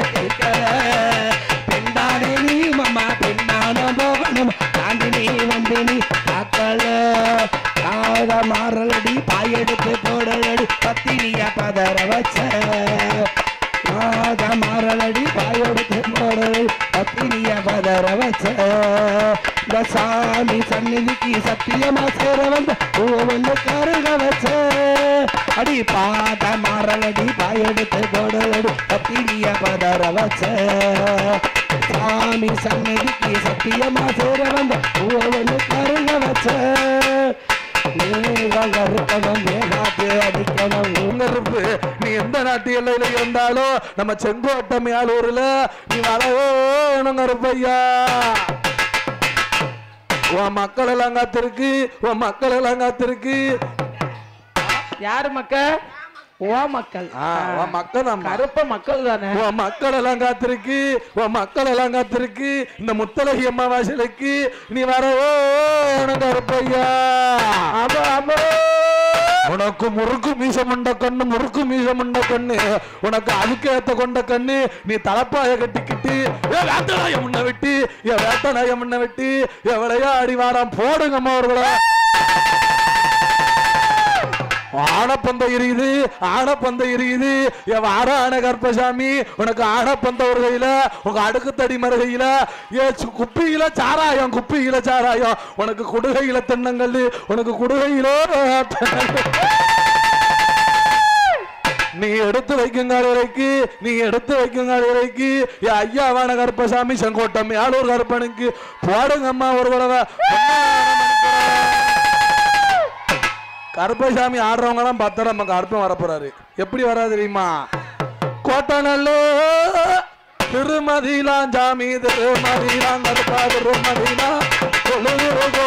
பெண்டானே நீ மம்மா பெண்ணான போகணும் தாண்டி மாறலடி பாயெடுத்து போடலடி பத்தினிய பதற வச்ச மாறலடி பாயெடுத்து போடலடி பத்தினிய பதற வச்ச இந்த சாமி சந்நிதிக்கு சத்தியமா சேர வந்த ஒவ்வொன்று கருக வச்ச அடி பாத மாறலடி பாயெடுத்து போடலடி பத்தினிய பதற வச்ச சாமி சந்நிதிக்கு சத்தியமா சேர வந்த ஒவ்வொன்று கருக வச்ச நீ எந்த நாட்டு எல்லையில இருந்தாலும் நம்ம செங்கோட்டை மேலூர்ல நீ வரவேணும் கருப்பையா. உன் மக்கள் எல்லாம் காத்திருக்கு, உன் மக்கள் எல்லாம் காத்திருக்கு. யாரு மக்கள்? ஓ மக்கள். மக்கள் கருப்ப மக்கள் தானே. உன் மக்கள் எல்லாம் காத்திருக்கு, உன் மக்கள் எல்லாம் காத்திருக்கு. இந்த முத்தலகி அம்மாவாசைக்கு நீ வரவேணும் கருப்பையா. உனக்கு முறுக்கு மீச முண்ட கண்ணு, முறுக்கு மீச முண்ட கண்ணு, உனக்கு அதுக்கேத்த கொண்ட கண்ணு. நீ தலப்பாய கட்டிக்கிட்டு வேட்டநாய முன்ன விட்டு வேட்டநாய முன்ன விட்டு விளையாடி வாரம் போடுங்கம்மா அவர்கள. ஆனப்பந்த எரியுது, ஆனப்பந்த எரியுது. வாரான கருப்பசாமி உனக்கு ஆனப்பந்த ஒரு கையில, உங்க அடுக்கு தடி மறுகையில குப்பியில சாராயம், குப்பியில சாராயம். உனக்கு குடுகையில தென்னங்கல், உனக்கு குடுகையில நீ எடுத்து வைக்குங்கால் வரைக்கு, நீ எடுத்து வைக்குங்கால் வரைக்கு ஐயாவான கருப்பசாமி செங்கோட்டம் மேலூர் கருப்பனுக்கு போடுங்கம்மா ஒரு தடவை. கருப்பசாமி ஆடுறவங்க எல்லாம் பார்த்தா நம்ம கருப்பம் வரப்போறாரு. எப்படி வராது தெரியுமா? கோட்டநல்லோ திருமதிலாம் ஜாமி திருமதிலாம் கருப்பா திருமதிலா கொழுகோ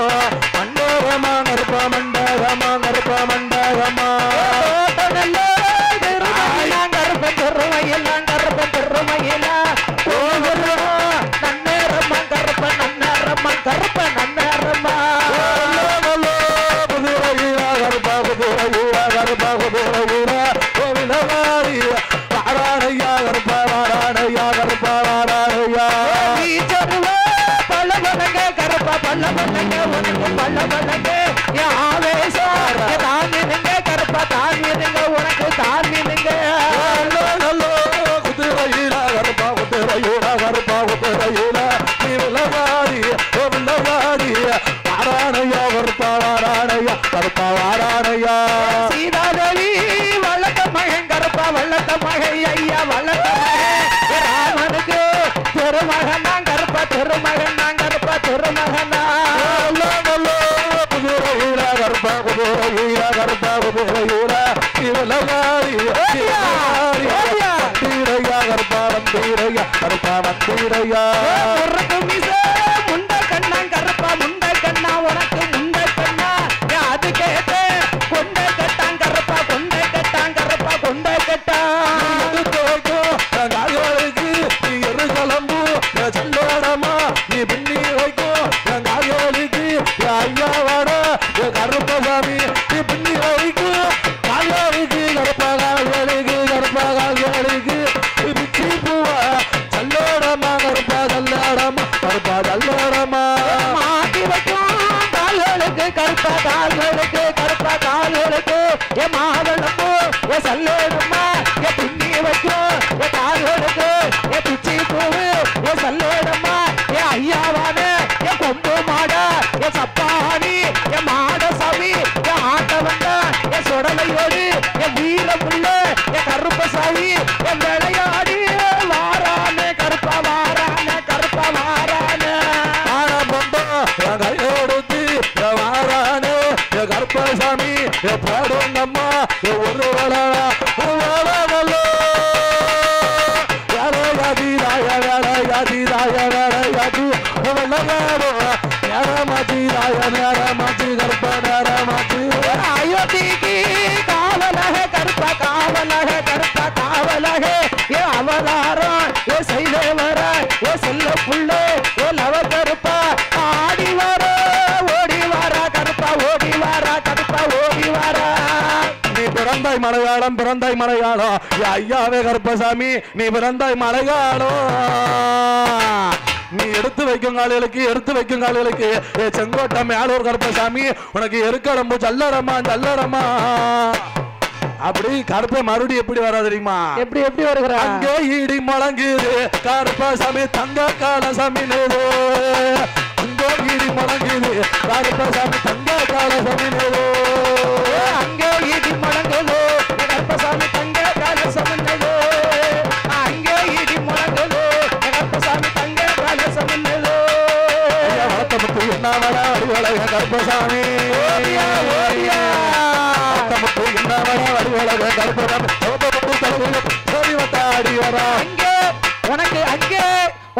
மண்டோரமா கருப்பா மண்டகமா கருப்பா மண்டகமா கோட்டநல்லோ திருமதிலாம் கருப்ப திருமையிலாம் கருப்ப திருமையிலா நன்னேரம்மா கருப்ப நன்னேரம்மா கருப்ப நன்னேரம்மா சீதாதேவி வளர்த்த மகன் கருப்பா, வளர்த்த மகன் ஐயா வளர்த்த மகன் ராமனுக்கு திருமகன் தான் கருப்பா, திருமகன் தான் கருப்பா, திருமகனா கருப்பா குதிரையா கருப்பா குதிரையா கருப்பா வந்தீரையா கருப்பா வந்தீரையா முண்ட கண்ணா கருப்பா, முண்ட கண்ணா உனக்கு முண்ட கண்ணா அது கேட்ட கொண்ட கட்டான் கருப்பா, கொண்ட கட்டான் கருப்பா, கொண்ட கட்டான் நீ எரு கிளம்பு சண்டோடமா நீ பின்னி வைக்கும் காயோலிக்கு ஐயாவாட கருப்பசாமி நீ பின்னி வைக்கும் காயோலிக்கு கருப்பா கால்களுக்கு கருப்பா கால்களுக்கு பிச்சி பூவா சல்லோடமா கருப்பா சல்லோடமா கருப்பா சல்லோடமா மாட்டி வைக்கும் கால்களுக்கு கருப்பா, கால்களுக்கு கருப்பா, கால்களுக்கு என் மாதளம்பு என் சல்லோடம்மா என் பின்னி வைக்கும் என் கால்களுக்கு என் பிச்சி பூவு என் சல்லோடம்மா என் ஐயாவான என் கொம்பு மாட என் சப்பாணி என் மாட சாமி என் ஆட்ட வந்த என் சுடலையோடு என் வீரமுள்ள என் கருப்பசாமி என் விளையாடி வாரானே கருப்பா, வாரானே கருப்பா, வாரானே கையோடுத்து வாரானே கருப்பசாமி பாடுங்கம்மா ஒரு வேலையாதிராய வேலையாதிராய வேலையாதி வெள்ளகாரோ நேரமாச்சிராய நேரமாச்சி கருப்ப நேரமாச்சி அயோத்திக்கு காவலக கருப்பா, காவலக கருப்பா, காவலக ஏ அவதாரம் ஏ செய்தே வர ஏ செல்ல புள்ள ஏ லவ கருப்பா ஆடி வர ஓடி வாரா கருப்பா, ஓடி வாரா கருப்பா, ஓடி வாரா. நீ பிறந்தாய் மலையாளம், பிறந்தாய் மலையாளம் ஐயாவே கருப்பசாமி நீ பிறந்தாய் மலையாளம். நீ எடுத்து வைக்கும் கால்களுக்கு செங்கோட்டை மேலூர் கருப்பசாமி உனக்கு எருக்கடம்பு சல்லரமா அப்படி கருப்பை மறுபடியும் எப்படி வரா தெரியுமா? எப்படி வருகிறா? அங்கே இடி முழங்குது கருப்பசாமி தங்க காலசாமி நேரு. அங்கே இடி முழங்குது கருப்பசாமி தங்க காலசாமி நேரு. அங்கே இடி முழங்குது கருப்பசாமி தங்க காலசாமி நேரு. அங்கே இடி முழங்குது கருப்பசாமி தங்க காலசாமி நேரு. வளர்த்தமுத்து என்ன வள வடிவழக கருப்பசாமி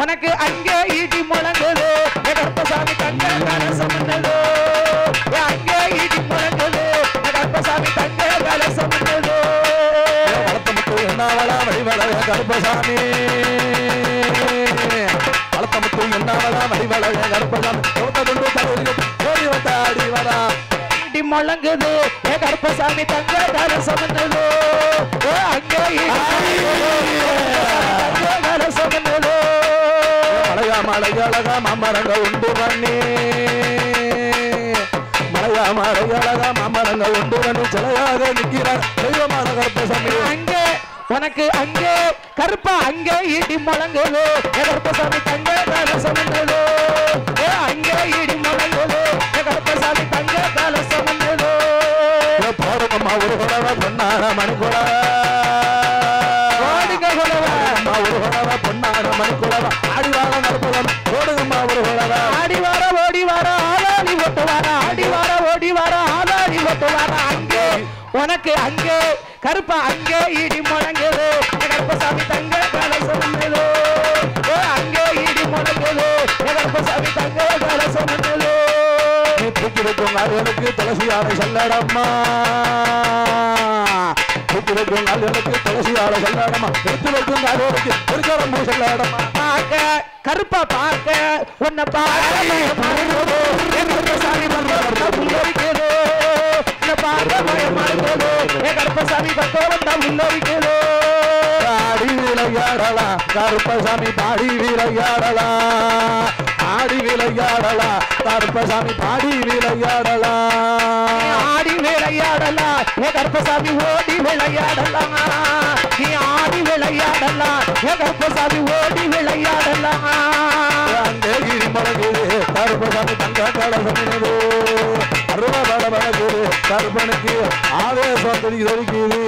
உனக்கு அங்கே ஈட்டி முழங்குது கருப்பசாமி தங்க கலசம் பண்ணது. அங்கே ஈட்டி முழங்குது கருப்பசாமி தங்க கலசம் பண்ணது. வளர்த்தமுத்து என்ன வள வடிவழக கருப்பசாமி வளர்த்தமுத்து என்ன வள வடிவழக கருப்பசாமி ஓடி வந்தாடி வரா. முழங்குது கருப்பசாமி தங்க கலசம் பண்ணது. அங்கே கலசம் பண்ணது. மலையழகா மாமரங்கள் உண்டு பண்ணி மலையழகா மாமரங்கள் உண்டு பண்ணி சிலையாக நிற்கிறார் தெய்வமான கருப்பசாமி. அங்கே உனக்கு அங்கே கருப்பா அங்கே ஈட்டி முழங்குது கருப்பசாமி தங்க கலசம் பண்ணது. அங்கே ஈடி முழங்குது கருப்பசாமி தங்க கலசம் பண்ணது. போடுங்கம்மா ஒரு குடவை பொன்னார மணிக்குடவை ஒரு குடவை பொன்னார மணிக்குடவை ஆடிவார நடப்பதம் போடுங்கம்மா ஒரு குடவை. ஆடிவார ஓடி வார ஆளாடி ஓட்டு வார ஆடிவார ஓடி வார ஆளாடி ஓட்டு வார. அங்கே உனக்கு அங்கே கருப்பா அங்கே ஈடி முழங்குது கருப்பசாமி தங்க கலசம் பண்ணது. அங்கே ஈடி முழங்குது கருப்பசாமி தங்க கலசம் பண்ணது. தூக்கி வைக்கும் கால்களுக்கு துளசியாரை சொல்லடம்மா தூக்கி வைக்கும் கால்களுக்கு துளசியாரை சொல்லடம்மா எடுத்து வைக்கும் கால்களுக்கு திருக்கரம்பு சொல்லடம்மா. பார்க்க கருப்பா பார்க்க உன்னை பார்க்க கருப்பசாமி உள்ளரிக்கிறது. பார்க்க பயமாடுகிறது கருப்பசாமி பக்கம் உள்ளரிக்கிறது. ஆடி விளையாடலாம் கருப்பசாமி பாடி விளையாடலாம் ஆடி விளையாடலாம் கருப்பசாமி பாடி விளையாடலாம். ஆடி விளையாடலாம் கருப்பசாமி ஓடி விளையாடலாம். நீ ஆடி விளையாடலாம் கருப்பசாமி ஓடி விளையாடலாம். அங்கே இடி முழங்குது கருப்பசாமி தங்க கலசமினது அருவ பட படகுது கருப்பனுக்கு ஆவேசம் தெரிக்குது.